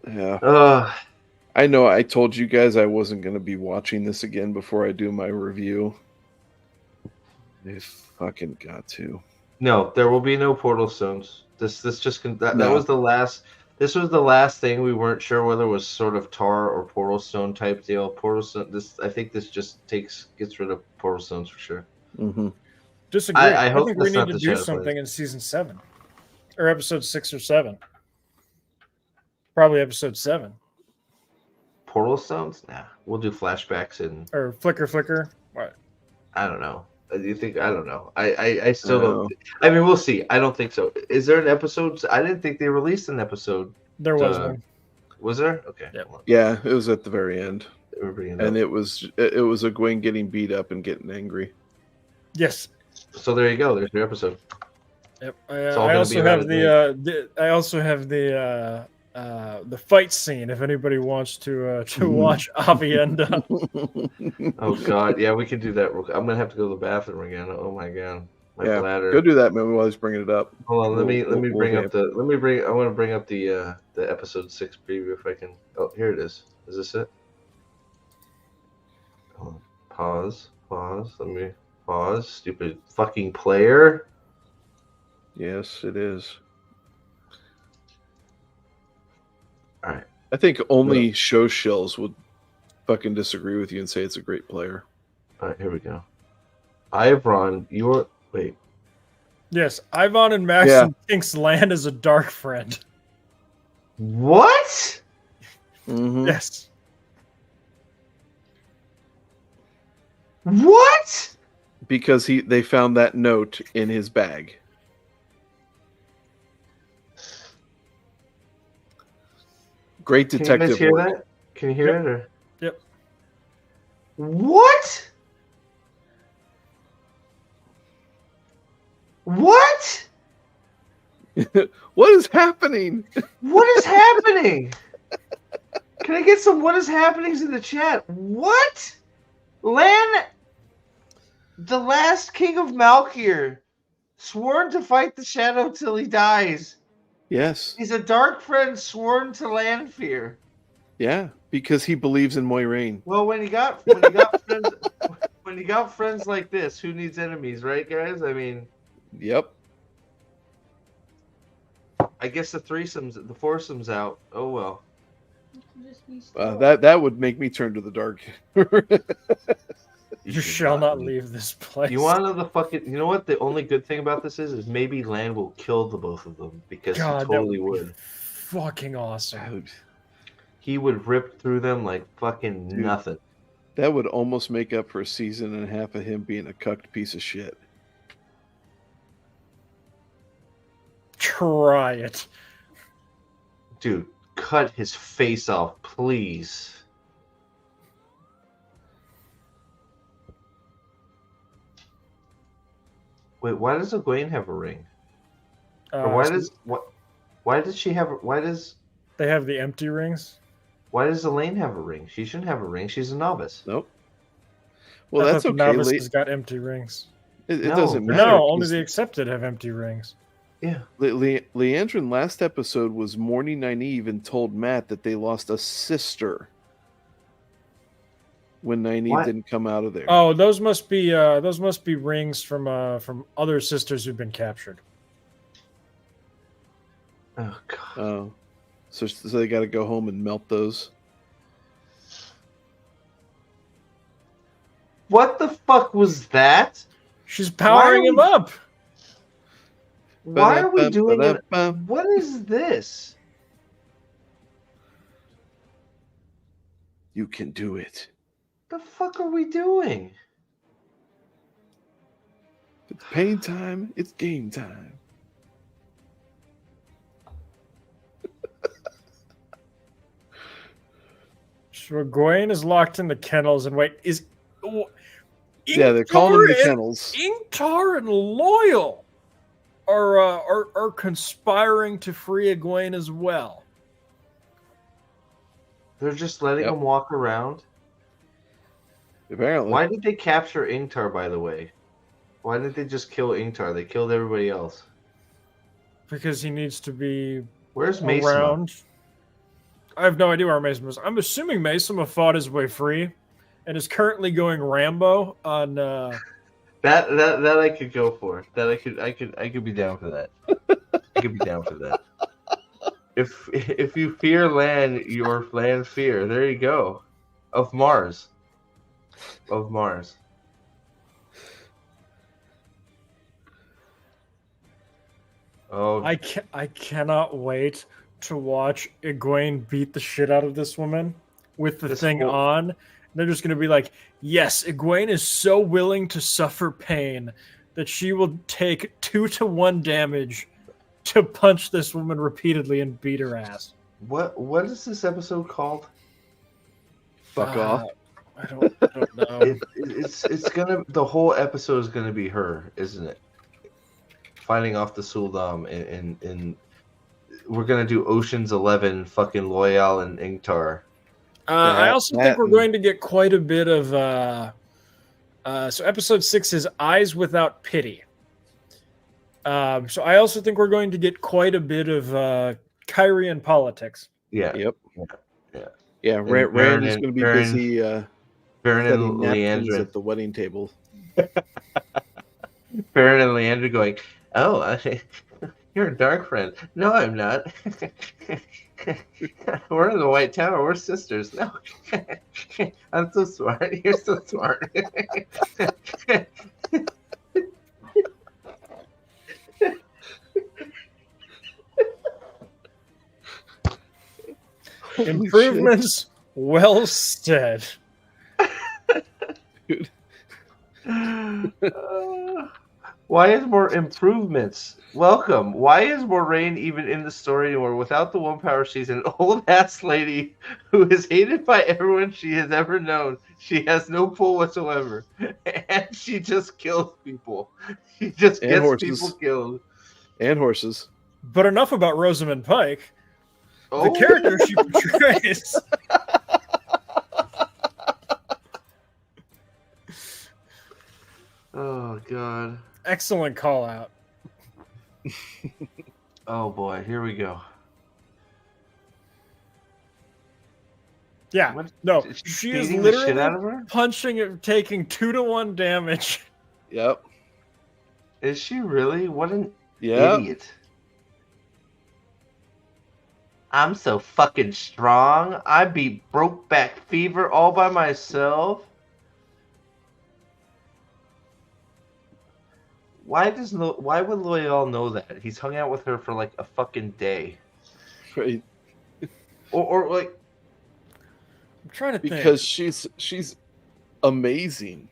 S3: Yeah. I know I told you guys I wasn't gonna be watching this again before I do my review. I fucking got to.
S2: No, there will be no portal stones. That was the last. This was the last thing. We weren't sure whether it was sort of tar or portal stone type deal. Portal stone. I think this just gets rid of portal stones for sure.
S3: Mm-hmm.
S4: Disagree.
S2: I hope
S4: think we
S2: that's
S4: need
S2: not
S4: to
S2: the
S4: do
S2: Shadow
S4: something
S2: Blade.
S4: in season 7 or episode 6 or 7. Probably episode 7
S2: Portal stones? Nah, we'll do flashbacks and
S4: or flicker. What?
S2: I don't know. Do you think? I don't know. I still don't. I mean, we'll see. I don't think so. Is there an episode? I didn't think they released an episode.
S4: There was one.
S2: Was there? Okay.
S4: Yep.
S3: Yeah, it was at the very end,
S2: and
S3: it was Egwene getting beat up and getting angry.
S4: Yes.
S2: So there you go. There's your episode.
S4: Yep. I also have the fight scene. If anybody wants to watch Avienda.
S2: Oh God, yeah, we can do that. I'm gonna have to go to the bathroom again. Oh my God, my bladder.
S3: Go do that, man. While he's bringing it up.
S2: Hold on, let me bring up the. I want to bring up the episode 6 preview if I can. Oh, here it is. Is this it? Hold on. Pause. Let me pause. Stupid fucking player.
S3: Yes, it is.
S2: All right.
S3: I think only show shills would fucking disagree with you and say it's a great player.
S2: All right, here we go. Ivron, wait.
S4: Yes, Ivan and Maxim thinks Land is a dark friend.
S2: What?
S3: Mm-hmm.
S4: Yes.
S2: What?
S3: Because they found that note in his bag. Great detective
S2: Can you guys hear
S3: work.
S2: that? Can you hear it? Or?
S4: Yep.
S2: What? What?
S3: What is happening?
S2: What is happening? Can I get some what is happenings in the chat? What? Lan, the last king of Malkir, sworn to fight the shadow till he dies.
S3: Yes.
S2: He's a dark friend sworn to Lanfear.
S3: Yeah, because he believes in Moiraine.
S2: Well, when you got friends like this, who needs enemies, right, guys? I mean,
S3: yep.
S2: I guess the foursome's out. Oh well.
S3: That would make me turn to the dark.
S4: You shall not leave this place.
S2: You want to know the fucking? You know what? The only good thing about this is maybe Land will kill the both of them because he totally would.
S4: Fucking awesome.
S3: Dude.
S2: He would rip through them like fucking nothing.
S3: That would almost make up for a season and a half of him being a cucked piece of shit.
S4: Try it.
S2: Dude, cut his face off, please. Wait, why does Egwene have a ring? Or why does she have? Why does
S4: they have the empty rings?
S2: Why does Elaine have a ring? She shouldn't have a ring. She's a novice.
S3: Nope. Well, that's okay.
S4: Novices got empty rings.
S3: It doesn't matter.
S4: No, only the accepted have empty rings.
S2: Yeah.
S3: Leandrin last episode was Morning Nynaeve and told Matt that they lost a sister when Nynaeve didn't come out of there.
S4: Oh, those must be rings from other sisters who've been captured.
S2: Oh God.
S3: Oh, so they got to go home and melt those.
S2: What the fuck was that?
S4: She's powering him up.
S2: Why are we doing it? What is this?
S3: You can do it.
S2: The fuck are we doing?
S3: It's pain time. It's game time.
S4: So Egwene is locked in the kennels, and wait,
S3: Yeah, they're calling them the
S4: Ingtar
S3: kennels.
S4: Ingtar and Loyal are conspiring to free Egwene as well.
S2: They're just letting him walk around.
S3: Apparently.
S2: Why did they capture Ingtar, by the way? Why didn't they just kill Ingtar? They killed everybody else.
S4: Because he needs to be
S2: Where's Mesama?
S4: around. I have no idea where Mesama is. I'm assuming Mesama fought his way free and is currently going Rambo on
S2: That I could go for. That I could be down for that. I could be down for that. If you fear land, your land fear. There you go. Of Mars. Of Mars. Oh,
S4: I cannot wait to watch Egwene beat the shit out of this woman with the thing on. They're just going to be like, yes, Egwene is so willing to suffer pain that she will take 2-to-1 damage to punch this woman repeatedly and beat her ass.
S2: What is this episode called?
S3: Fuck off.
S4: I don't know.
S2: It's gonna, the whole episode is gonna be her, isn't it? Fighting off the Suldam, and we're gonna do Ocean's 11, fucking Loyal and Ingtar.
S4: I also think we're going to get quite a bit of so episode 6 is Eyes Without Pity. So I also think we're going to get quite a bit of Kyrian politics.
S2: Yeah.
S3: Yep.
S2: Yeah.
S3: Rand is going to be busy
S2: Baron
S3: setting
S2: and
S3: napkins
S2: Leandra
S3: at the wedding table.
S2: Baron and Leandra going, oh, you're a dark friend. No, I'm not. We're in the White Tower. We're sisters. No. I'm so smart. You're so smart.
S4: Improvements, well said.
S2: Why is more improvements? Welcome. Why is Moraine even in the story anymore? Without the one power, she's an old ass lady who is hated by everyone she has ever known. She has no pull whatsoever, and she just kills people. She just gets people killed.
S3: And horses.
S4: But enough about Rosamund Pike. The character she portrays.
S2: Oh God!
S4: Excellent call out.
S2: Oh boy, here we go.
S4: Yeah,
S2: What?
S4: no,
S2: Is
S4: she is
S2: beating the shit
S4: literally
S2: out of her?
S4: punching it, taking 2-to-1 damage.
S3: Yep.
S2: Is she really? What an
S3: Yep.
S2: idiot! I'm so fucking strong. I beat Brokeback Fever all by myself. Why would Loyal know that? He's hung out with her for like a fucking day.
S3: Right.
S2: Or like,
S4: I'm trying to think.
S3: Because she's amazing.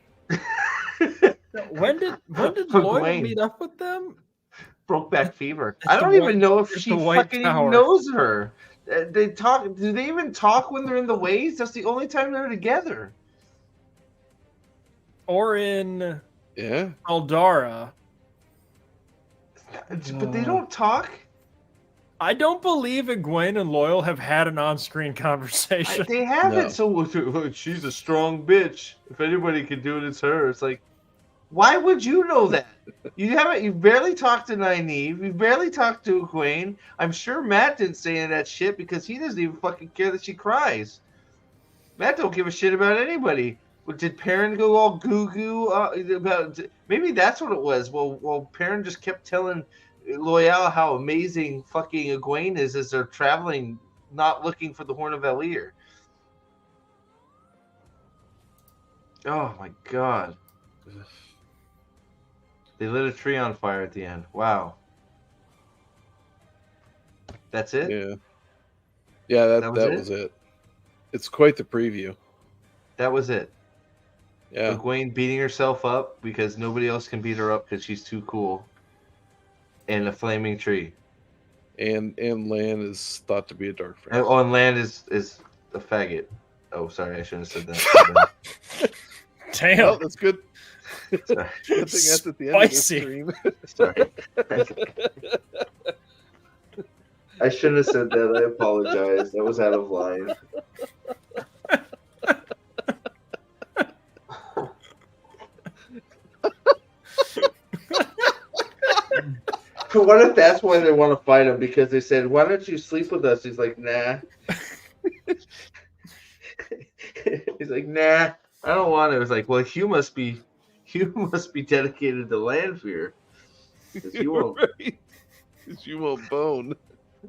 S4: When did Loyal meet up with them?
S2: Brokeback Fever.
S4: At
S2: I
S4: the
S2: don't even know if
S4: at
S2: she
S4: the White
S2: fucking even
S4: Tower.
S2: knows her. They talk. Do they even talk when they're in the waves? That's the only time they're together.
S4: Or in
S3: Aldara.
S2: But they don't talk.
S4: I don't believe Egwene and Loyal have had an on-screen conversation.
S2: They haven't. So she's a strong bitch. If anybody can do it, it's her. It's like, why would you know that? You haven't. You barely talked to Nynaeve. You barely talked to Egwene. I'm sure Matt didn't say any of that shit because he doesn't even fucking care that she cries. Matt don't give a shit about anybody. Did Perrin go all goo about? Maybe that's what it was. Well, Perrin just kept telling Loyal how amazing fucking Egwene is as they're traveling, not looking for the Horn of Elir. Oh my God. They lit a tree on fire at the end. Wow. That's it?
S3: Yeah, that was it. It's quite the preview.
S2: That was it.
S3: Yeah.
S2: Egwene beating herself up because nobody else can beat her up because she's too cool. And a flaming tree.
S3: And Lan is thought to be a dark friend.
S2: Oh, and Lan is a faggot. Oh, sorry, I shouldn't have said that.
S4: Damn.
S3: Oh, that's good.
S2: Sorry.
S3: Good thing that's at the end of the
S4: Spicy.
S3: stream.
S2: Sorry. I shouldn't have said that. I apologize. That was out of line. What if that's why they want to fight him? Because they said, "Why don't you sleep with us?" He's like, "Nah." He's like, "Nah, I don't want to." It's like, "Well, you must be dedicated to land fear, because you won't."
S3: Right. 'Cause you won't bone.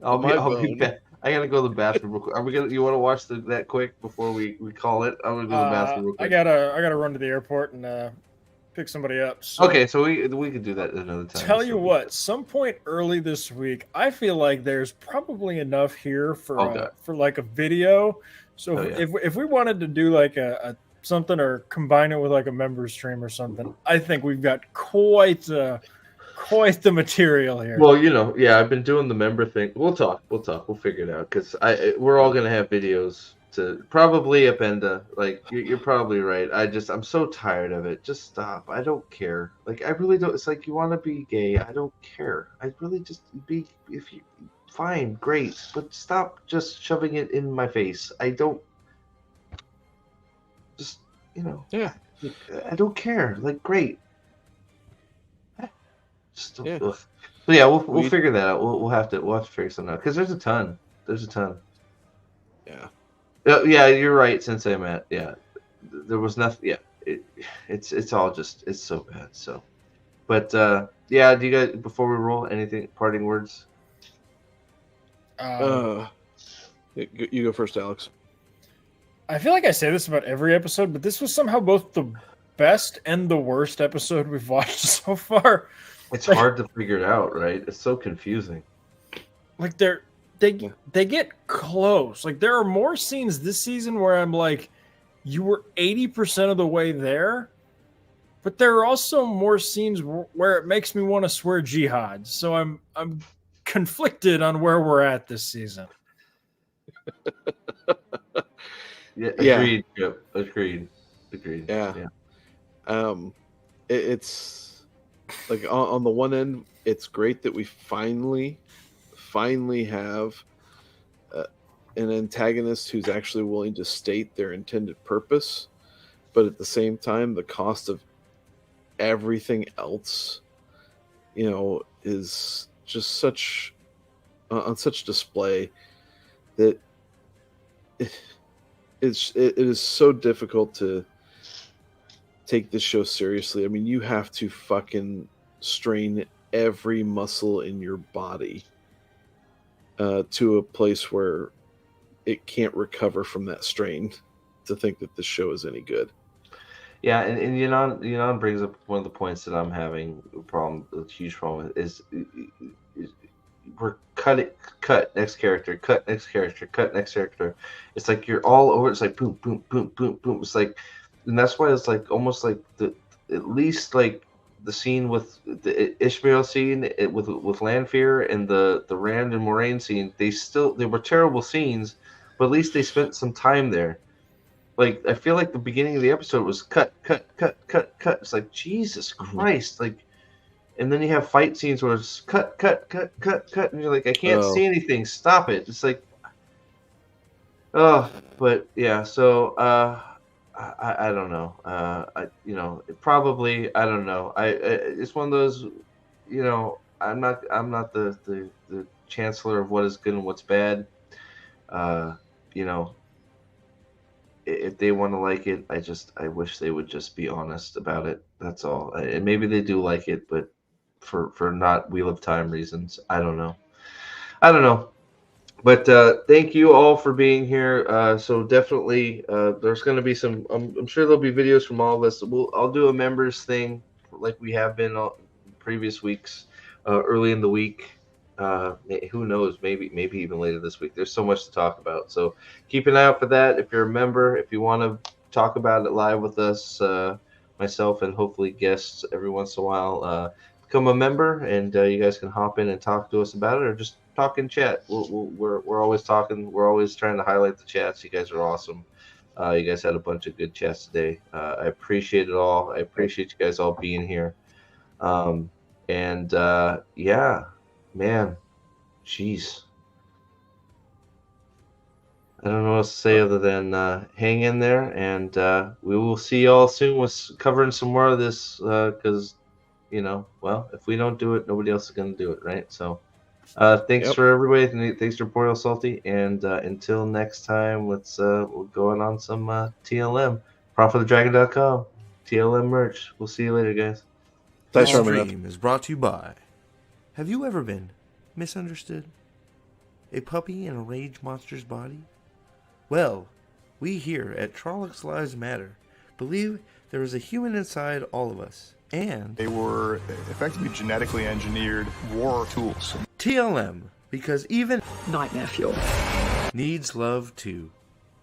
S2: I'll be
S3: bone.
S2: back. I gotta go to the bathroom real quick. Are we gonna? You want to watch that quick before we call it? I'm gonna go to the bathroom real quick.
S4: I gotta run to the airport and pick somebody up. So
S2: Okay, so we could do that another time.
S4: tell you what, some point early this week, I feel like there's probably enough here for like a video. So if we wanted to do like a something or combine it with like a member stream or something, I think we've got quite the material here.
S2: Well, I've been doing the member thing. We'll talk. We'll figure it out, because we're all gonna have videos to probably Upenda. Like you're probably right. I'm so tired of it. Just stop. I don't care. Like I really don't. It's like, you want to be gay. I don't care. I really just be, if you fine, great, but stop just shoving it in my face. I don't. Just
S3: Yeah.
S2: I don't care. Like, great. Just
S3: Yeah.
S2: ugh. But yeah, we'll figure that out. We'll have to figure something out, because there's a ton.
S3: Yeah.
S2: Yeah, you're right, Sensei Matt. Yeah, there was nothing. Yeah, it's all just, it's so bad. So, but yeah, do you guys, before we roll, anything parting words?
S3: You go first, Alex.
S4: I feel like I say this about every episode, but this was somehow both the best and the worst episode we've watched so far.
S2: It's hard to figure it out, right? It's so confusing.
S4: Like they get close. Like there are more scenes this season where I'm like, you were 80% of the way there, but there are also more scenes where it makes me want to swear jihad. So I'm conflicted on where we're at this season.
S2: Yeah, agreed. Yeah. Agreed.
S3: Yeah. It's like, on the one end, it's great that we finally have an antagonist who's actually willing to state their intended purpose, but at the same time, the cost of everything else, is just on such display that it is so difficult to take this show seriously. I mean, you have to fucking strain every muscle in your body to a place where it can't recover from that strain to think that this show is any good.
S2: Yeah, and Yunan brings up one of the points that I'm having a huge problem with is we're cut next character, cut next character. It's like you're all over. It's like boom, boom, boom, boom, boom. It's like, and that's why it's like almost like at least like the scene with the Ishmael scene with Lanfear and the Rand and Moraine scene. They were terrible scenes, but at least they spent some time there. Like, I feel like the beginning of the episode was cut. It's like, Jesus Christ. Like, and then you have fight scenes where it's cut. And you're like, I can't see anything. Stop it. It's like, but yeah. So, I don't know. Probably, I don't know. It's one of those, I'm not the chancellor of what is good and what's bad. If they want to like it, I wish they would just be honest about it. That's all. And maybe they do like it, but for not Wheel of Time reasons, I don't know. But thank you all for being here. So definitely, there's going to be some. I'm sure there'll be videos from all of us. I'll do a members thing like we have been all previous weeks, early in the week. Who knows? Maybe even later this week. There's so much to talk about. So keep an eye out for that. If you're a member, if you want to talk about it live with us, myself and hopefully guests every once in a while, become a member, and you guys can hop in and talk to us about it, or just talk in chat. We're always talking. We're always trying to highlight the chats. You guys are awesome. You guys had a bunch of good chats today. I appreciate it all. I appreciate you guys all being here. Yeah, man, jeez. I don't know what else to say other than hang in there, and we will see y'all soon with covering some more of this, because, well, if we don't do it, nobody else is going to do it, right? So thanks for everybody. Thanks for Boreal Salty, and until next time, let's we'll go on some TLM, ProfitOfTheDragon.com, TLM merch. We'll see you later, guys.
S7: This stream is brought to you by, have you ever been misunderstood? A puppy in a rage monster's body? Well, we here at Trollocs Lives Matter believe there is a human inside all of us, and
S6: They were effectively genetically engineered war tools.
S7: TLM, because even
S8: Nightmare fuel.
S7: needs love too.